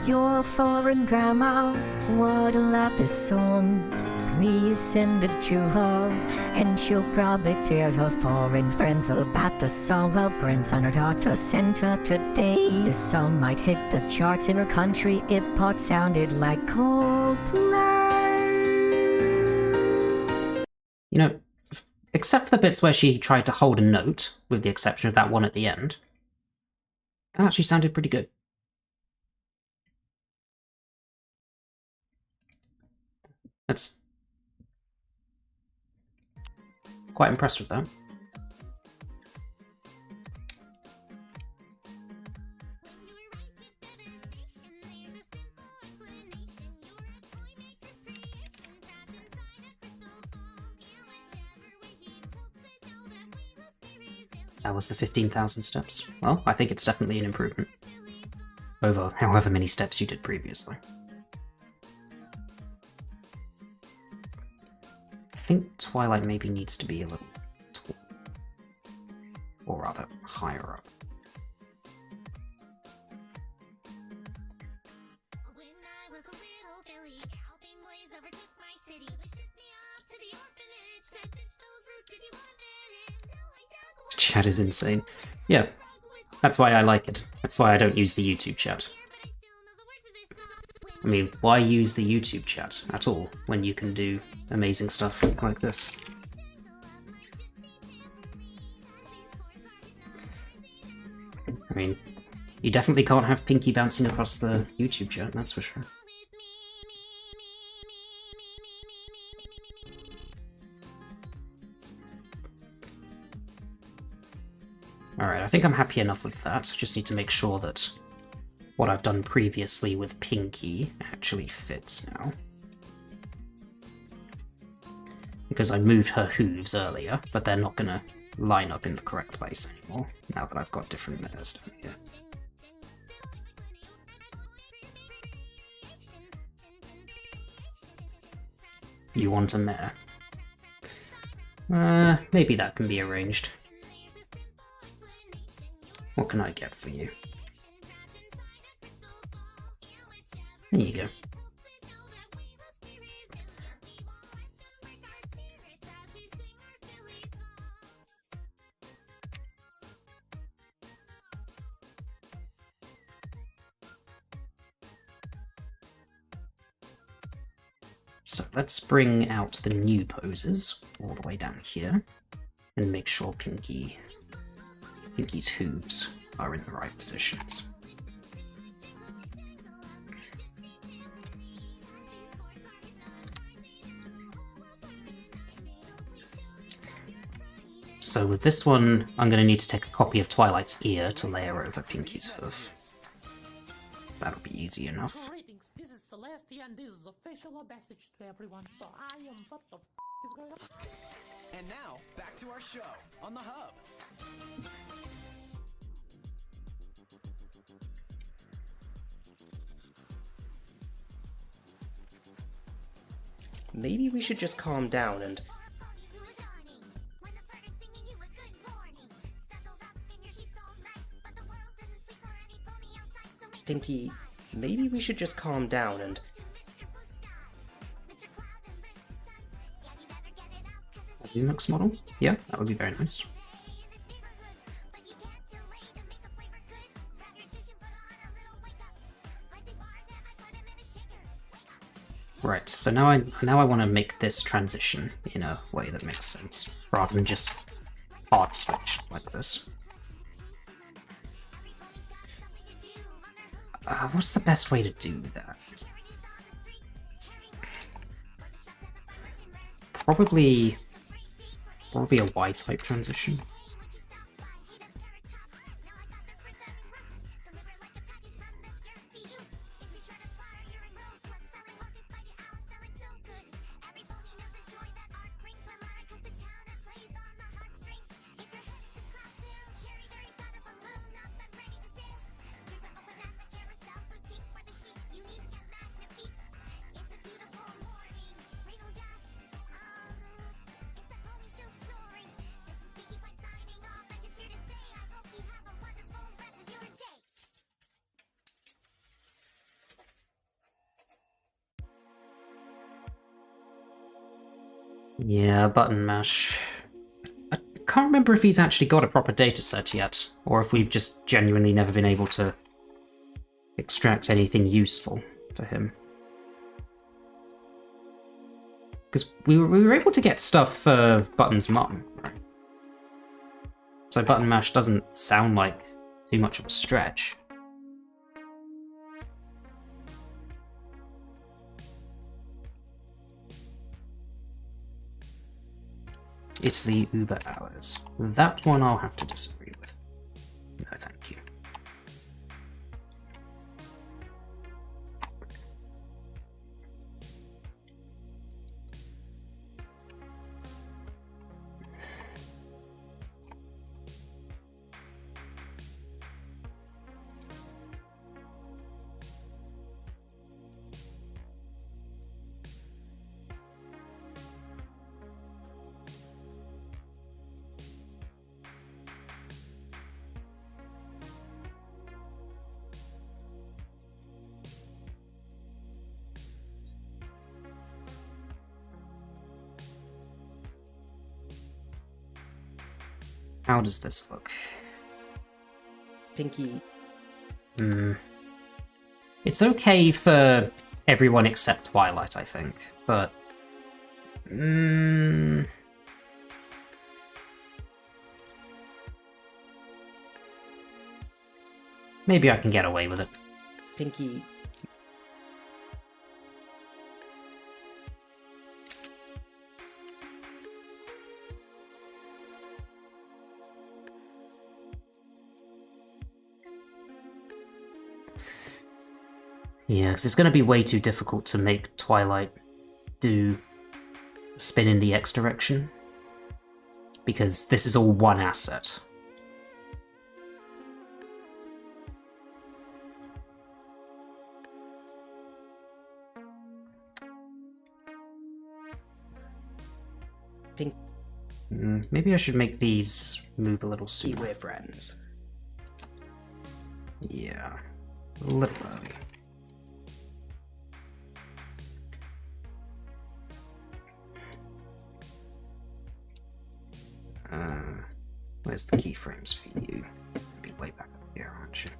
your foreign grandma would love this song. Please send it to her, and she'll probably tell her foreign friends about the song her grandson her daughter sent her today. The song might hit the charts in her country if part sounded like Coldplay. You know, except for the bits where she tried to hold a note, with the exception of that one at the end, that actually sounded pretty good. That's quite impressed with that. That was the 15,000 steps. Well, I think it's definitely an improvement over however many steps you did previously. I think Twilight maybe needs to be a little tall, or rather higher up. Chat is insane. Yeah, that's why I like it. That's why I don't use the YouTube chat. I mean, why use the YouTube chat at all when you can do amazing stuff like this? I mean, you definitely can't have Pinkie bouncing across the YouTube chat, that's for sure. Alright, I think I'm happy enough with that. Just need to make sure that what I've done previously with Pinkie actually fits now. Because I moved her hooves earlier, but they're not going to line up in the correct place anymore, now that I've got different mares down here. You want a mare? Maybe that can be arranged. What can I get for you? There you go. So let's bring out the new poses all the way down here and make sure Pinkie's hooves are in the right positions. So with this one, I'm going to need to take a copy of Twilight's ear to layer over Pinkie's hoof. That'll be easy enough. Greetings, this is Celestia, and this is official message to everyone. So I am what the is going on? And now, back to our show on the Hub. Maybe we should just calm down and... Pinkie, maybe we should just calm down and... A Lumix model? Yeah, that would be very nice. Right, so now I want to make this transition in a way that makes sense, rather than just hard switched like this. What's the best way to do that? Probably a Y-type transition. Yeah, button mash. I can't remember if he's actually got a proper dataset yet, or if we've just genuinely never been able to extract anything useful for him. Because we were able to get stuff for Button's mum, right? So button mash doesn't sound like too much of a stretch. Italy Uber hours. That one I'll have to disagree with. No, thank you. How does this look? Pinkie... It's okay for everyone except Twilight, I think, but... Maybe I can get away with it. Pinkie... Yeah, because it's going to be way too difficult to make Twilight do spin in the X direction. Because this is all one asset. Maybe I should make these move a little sooner. We're friends. Yeah, a little early. Where's the keyframes for you? Be way back up here, aren't you?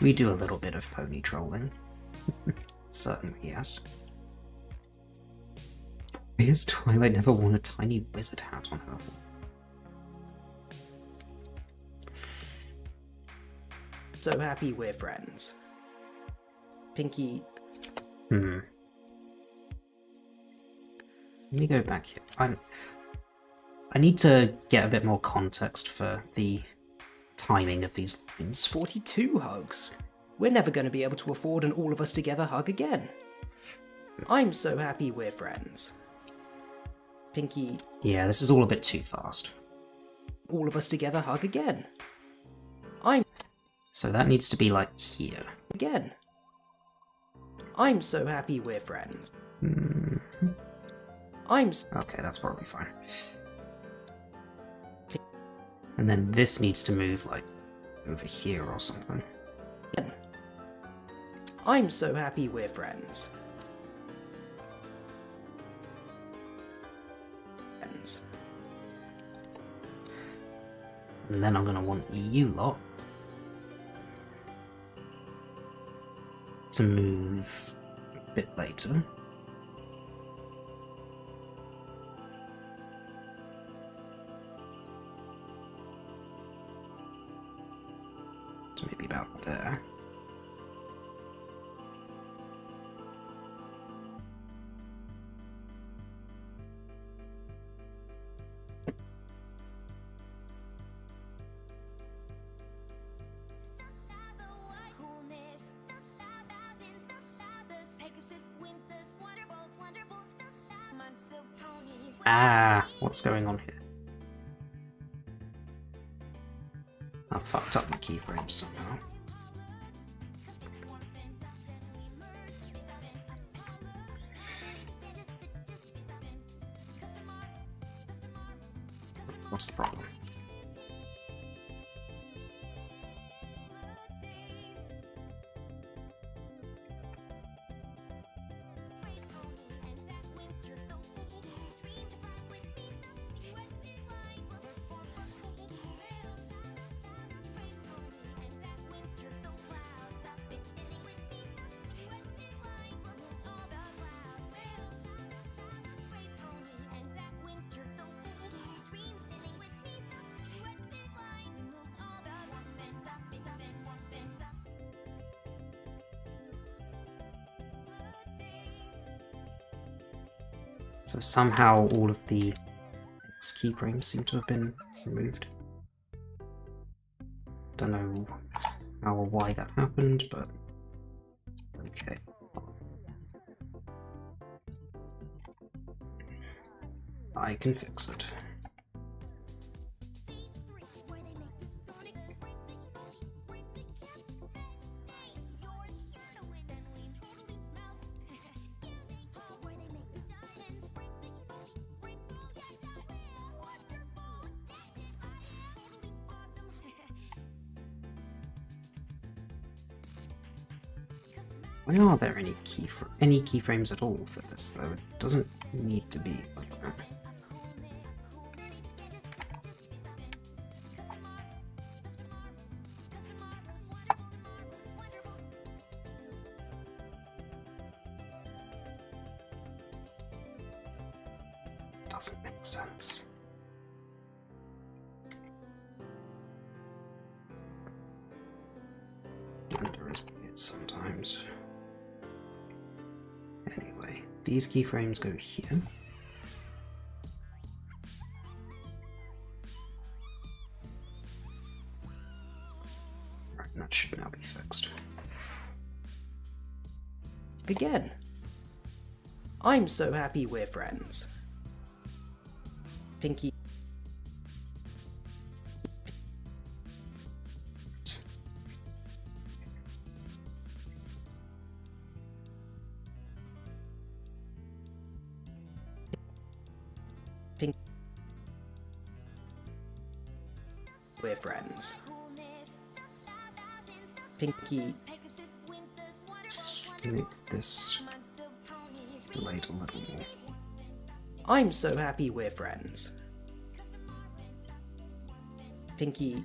We do a little bit of pony trolling. Certainly, yes. Why has Twilight never worn a tiny wizard hat on her? So happy we're friends. Pinkie. Let me go back here. I need to get a bit more context for the timing of these lines. 42 hugs. We're never going to be able to afford an all of us together hug again. I'm so happy we're friends. Pinkie. Yeah, this is all a bit too fast. All of us together hug again. So that needs to be like here. Again. I'm so happy we're friends. Okay, that's probably fine. And then this needs to move like over here or something. I'm so happy we're friends. And then I'm gonna want you lot to move a bit later. So maybe about there. Ah, what's going on here? I fucked up my keyframes somehow. What's the problem? So somehow all of the X keyframes seem to have been removed. Don't know how or why that happened, but okay. I can fix it. Why are there any keyframes at all for this though? It doesn't need to be like that. Doesn't make sense. Blender is weird sometimes. Anyway, these keyframes go here. Right, that should now be fixed. Again. I'm so happy we're friends. Pinkie. Pinkie. We're friends. Pinkie. Make this delayed a little more. I'm so happy we're friends. Pinkie.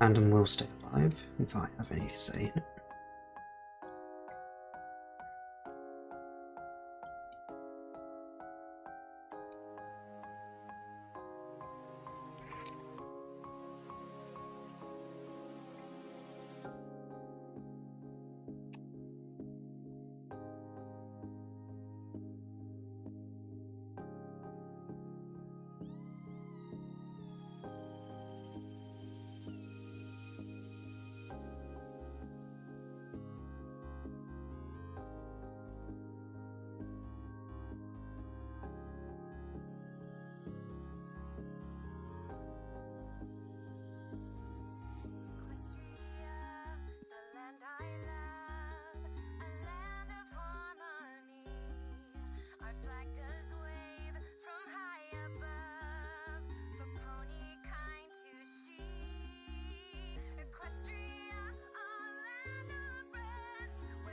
Fandom will stay alive, if I have any say in it.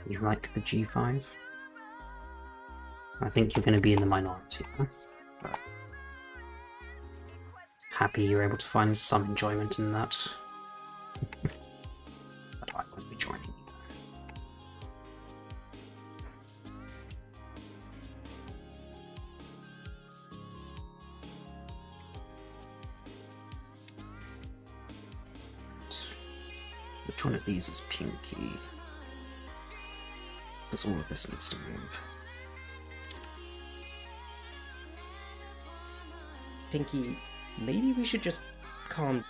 You like the G5? I think you're going to be in the minority, huh? But happy you're able to find some enjoyment in that. But I won't be joining you. Which one of these is Pinkie? Because all of this needs to move. Pinkie, maybe we should just calm...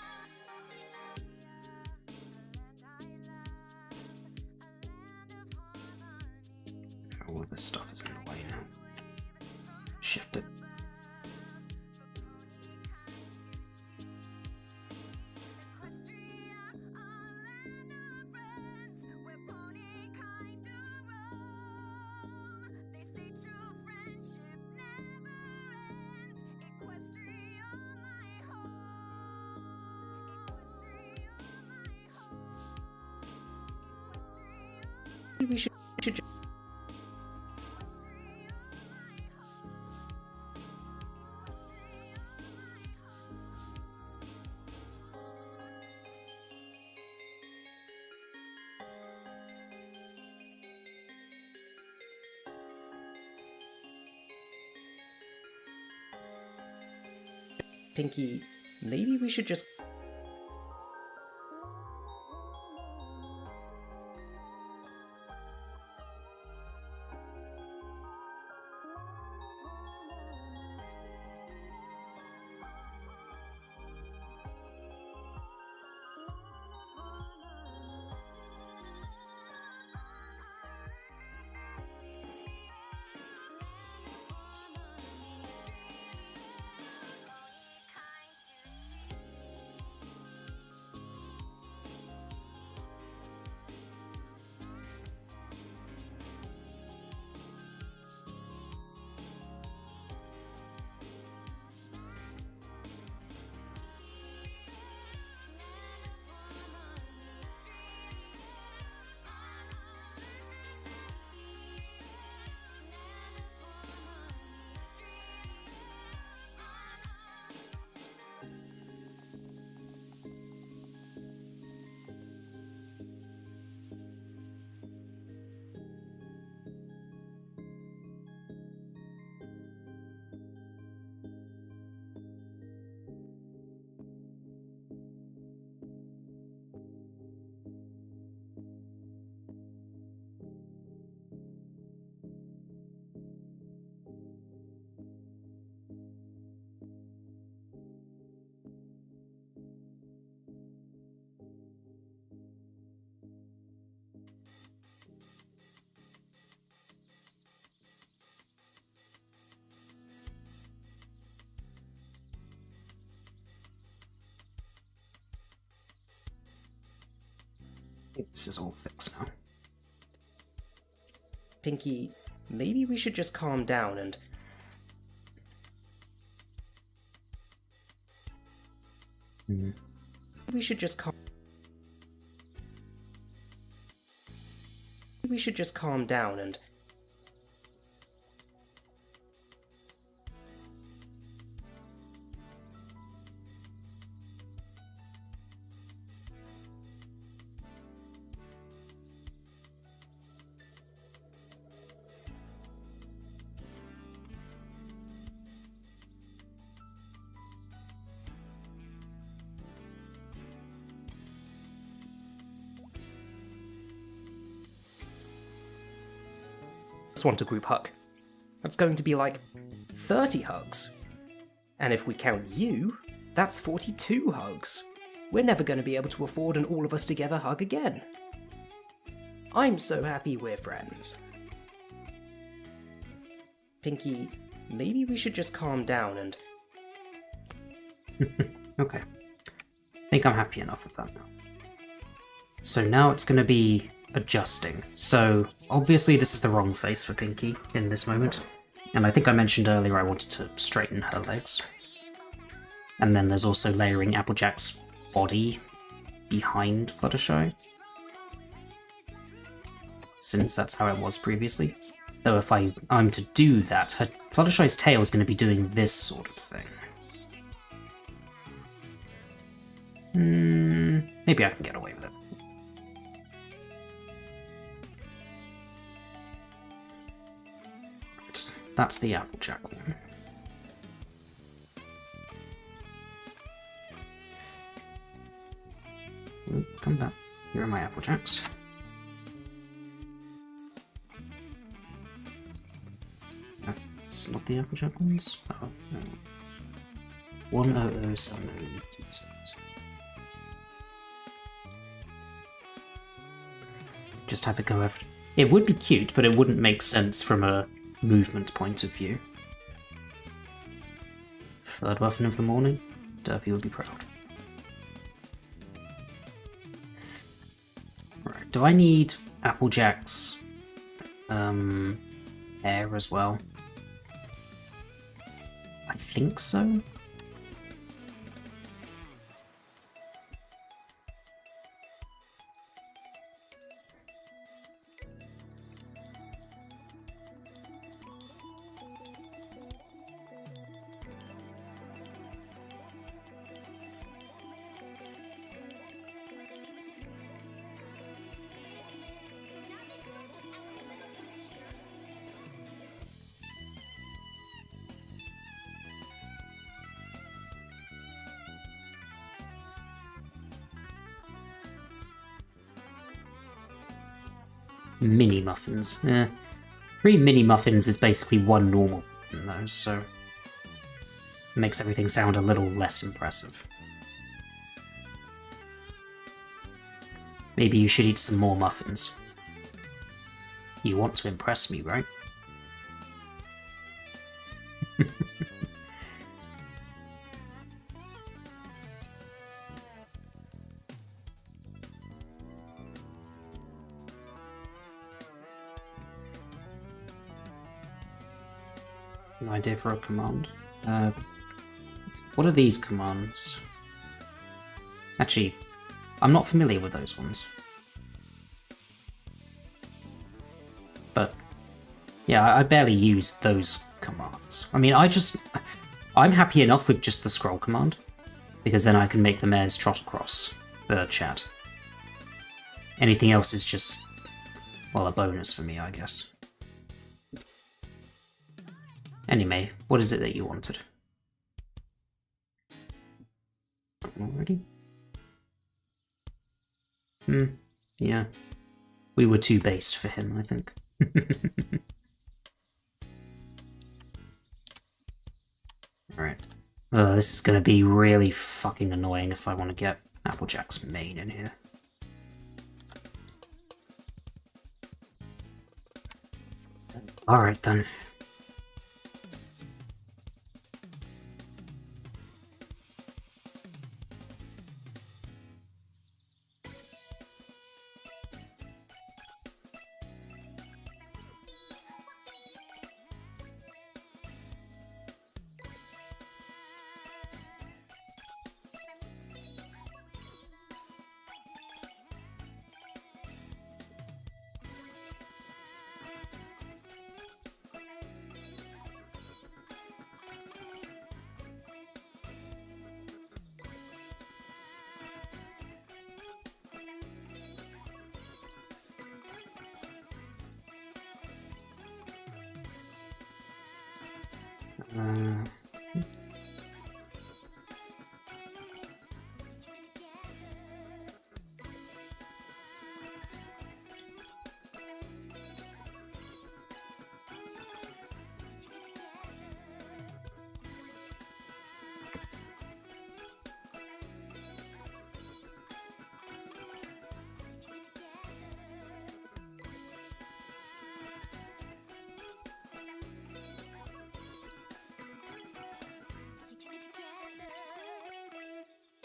All of this stuff is in the way now. Shift it. Maybe we should just... Pinkie, maybe we should just... This is all fixed now. Pinkie, maybe we should just calm down and... We should just calm... We should just calm down and... just want a group hug. That's going to be like 30 hugs. And if we count you, that's 42 hugs. We're never going to be able to afford an all of us together hug again. I'm so happy we're friends. Pinkie, maybe we should just calm down and... Okay. I think I'm happy enough with that now. So now it's going to be adjusting. So obviously this is the wrong face for Pinkie in this moment. And I think I mentioned earlier I wanted to straighten her legs. And then there's also layering Applejack's body behind Fluttershy, since that's how it was previously. Though if I'm to do that, Fluttershy's tail is going to be doing this sort of thing. Maybe I can get away with it. Right, that's the Applejack one. Come back. Here are my Applejacks. That's not the Applejack ones. Oh, no. 1007026. Just have it go over. It would be cute, but it wouldn't make sense from a movement point of view. Third muffin of the morning. Derpy would be proud. Right, do I need Applejack's hair as well? I think so. Mini muffins. 3 mini muffins is basically 1 normal in those, so it makes everything sound a little less impressive. Maybe you should eat some more muffins. You want to impress me, right? An idea for a command. What are these commands? Actually, I'm not familiar with those ones. But yeah, I barely use those commands. I mean, I'm happy enough with just the scroll command, because then I can make the mares trot across the chat. Anything else is just, well, a bonus for me, I guess. Anyway, what is it that you wanted? Already? Yeah. We were too based for him, I think. Alright. This is gonna be really fucking annoying if I want to get Applejack's mane in here. Alright then.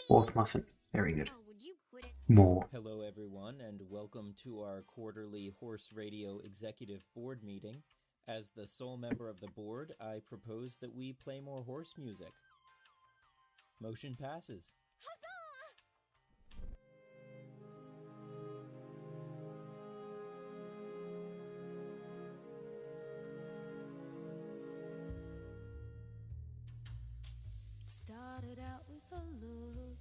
Fourth muffin. Very good. More. Hello, everyone, and welcome to our quarterly Horse Radio Executive Board meeting. As the sole member of the board, I propose that we play more horse music. Motion passes. Started out with a look,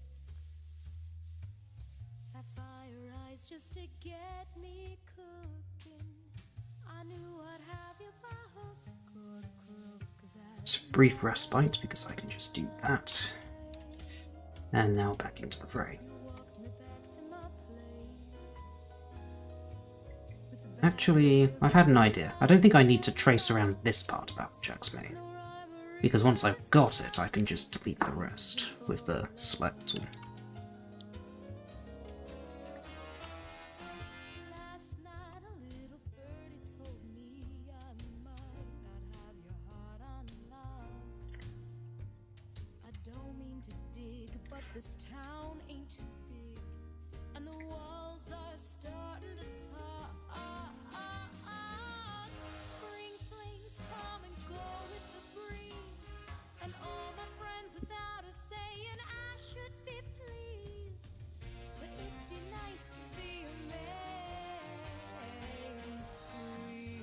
sapphire eyes just to get me cooking. I knew I'd have you by hook or crook. It's a brief respite because I can just do that. And now back into the fray. Actually, I've had an idea. I don't think I need to trace around this part of Applejack's mane, because once I've got it, I can just delete the rest with the select tool. This town ain't too big, and the walls are starting to talk. Spring flames come and go with the breeze, and all my friends without a saying I should be pleased. But it'd be nice to be a man squeeze.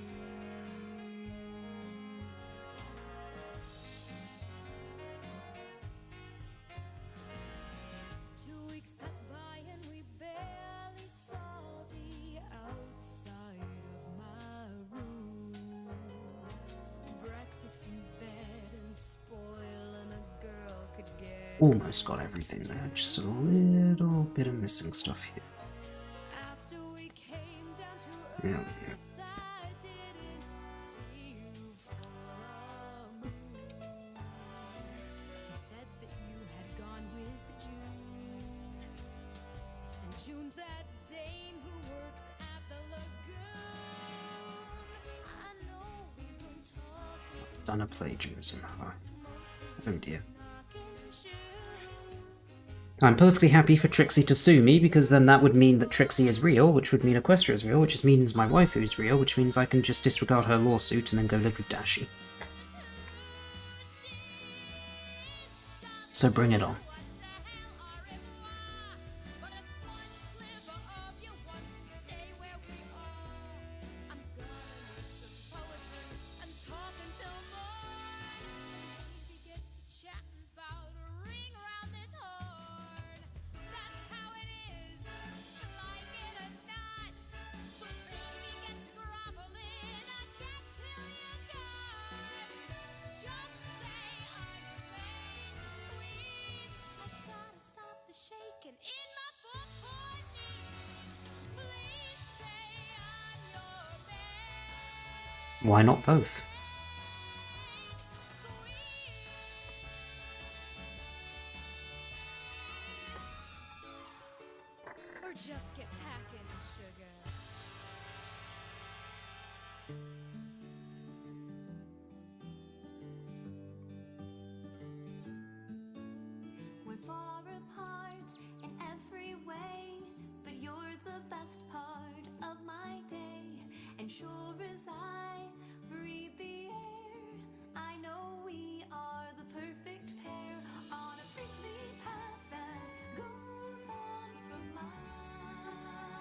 2 weeks passed by and we barely saw the outside of my room. Breakfast in bed and spoiling a girl could get. Almost got everything there, just a little bit of missing stuff here. After we came down to There we go. earth, I didn't see you for a moon. He said that you had gone with June, and June's that dame who works at the lagoon. I know we've been talking Done a plagiarism, have I? Oh dear. I'm perfectly happy for Trixie to sue me, because then that would mean that Trixie is real, which would mean Equestria is real, which just means my waifu is real, which means I can just disregard her lawsuit and then go live with Dashi. So bring it on. shaking in my four-point knees. Please say I'm your man. Why not both? Or just get packing, sugar. We're far apart in every way, but you're the best part of my day. And sure as I breathe the air, I know we are the perfect pair on a prickly path that goes on for miles.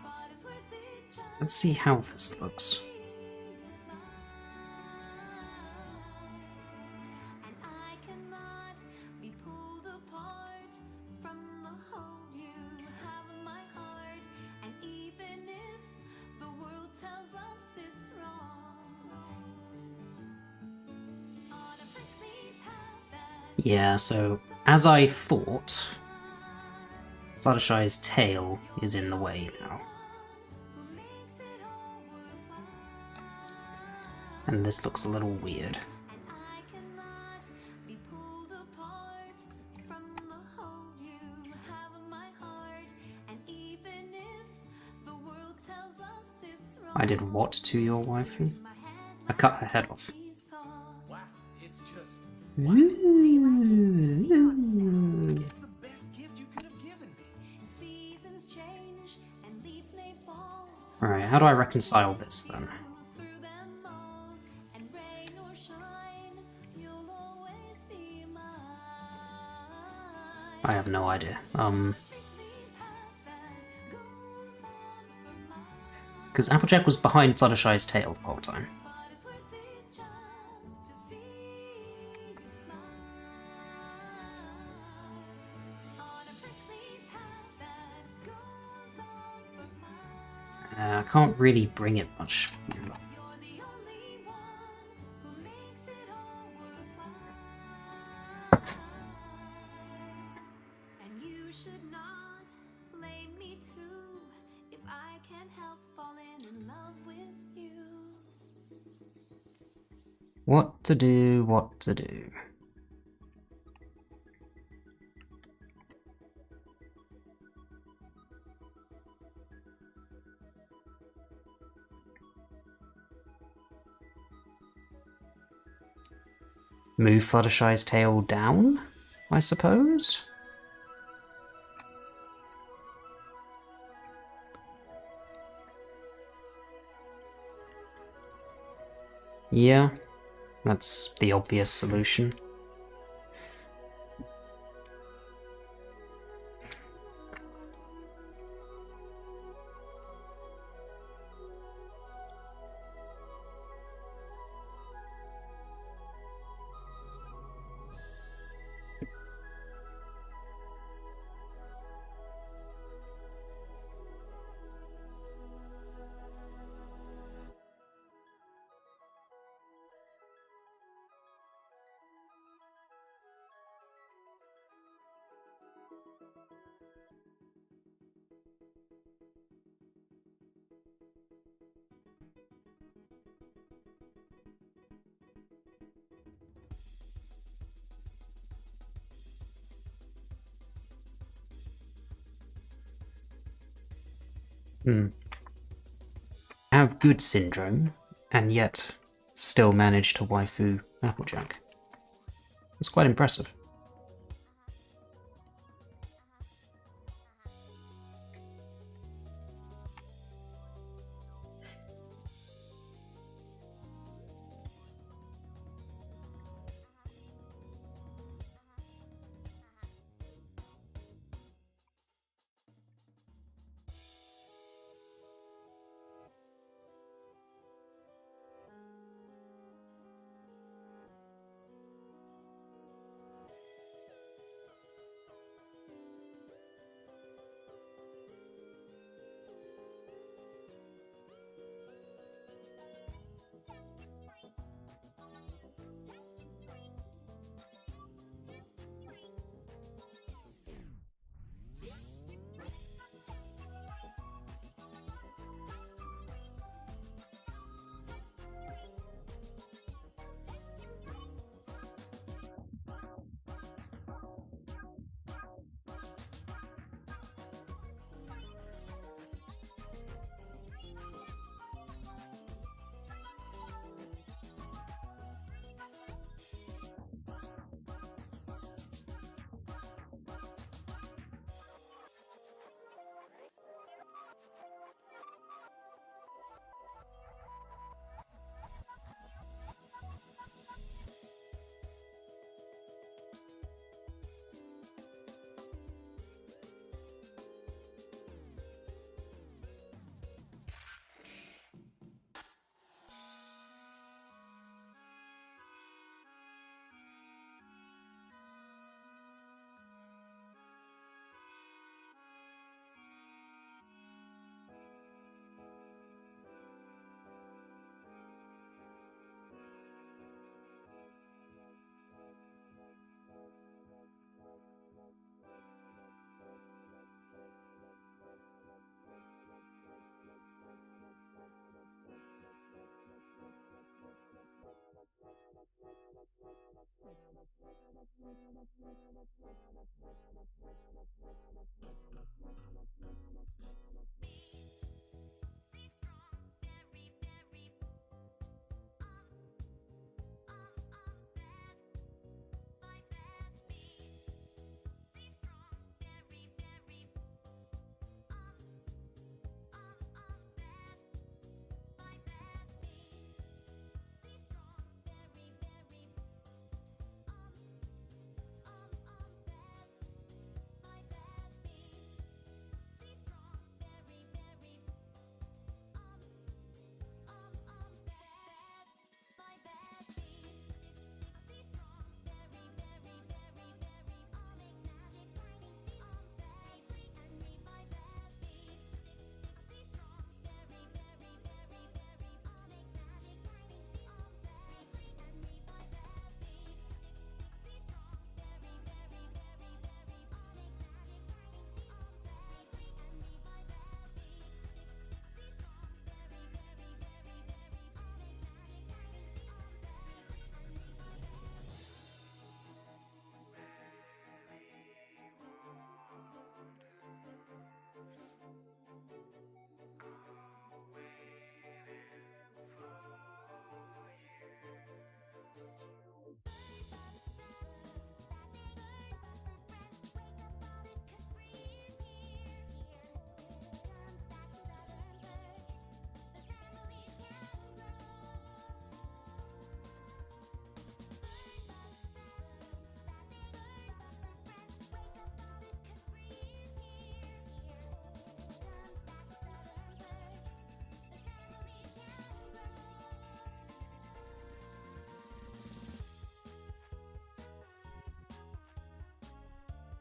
But it's worth it just Let's see how this looks. be pulled apart from the hold you have in my heart. And even if the world tells us it's wrong, on a prickly path that Yeah, so as I thought, Fluttershy's tail is in the way now. And this looks a little weird. be pulled apart from the hold you have in my heart. And even if the world tells us it's wrong, I did what to your waifu? I cut her head off. Wow, it's just It's the best gift you could have given me. Seasons change and leaves may fall. Alright, how do I reconcile this then? Through them all, and rain or shine, you'll always be mine. I have no idea. Because Applejack was behind Fluttershy's tail the whole time. But it's worth it just to see you smile on a prickly path that goes on for miles. I can't really bring it much. You're the only one who makes it all worthwhile. And you should not blame me too if I can't help falling in love with you. What to do, what to do. Move Fluttershy's tail down, I suppose? Yeah, that's the obvious solution. Have good syndrome, and yet still manage to waifu Applejack. It's quite impressive.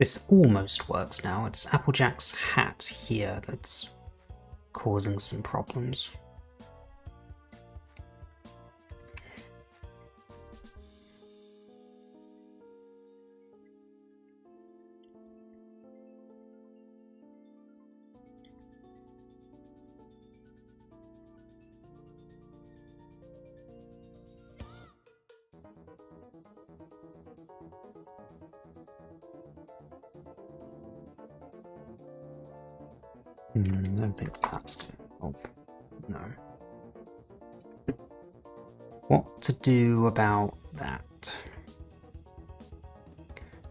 This almost works now. It's Applejack's hat here that's causing some problems. I don't think that's going to help. No. What to do about that?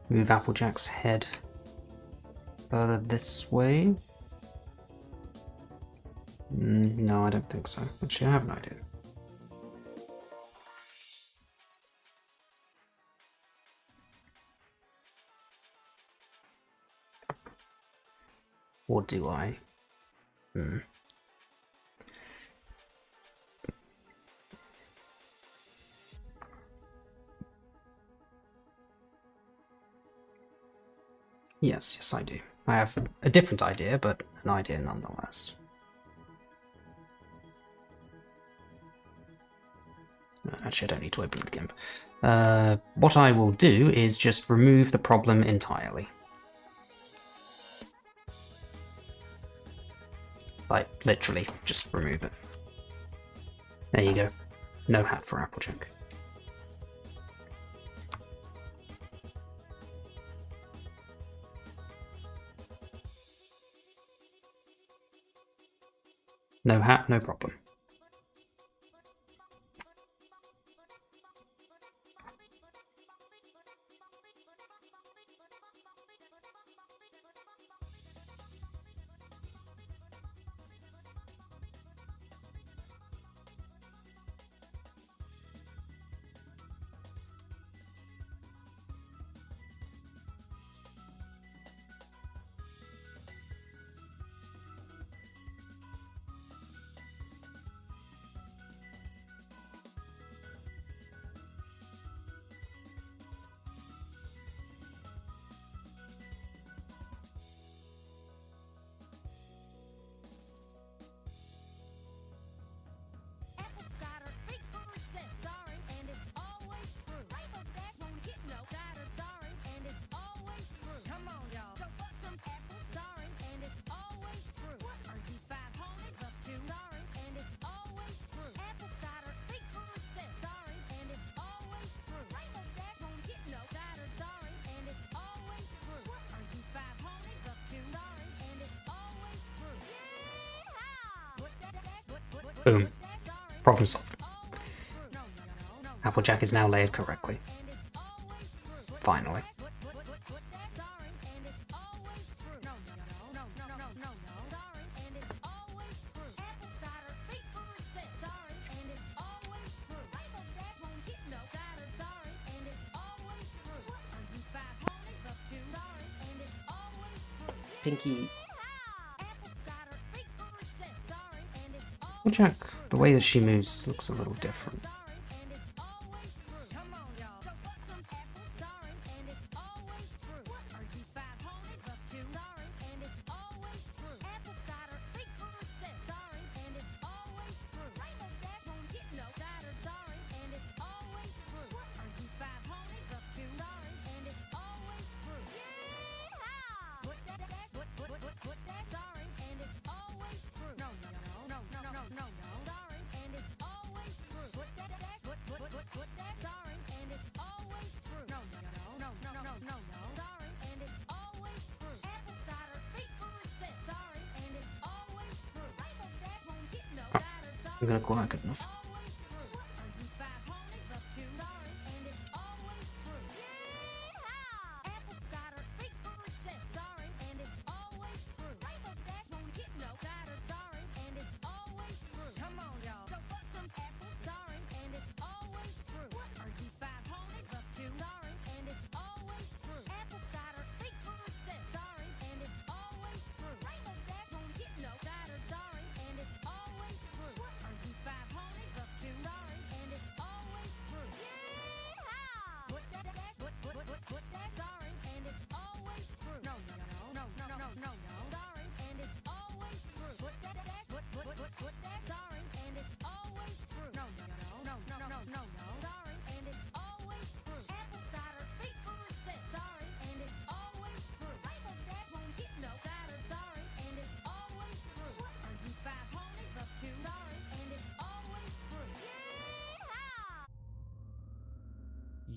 Move Applejack's head further this way? No, I don't think so. Actually, I have an idea. Or do I? Yes, I do. I have a different idea, but an idea nonetheless. Actually, I don't need to open the GIMP. What I will do is just remove the problem entirely. Like, literally, just remove it. There you go. No hat for Applejack. No hat, no problem. Boom. Problem solved. Applejack is now layered correctly. Finally. Pinkie, Applejack, the way that she moves looks a little different. I'm gonna call that good enough.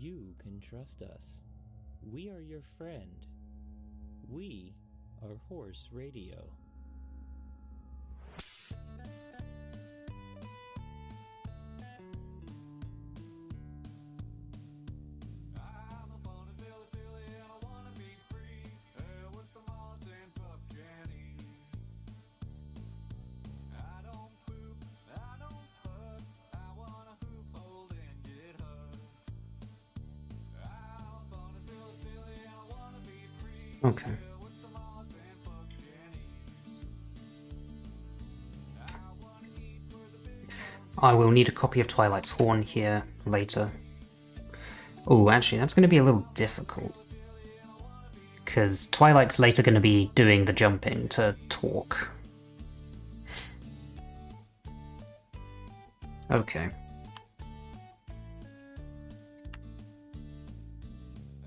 You can trust us. We are your friend. We are Horse Radio. I'm a Ponyville filly and I wanna be free. With the moths and fuck Jennies. I don't poop, I don't fuss. I wanna hoof hold and get hugs. I'm a Ponyville filly and I wanna be free. Okay. With the moths and fuck Jennies. I wanna eat where the big I will need a copy of Twilight's Horn here later. Oh, actually, that's going to be a little difficult. Because Twilight's later going to be doing the jumping to talk. Okay.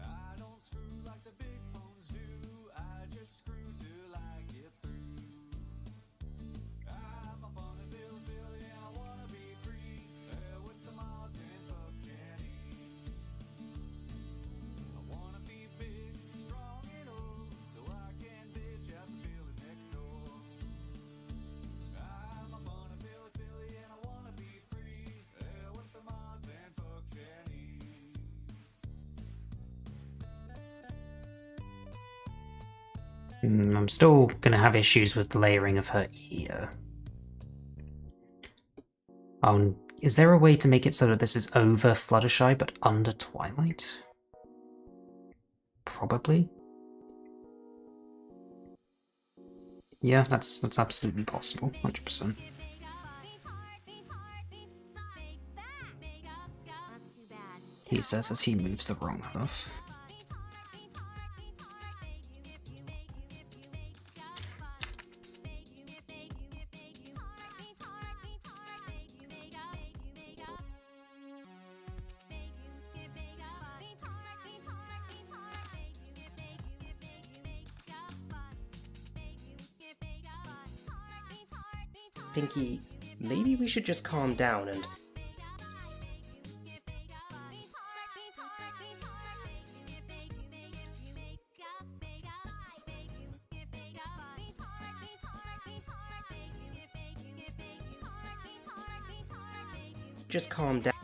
I don't screw like the big bones do. I just screw till I get through. I'm a Ponyville filly and I wanna be free. With the moths and fuck Jennies. I wanna be big, strong and old, so I can bitch out the filly next door. I'm a Ponyville filly and I wanna be free. With the moths and fuck Jennies. I'm still going to have issues with the layering of her ear. Is there a way to make it so that this is over Fluttershy but under Twilight? Probably. Yeah, that's absolutely possible, 100%. He says as he moves the wrong hoof. Pinkie, maybe we should just calm down and... Just calm down.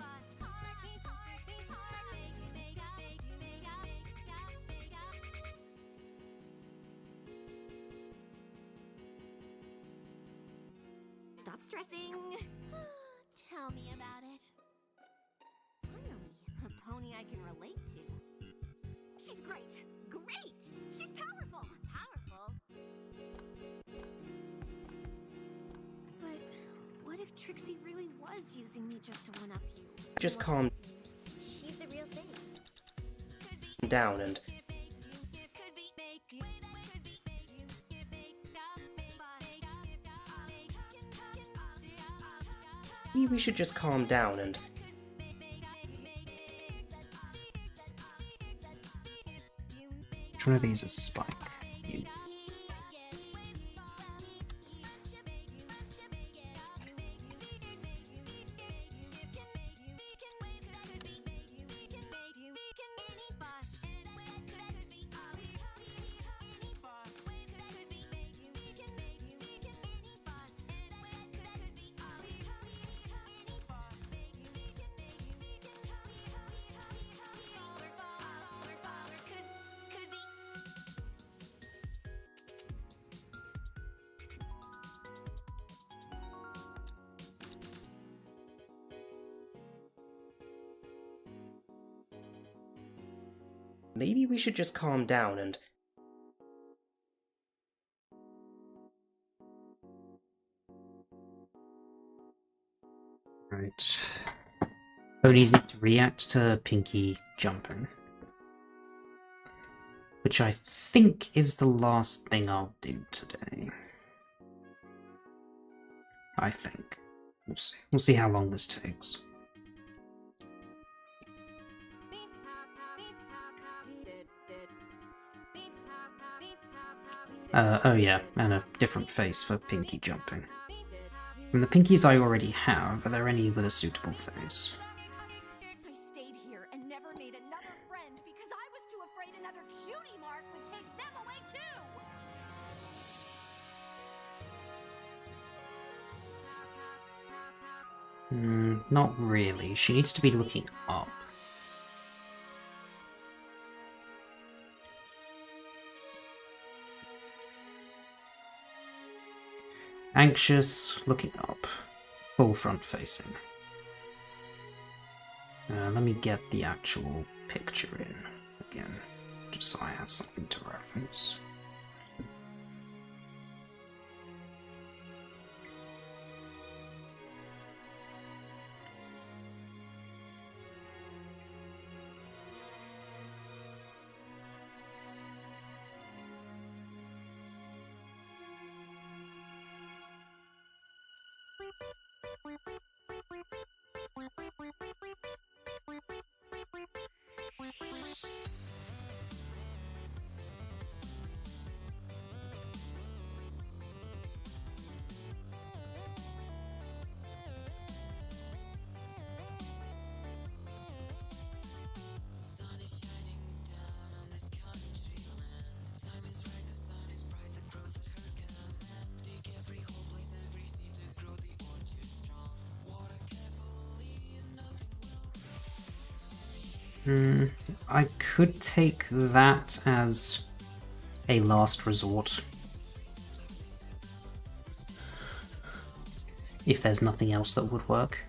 Stop stressing. Tell me about it. Finally, a pony I can relate to. She's great! Great! She's powerful! Powerful? But what if Trixie really was using me just to one-up you? Just calm She's the real thing. down and... Maybe we should just calm down and... Which one of these is Spike? You. Maybe we should just calm down and... Right. Ponies need to react to Pinkie jumping. Which I think is the last thing I'll do today. I think. We'll see. We'll see how long this takes. Oh yeah, and a different face for Pinkie jumping. From the Pinkies I already have, are there any with a suitable face? I stayed here and never made another Not really. She needs to be looking up. Anxious, looking up. Full front facing. Let me get the actual picture in again, just so I have something to reference. I could take that as a last resort. If there's nothing else that would work.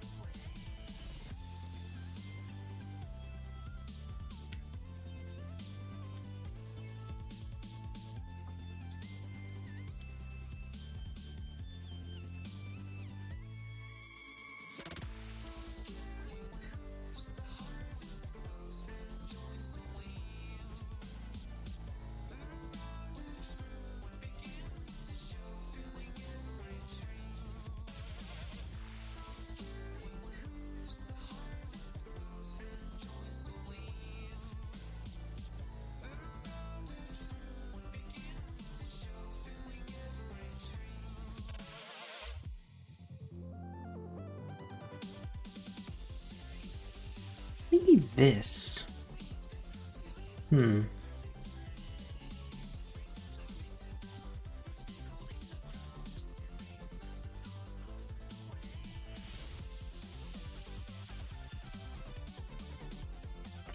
Maybe this. Could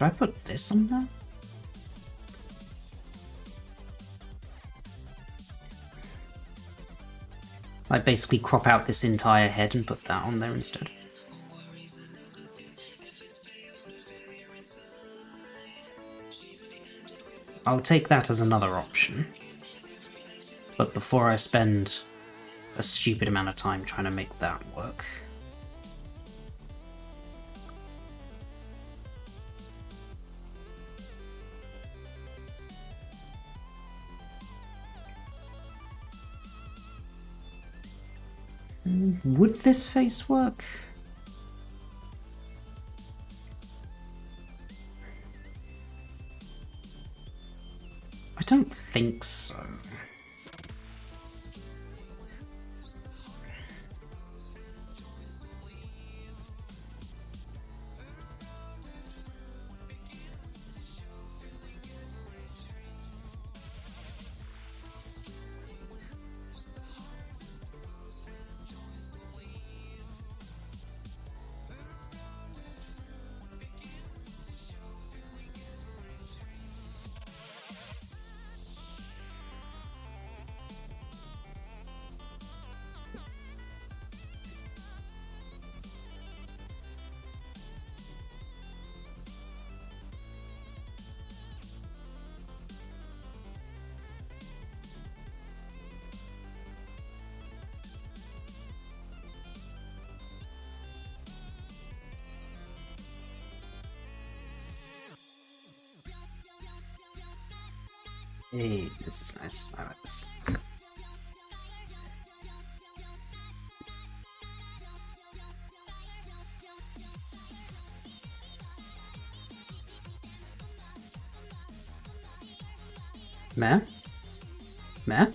I put this on there? Like basically crop out this entire head and put that on there instead. I'll take that as another option. But before I spend a stupid amount of time trying to make that work. Would this face work? I don't think so. Hey, this is nice. I like this. Meh? Meh?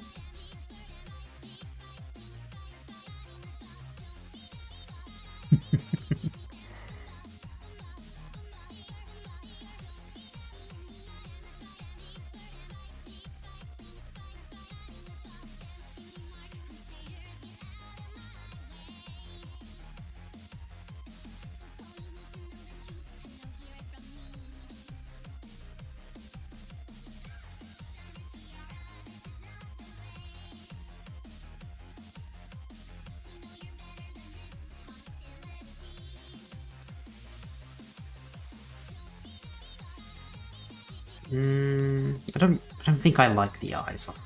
I don't think I like the eyes on her.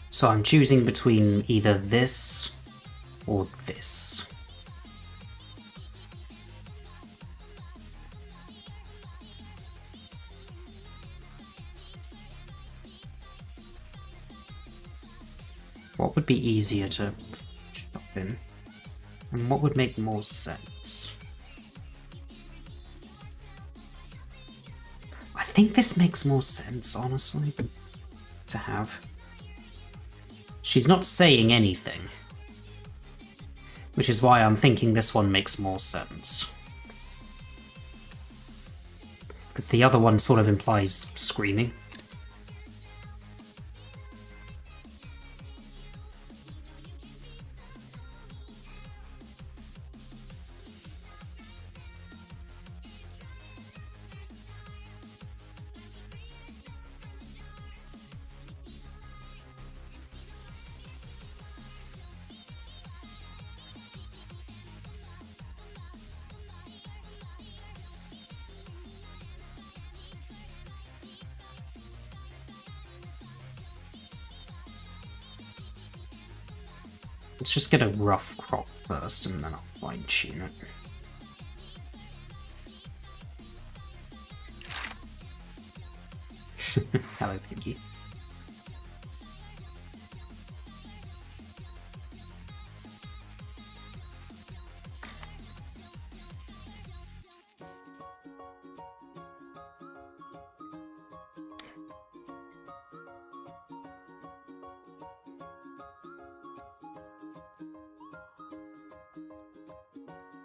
So I'm choosing between either this or this. What would be easier to shop in? And what would make more sense? I think this makes more sense, honestly, to have. She's not saying anything, which is why I'm thinking this one makes more sense. Because the other one sort of implies screaming. Let's just get a rough crop first, and then I'll fine-tune it. Hello, Pinkie.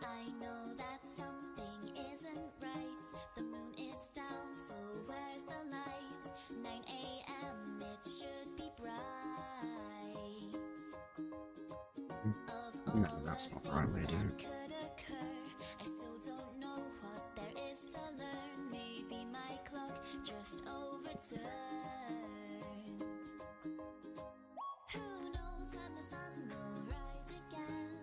I know that something isn't right. The moon is down, so where's the light? 9 a.m. it should be bright. No, that's not the right way to do it. Could occur. I still don't know what there is to learn. Maybe my clock just overturned. Who knows when the sun will rise again?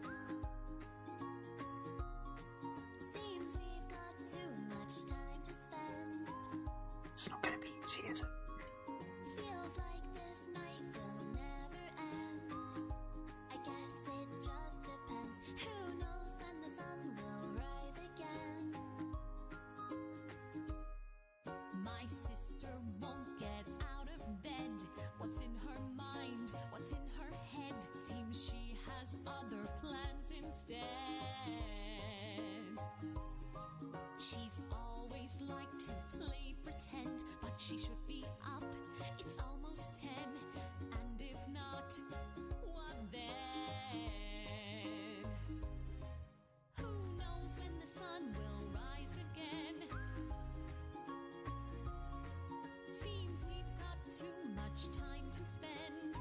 Seems we've got too much time to spend. It's not gonna be easy, is it? Feels like this night will never end. I guess it just depends. Who knows when the sun will rise again? My sister won't get out of bed. What's in her mind? What's in her head? Seems she has other plans instead. She's always liked to play pretend, but she should be up. It's almost 10, and if not, what then? Who knows when the sun will rise again? Seems we've got too much time to spend.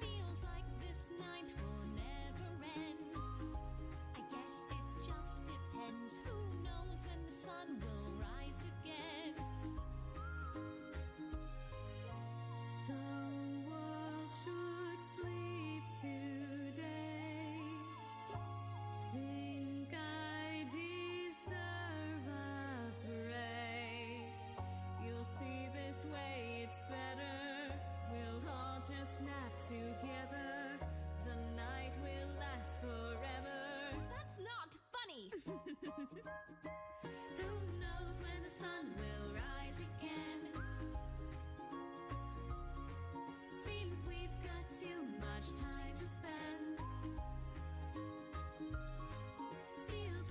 Feels like this night will never end. I guess it just depends. Who knows when the sun will rise again? The world should sleep today. Think I deserve a break. You'll see this way it's better. We'll all just nap together. The night will last forever. That's not funny! Who knows when the sun will rise again? Seems we've got too much time to spend. Feels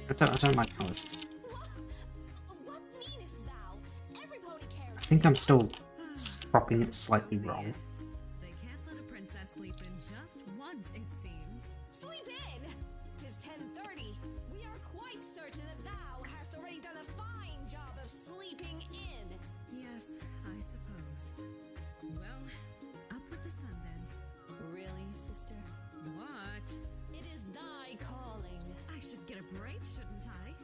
I don't like how this is. What meanest thou? Every pony I think I'm still propping it slightly wrong. They can't let a princess sleep in just once, it seems. Sleep in! 'Tis 10:30. We are quite certain that thou hast already done a fine job of sleeping in. Yes, I suppose. Well, up with the sun then. Really, sister? What? It is thy calling. I should get a break, shouldn't I?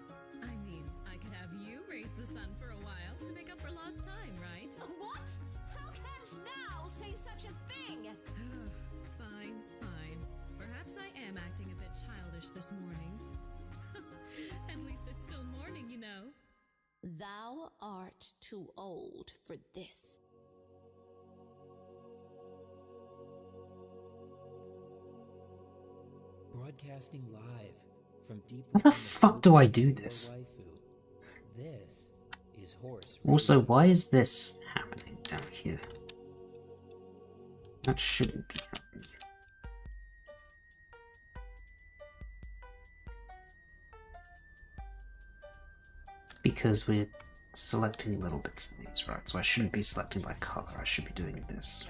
I mean, I could have you raise the sun for a while to make up for lost time, right? What? How canst thou say such a thing? Fine, fine. Perhaps I am acting a bit childish this morning. At least it's still morning, you know. Thou art too old for this. Broadcasting live from deep. How the fuck do I do this? This is horse. Also, why is this happening down here? That shouldn't be happening. Because we're selecting little bits of these, right? So I shouldn't be selecting by color, I should be doing this.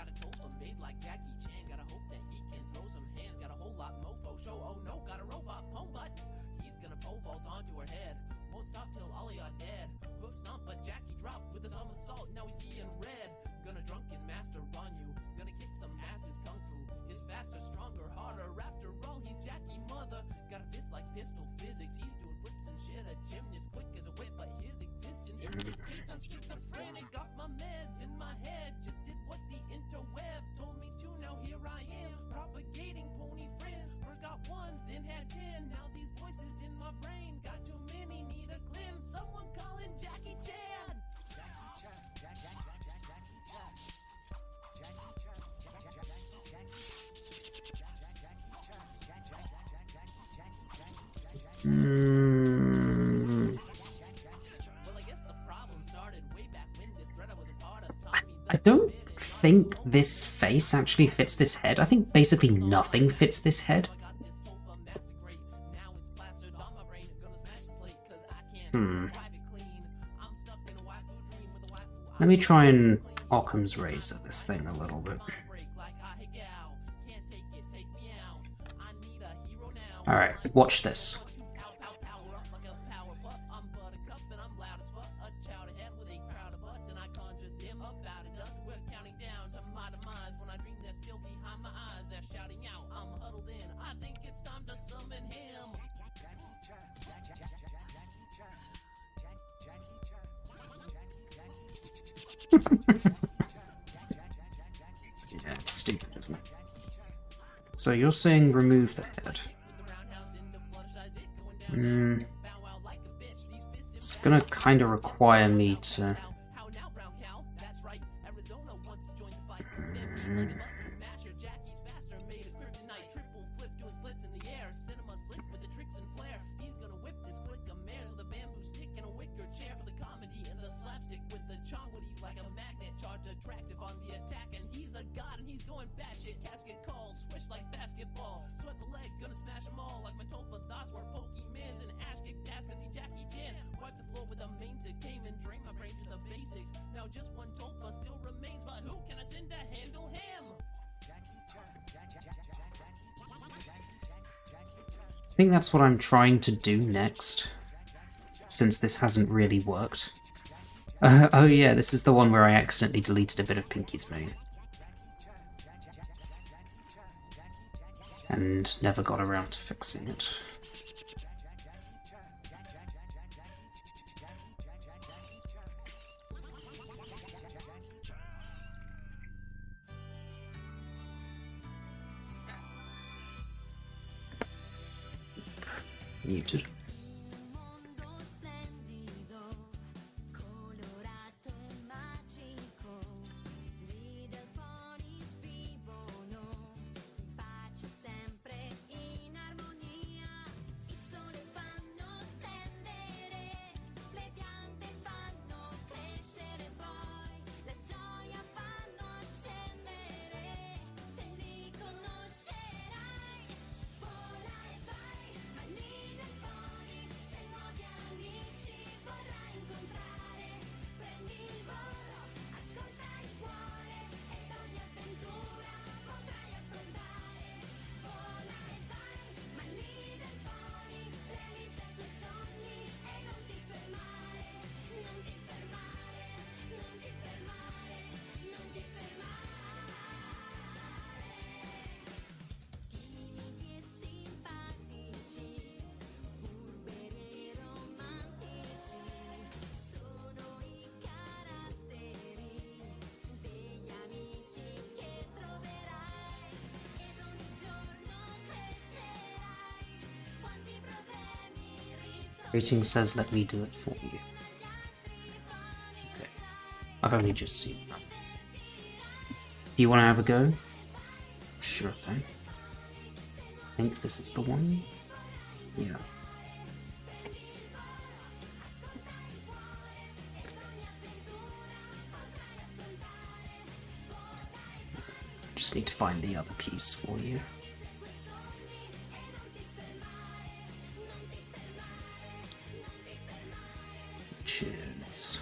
Pistol physics, he's doing flips and shit. A gymnast quick as a whip, but his existence indicates I'm schizophrenic. Off my meds in my head, just did what the interweb told me to. Now here I am, propagating pony friends. First got one, then had 10. Now these voices in my brain got too many, need a cleanse. Someone calling Jackie Chan. I don't think this face actually fits this head. I think basically nothing fits this head. Let me try and Occam's razor this thing a little bit. Alright, watch this. Yeah, it's stupid, isn't it? So you're saying remove the head. It's gonna kind of require me to... I think that's what I'm trying to do next, since this hasn't really worked. Oh yeah, this is the one where I accidentally deleted a bit of Pinkie's moon. And never got around to fixing it. Muted. Rating says let me do it for you. Okay. I've only just seen that. Do you want to have a go? Sure thing. I think this is the one. Yeah. Just need to find the other piece for you. Which is...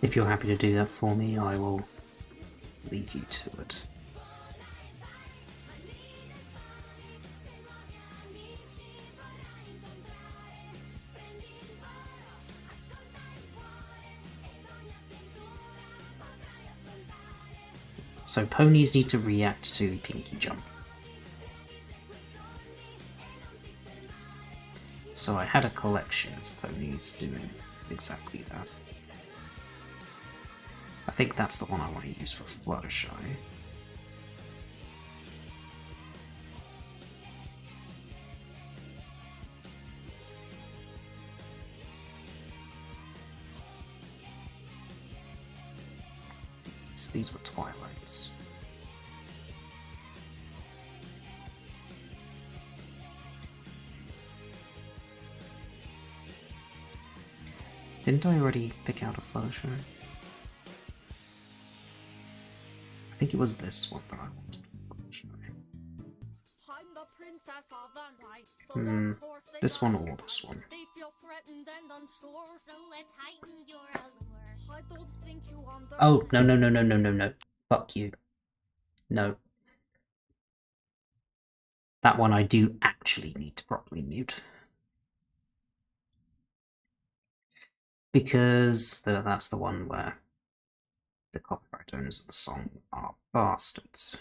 If you're happy to do that for me, I will leave you to it. So ponies need to react to Pinkie jump. So I had a collection of ponies doing exactly that. I think that's the one I want to use for Fluttershy. These were Twilights. Didn't I already pick out a Fluttershy? I think it was this one that I wanted. This one or this one? Oh, no, no, no, no, no, no, no. Fuck you. No. That one I do actually need to properly mute. Because that's the one where the copyright owners of the song are bastards.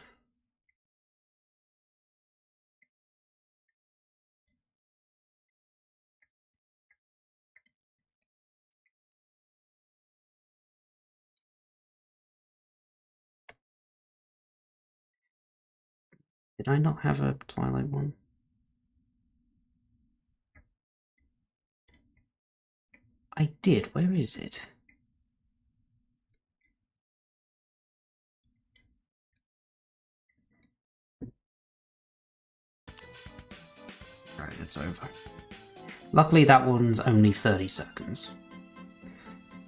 Did I not have a Twilight one? I did. Where is it? Alright, it's over. Luckily that one's only 30 seconds.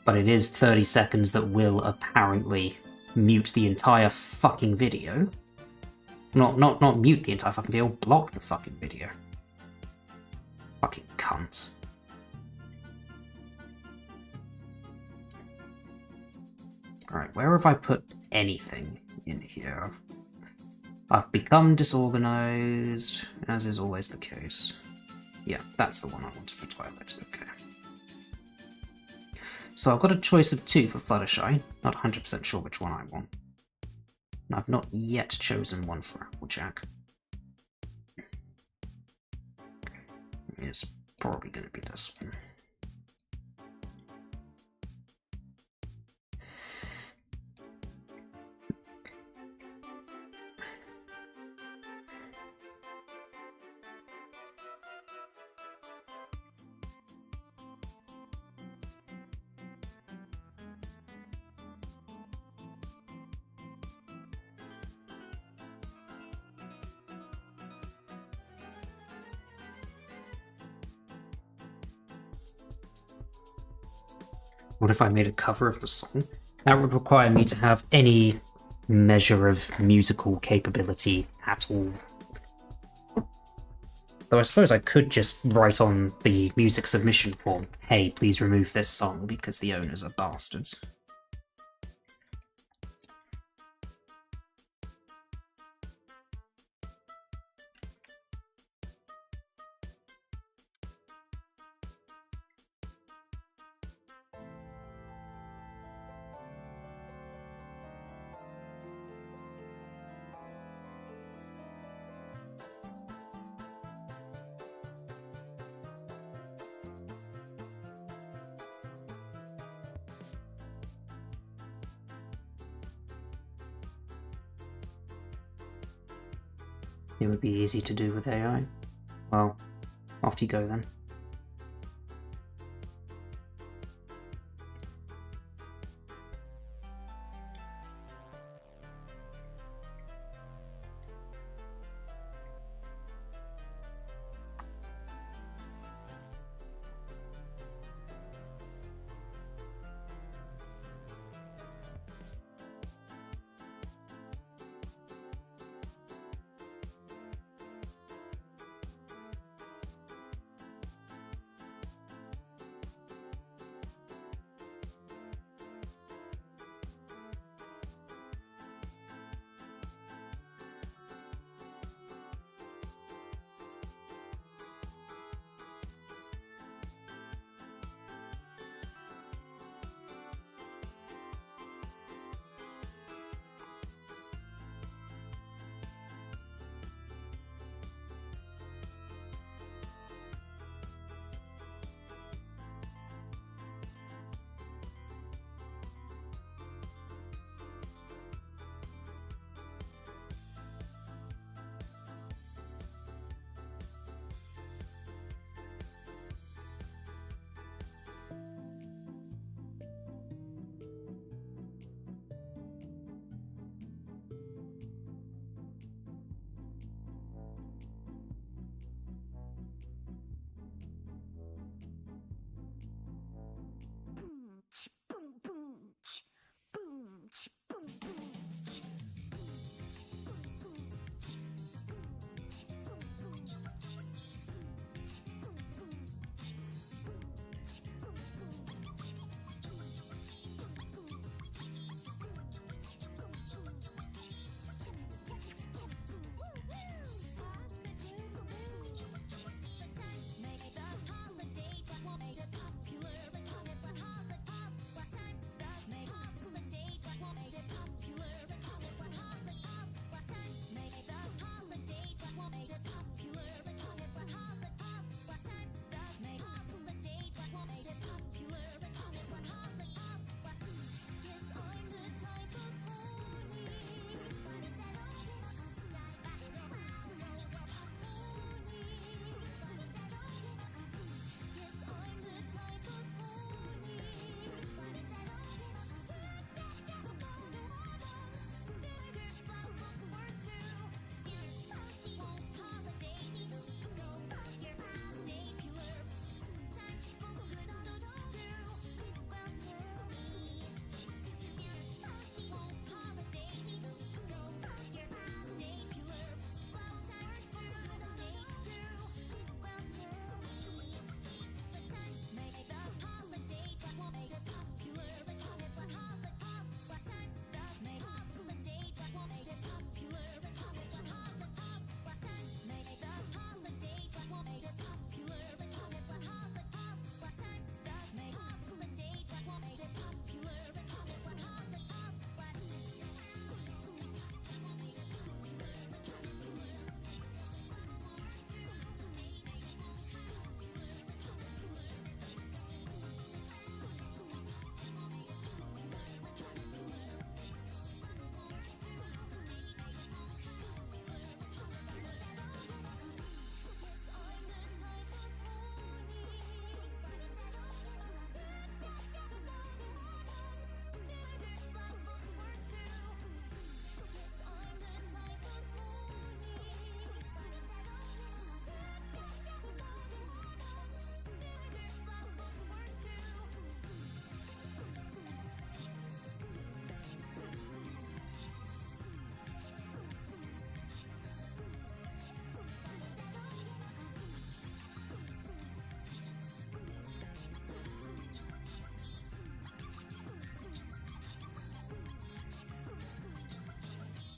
But it is 30 seconds that will apparently mute the entire fucking video. Not mute the entire fucking video, block the fucking video. Fucking cunts. Alright, where have I put anything in here? I've become disorganized, as is always the case. Yeah, that's the one I wanted for Twilight, okay. So I've got a choice of two for Fluttershy, not 100% sure which one I want. And I've not yet chosen one for Applejack. It's probably going to be this one. What if I made a cover of the song? That would require me to have any measure of musical capability at all. Though I suppose I could just write on the music submission form, hey, please remove this song because the owners are bastards. It would be easy to do with AI. Well, off you go then.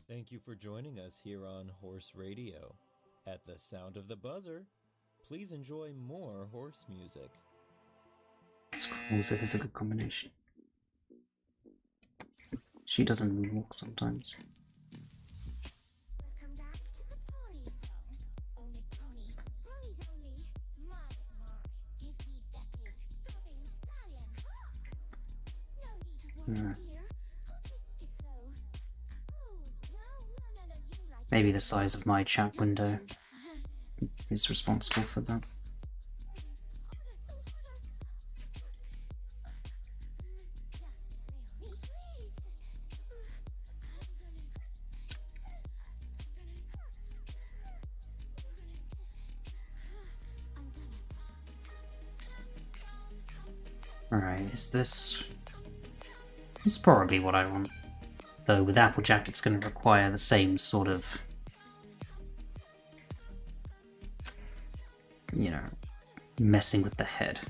Thank you for joining us here on Horse Radio. At the sound of the buzzer, please enjoy more horse music. Music is a good combination. She doesn't moonwalk sometimes. Welcome back to the Pony Zone. Only pony, ponies only. Give me that big throbbing stallion. No need to worry, dear. I'll take it slow. Oh, no, you like Maybe the size of my chat window is responsible for that. Alright, is this... This is probably what I want. Though with Applejack it's going to require the same sort of... you know, messing with the head.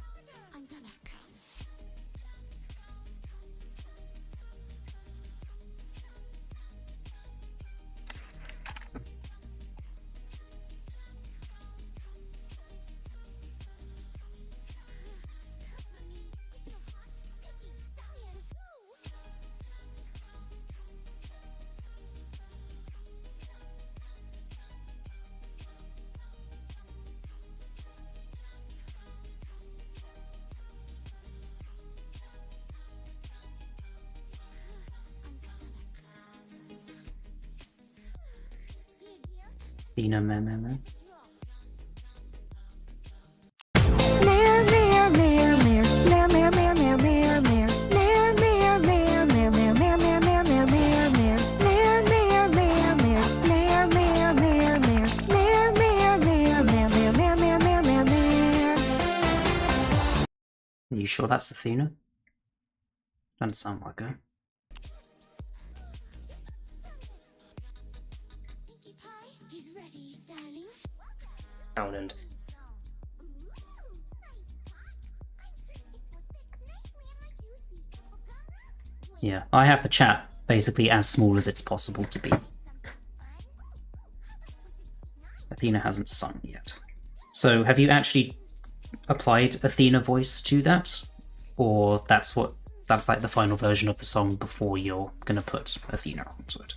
Athena, meh, meh, meh. Are you sure that's Athena? Doesn't sound like her. And Yeah, I have the chat basically as small as it's possible to be. Athena hasn't sung yet. So have you actually applied Athena voice to that? Or that's like the final version of the song before you're gonna put Athena onto it?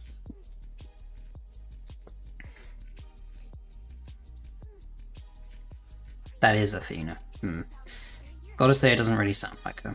That is Athena. Gotta say, it doesn't really sound like her.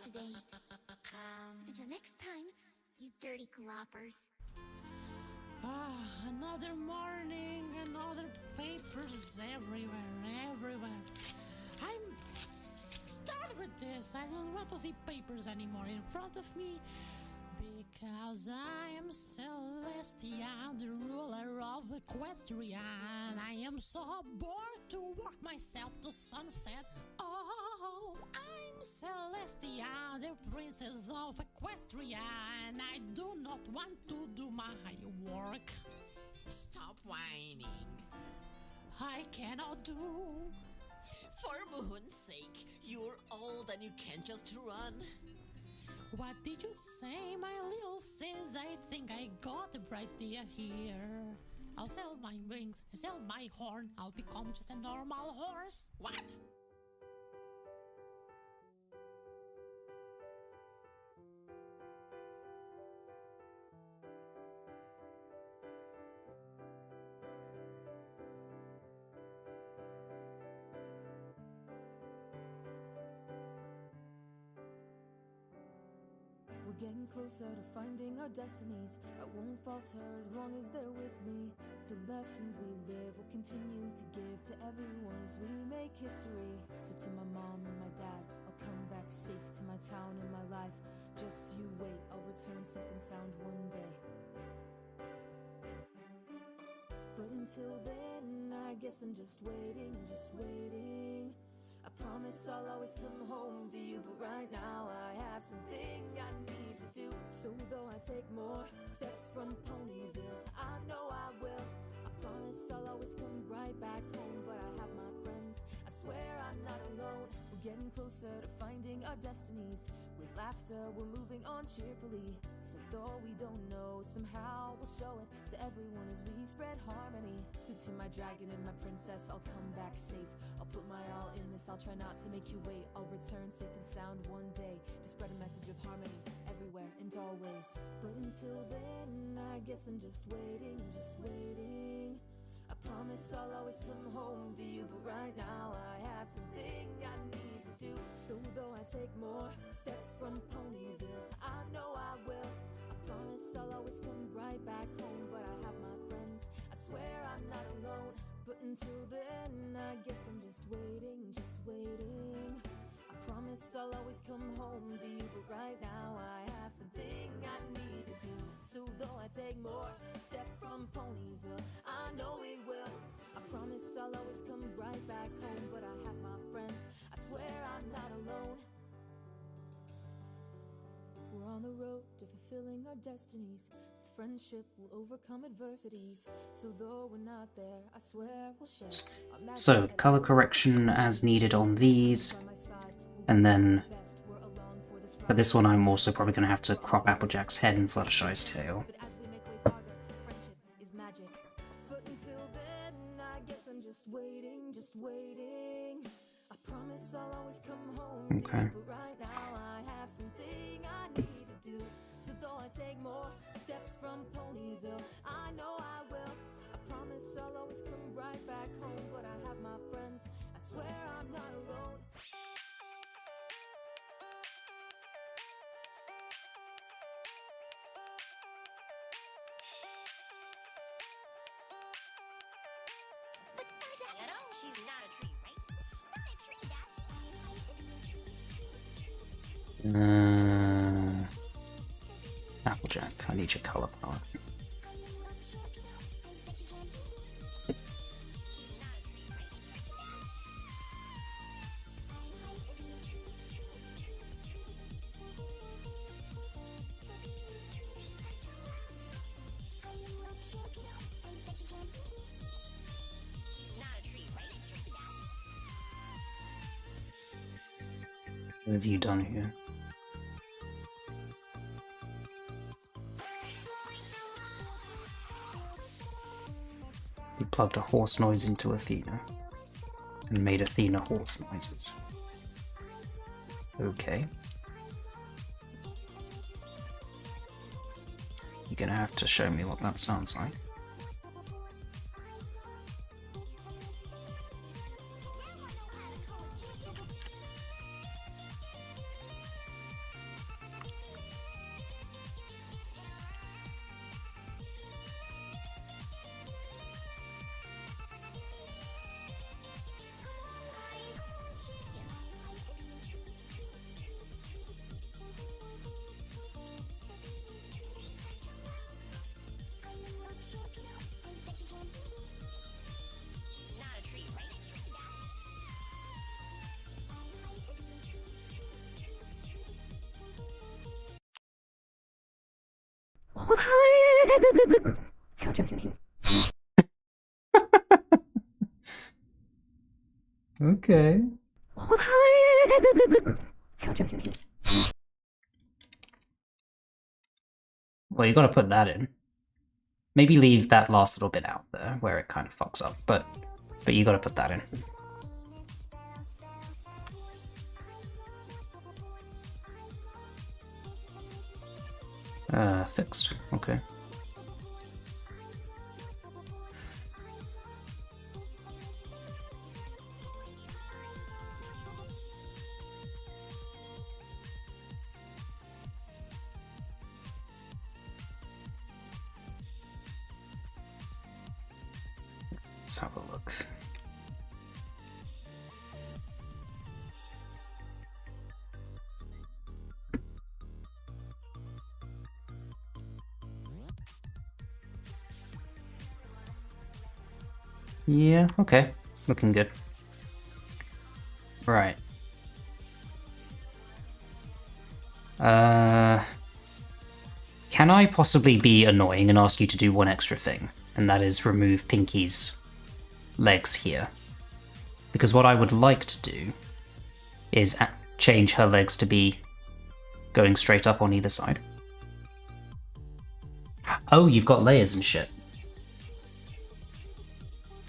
Today. Until next time, you dirty gloppers. Another morning, another papers everywhere. I'm done with this. I don't want to see papers anymore in front of me. Because I am Celestia, the ruler of Equestria, and I am so bored to work myself to sunset. Oh, I'm Celestia, the princess of Equestria, and I do not want to do my work. Stop whining. I cannot do. For moon's sake, you're old and you can't just run. What did you say, my little sis? I think I got the right idea here. I'll sell my wings, I sell my horn, I'll become just a normal horse. What? We're getting closer to finding our destinies. I won't falter as long as they're with me. The lessons we live will continue to give to everyone as we make history. So to my mom and my dad, I'll come back safe to my town and my life. Just you wait, I'll return safe and sound one day. But until then, I guess I'm just waiting, just waiting. I promise I'll always come home to you, but right now I have something I need to do. So though I take more steps from Ponyville, I know I will. I promise I'll always come right back home, but I have my friends, I swear I'm not alone. We're getting closer to finding our destinies. With laughter, we're moving on cheerfully. So though we don't know, somehow we'll show it to everyone as we spread harmony. So to my dragon and my princess, I'll come back safe. I'll put my all in this, I'll try not to make you wait. I'll return safe and sound one day to spread a message of harmony everywhere and always. But until then, I guess I'm just waiting, just waiting. I promise I'll always come home to you, but right now I have something I need to do. So though I take more steps from Ponyville, I know I will. I promise I'll always come right back home, but I have my friends, I swear I'm not alone. But until then, I guess I'm just waiting, just waiting. I promise I'll always come home to you, but right now I have something I need to do. So though I take more steps from Ponyville, I know we will. I promise I'll always come right back home, but I have my friends, I swear I'm not alone. We're on the road to fulfilling our destinies. With friendship will overcome adversities. So though we're not there, I swear we'll share our magic So, and color correction as needed on these, and then for this one I'm also probably going to have to crop Applejack's head and Fluttershy's tail. But as we make way farther, friendship is magic. But until then, I guess I'm just waiting, just waiting. I promise I'll always come home to you, but right now I have something I need to do. So though I take more steps from Ponyville, I know I will. I promise I'll always come right back home, but I have my friends, I swear I'm not alone. You know, she's not a tree, right? She's not a tree, Dash. Applejack, I need your color palette. What have you done here? You plugged a horse noise into Athena and made Athena horse noises. Okay. You're gonna have to show me what that sounds like. Okay. Well, you gotta put that in. Maybe leave that last little bit out there where it kind of fucks up, but you gotta put that in. Fixed. Okay. Let's have a look. Yeah, okay. Looking good. Right. Can I possibly be annoying and ask you to do one extra thing? And that is remove Pinkie's legs here. Because what I would like to do is change her legs to be going straight up on either side. Oh, you've got layers and shit.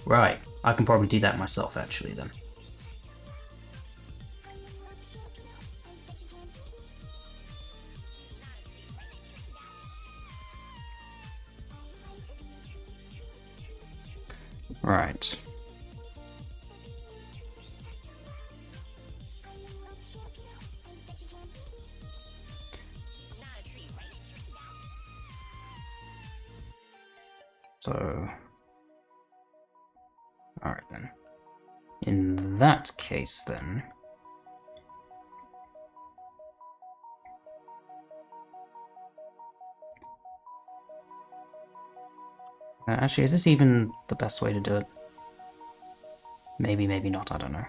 Right, I can probably do that myself actually then. Right. So, alright then. In that case then, actually, is this even the best way to do it? Maybe, maybe not, I don't know.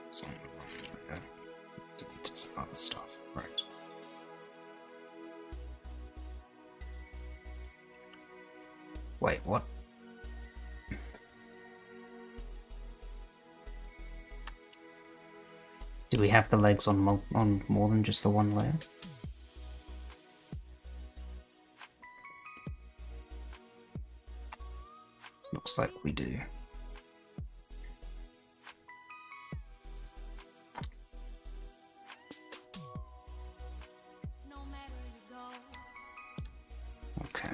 So, okay. Deleted some other stuff, right. Wait, what? Do we have the legs on more than just the one layer? Looks like we do. Okay.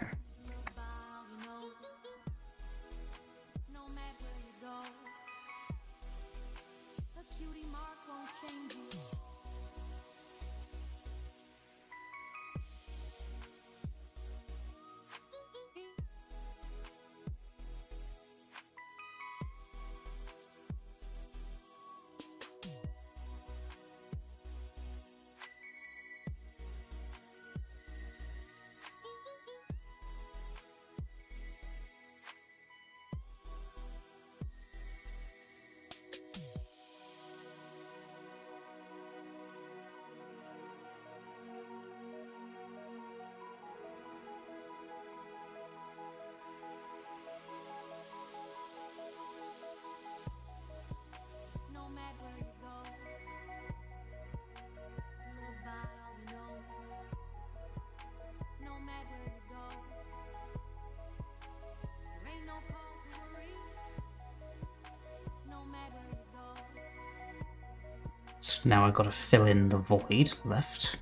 Now I've got to fill in the void left,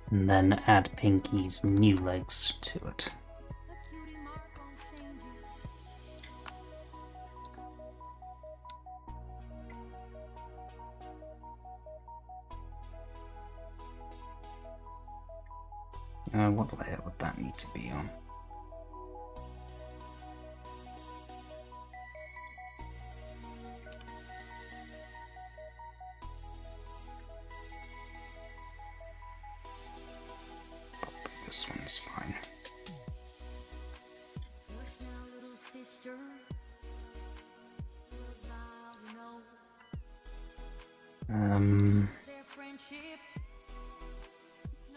and then add Pinkie's new legs to it. What layer would that need to be on? This one's fine.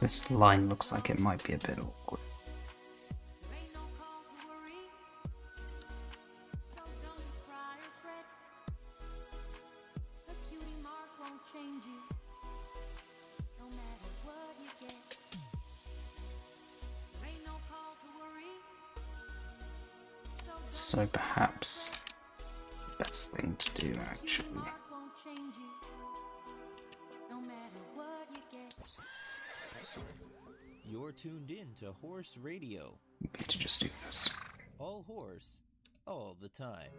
This line looks like it might be a bit awkward. So perhaps the best thing to do actually won't change you, no matter what you get. You're tuned in to Horse Radio. would be to just do this. All horse, all the time.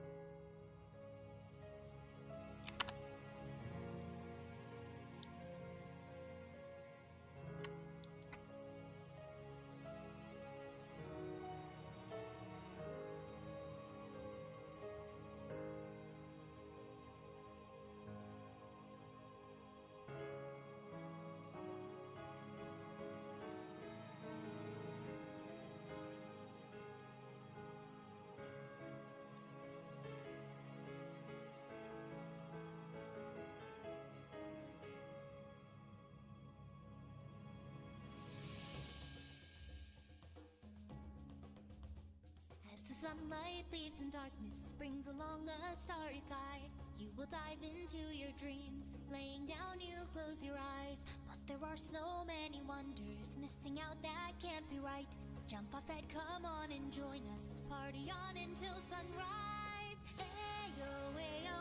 As the sunlight leaves in darkness, brings along a starry sky. You will dive into your dreams, laying down you close your eyes. But there are so many wonders missing out that can't be right. Jump off bed, come on and join us, party on until sunrise. Ayo, ayo,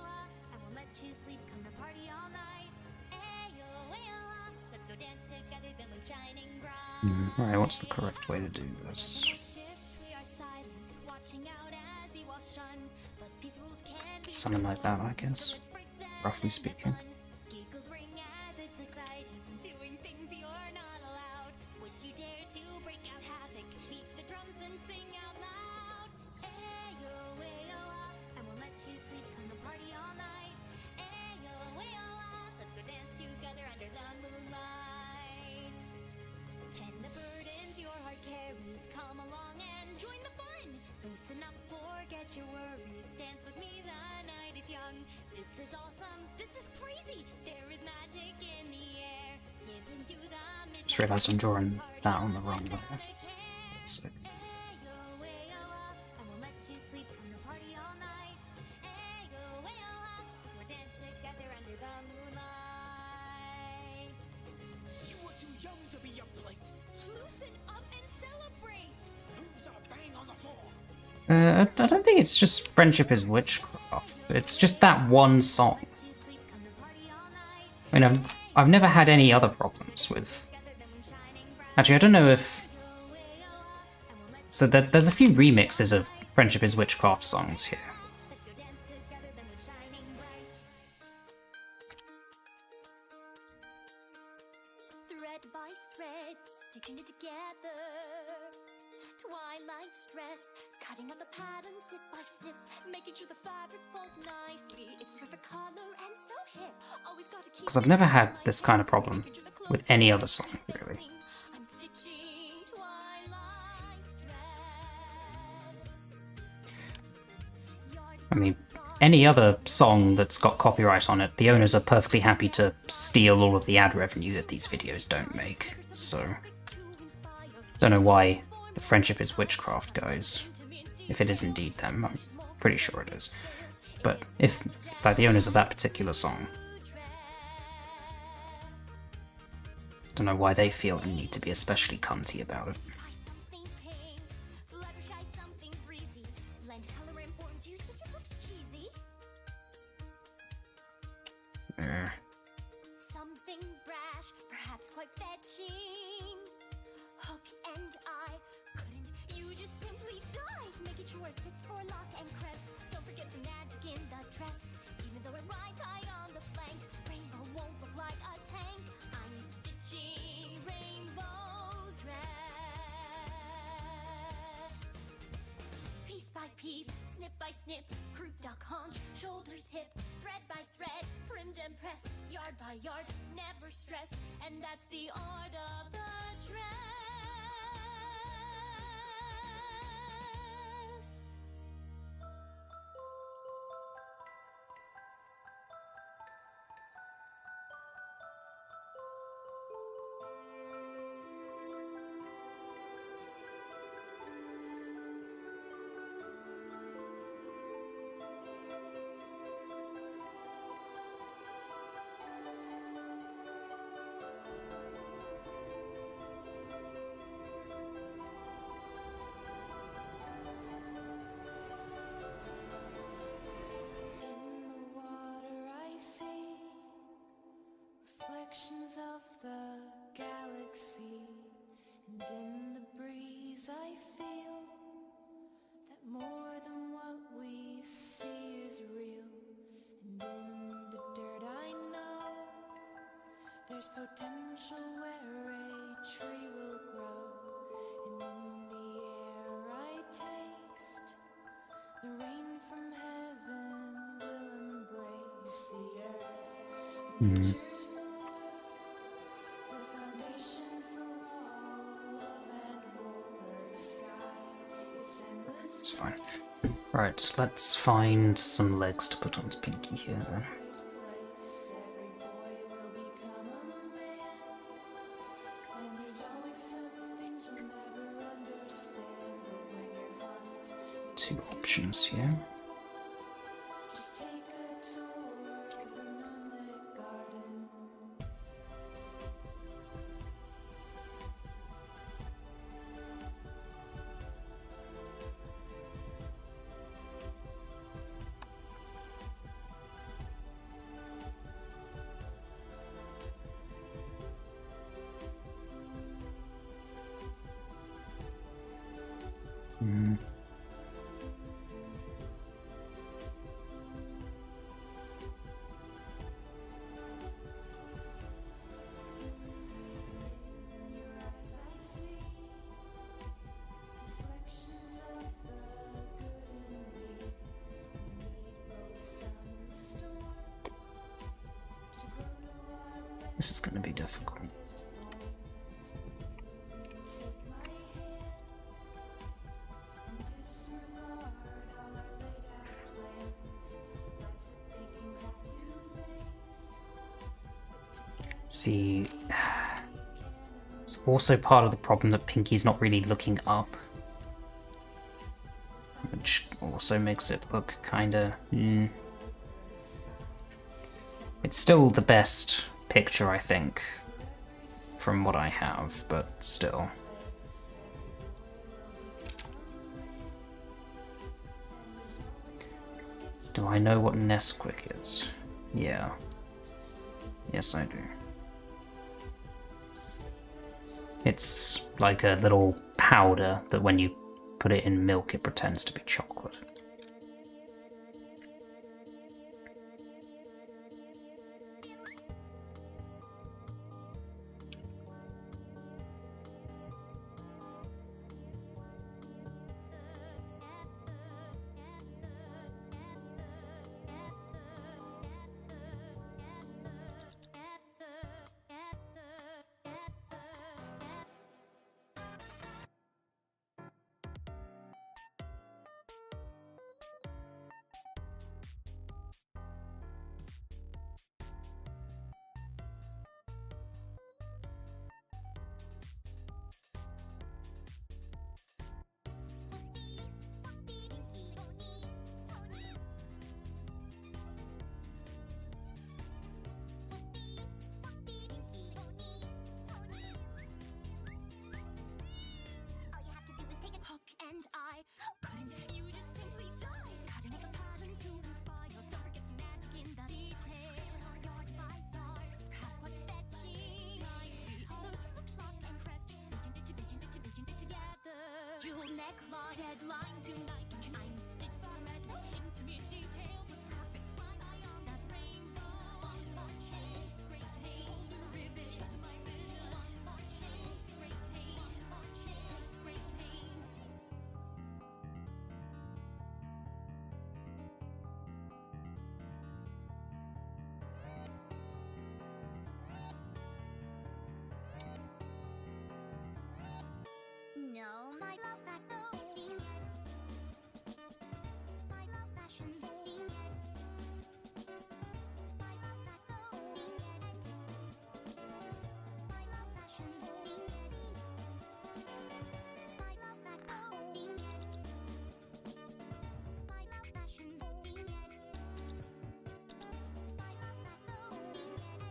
I won't let you sleep, come to party all night. Ayo, ayo, let's go dance together, the moon shining bright. Right, what's the correct way to do this? We are silent, watching out as you wash on. But these rules can be Something like that, I guess. Roughly speaking. giggles ring as it's exciting, doing things you're not allowed. Would you dare to break out havoc, beat the drums and sing out loud? Ayo, ayo, I won't let you sleep, come to party all night. Ayo, ayo, let's go dance together under the moonlight. Tend the burdens your heart carries, come along and join the fun. Loosen up, forget your worries, dance with me, the night is young. This is awesome, this is crazy, there is magic in the air. Give into the midnight. Just realised I'm drawing that on the wrong way. So, Ayo, ayo, I won't let you sleep, come to party all night. Ayo, ayo, let's go dance together under the moonlight. You were too young to be a plate. Loosen up and celebrate. Who's a bang on the floor? I don't think it's just Friendship is Witchcraft. It's just that one song. I mean, I've never had any other problems with... Actually, I don't know if... So there's a few remixes of Friendship is Witchcraft songs here. Thread by thread, stitching it together. Twilight stress, cutting out the pattern snip by snip, making sure the fabric falls nicely. It's perfect color and so hip. Always gotta keep. Because I've never had this kind of problem with any other song, really. I'm stitching twilight stress. I mean, any other song that's got copyright on it, the owners are perfectly happy to steal all of the ad revenue that these videos don't make, so... Don't know why the Friendship is Witchcraft guys, if it is indeed them, I'm pretty sure it is. But if, like, the owners of that particular song, don't know why they feel the need to be especially cunty about it. Something brash, perhaps quite fetching. Hook and eye, couldn't you just simply dive? Making sure it fits for lock and crest. Don't forget to magic in the dress. Even though it rides high on the flank, rainbow won't look like a tank. I'm stitching rainbow dress. Piece by piece, snip by snip, croup, duck, haunch, shoulders, hip, thread by thread, print and press, yard by yard, never stressed, and that's the art of the dress. reflections of the galaxy, and in the breeze I feel that more than what we see is real. And in the dirt I know there's potential where a tree will grow. And in the air I taste the rain from heaven will embrace the earth. Nature's floor, the foundation for all love and war. The sky, its endless It's fine. Right, so let's find some legs to put onto Pinkie here then. place. Every boy will become a man, and there's always some things you'll never understand. But when your heart Two options here. just take a tour of the moonlit garden. Mm. This is going to be difficult. See, it's also part of the problem that Pinkie's not really looking up, which also makes it look kinda... It's still the best picture, I think, from what I have, but still. Do I know what Nesquik is? Yeah. Yes, I do. It's like a little powder that when you put it in milk, it pretends to be chocolate. Hook and eye. Couldn't you just simply die? Gotta make a pattern to inspire. Target's knack in the detail. Yard by yard, that's what fetching eyes be. Looks rock and crest. Vision bit together. Jewel neckline, deadline tonight. I'm stick for red. Intimate details was perfect. Eye on that rainbow. Spotlight change, great haze. Revision to my vision. Spotlight change, great haze. Spotlight change, great haze. No, my love that going yet. My love fashion's going yet. My love that going yet. My love fashion's going yet. My love that going yet. My love fashion's going yet. My love that going yet.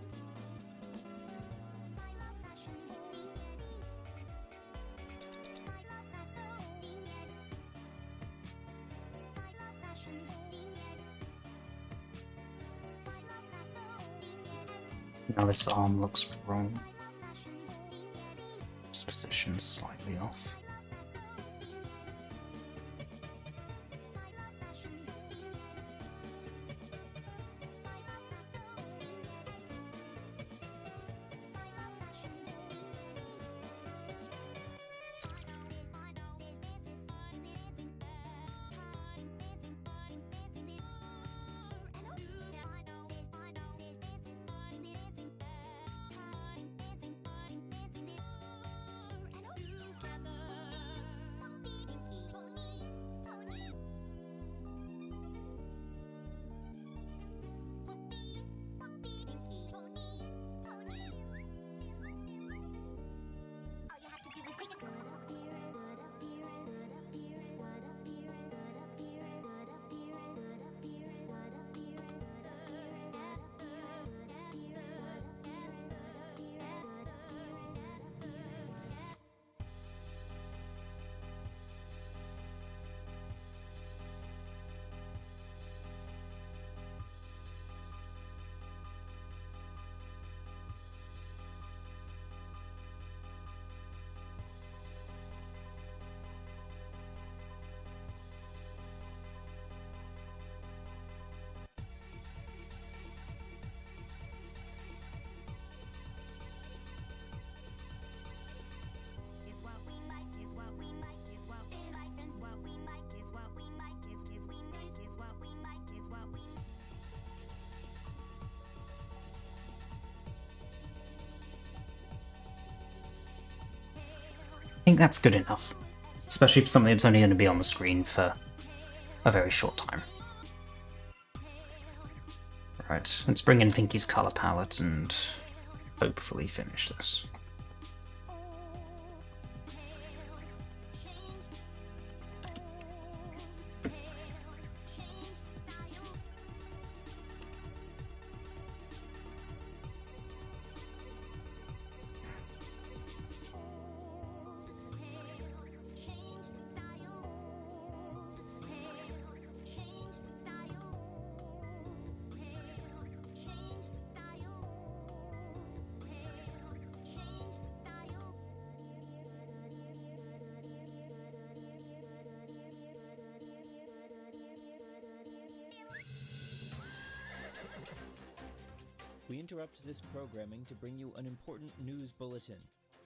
My love fashion's going yet. My love that going yet. My love fashion's going yet. Now this arm looks wrong. This position's slightly off. I think that's good enough, especially for something that's only going to be on the screen for a very short time. Right, let's bring in Pinkie's colour palette and hopefully finish this. We interrupt this programming to bring you an important news bulletin.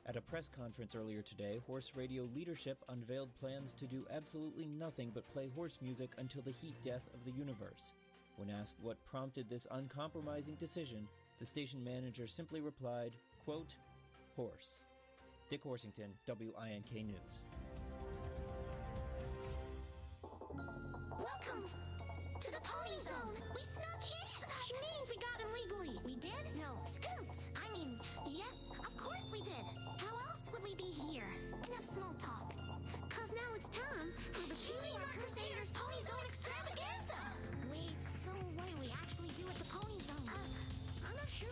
At a press conference earlier today, Horse Radio leadership unveiled plans to do absolutely nothing but play horse music until the heat death of the universe. When asked what prompted this uncompromising decision, the station manager simply replied, quote, "Horse." Dick Horsington, WINK News. Welcome to the Pony Zone. We snuck in. She means we got him legally. We did? No. Scoots. I mean, yes, of course we did. How else would we be here? Enough small talk. Cause now it's time for the Cutie Mark Crusaders Pony Zone Extravaganza. Wait, so what do we actually do at the Pony Zone? I'm not sure.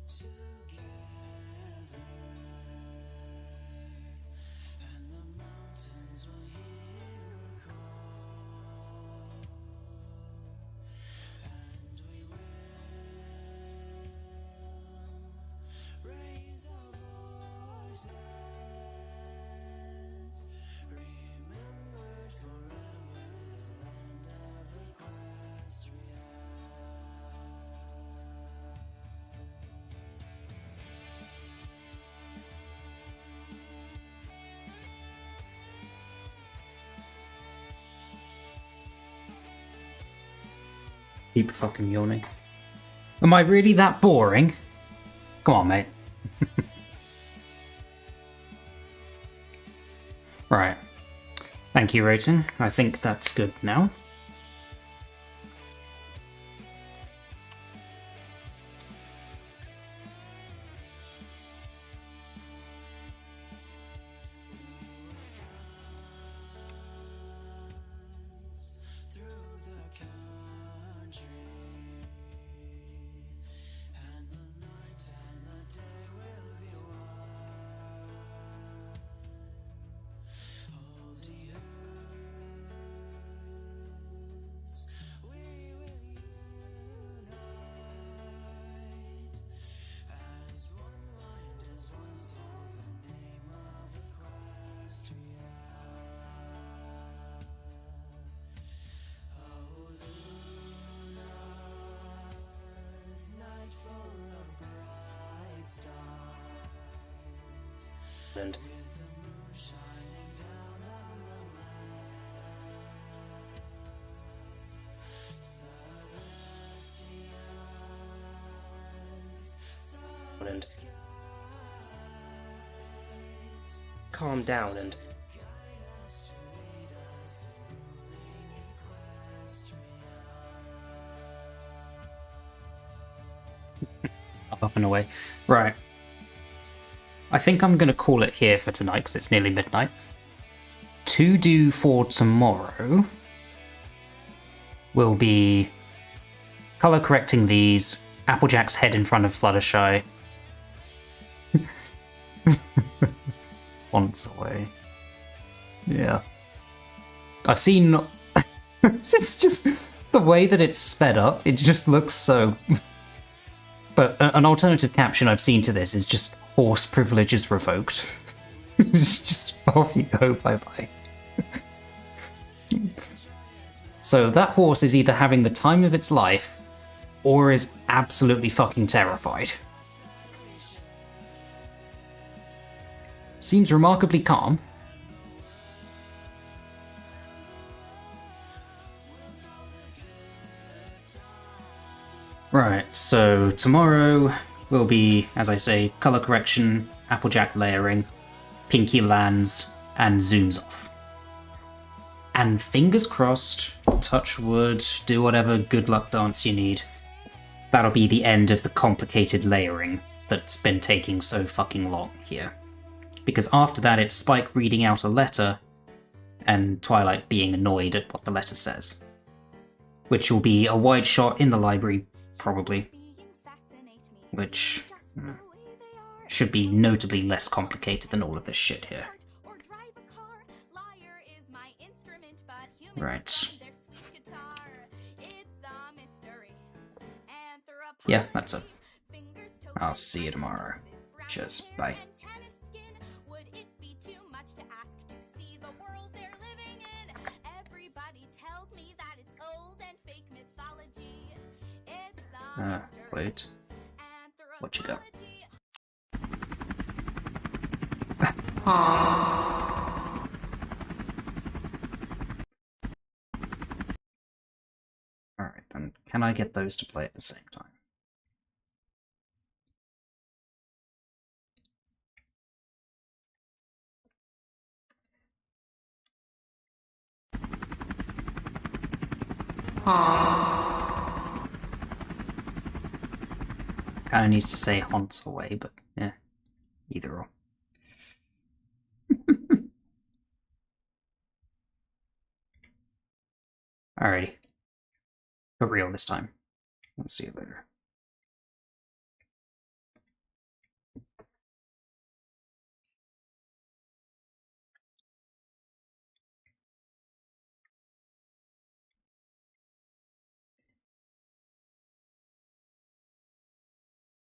Together, and the mountains will hear a call, and we will raise our voices, remembered forever, the land of Equestria. Keep fucking yawning. Am I really that boring? Come on, mate. Right. Thank you, rating. I think that's good now. And calm down and up and away. Right. I think I'm going to call it here for tonight because it's nearly midnight. To do for tomorrow will be color correcting these, Applejack's head in front of Fluttershy. Once away. Yeah. I've seen... it's just the way that it's sped up, it just looks so... But an alternative caption I've seen to this is just horse privileges revoked. It's just off you go, bye-bye. So that horse is either having the time of its life or is absolutely fucking terrified. Seems remarkably calm. Right, so tomorrow will be, as I say, color correction, Applejack layering, Pinkie lands, and zooms off. And fingers crossed, touch wood, do whatever good luck dance you need. That'll be the end of the complicated layering that's been taking so fucking long here. Because after that it's Spike reading out a letter, and Twilight being annoyed at what the letter says. Which will be a wide shot in the library, probably. Which should be notably less complicated than all of this shit here. Right. Yeah, that's it. I'll see you tomorrow. Cheers. Bye. Wait. What you got? Alright then, can I get those to play at the same time? Kinda needs to say haunts away, but yeah, either or. Alrighty. For real this time. I'll see you later.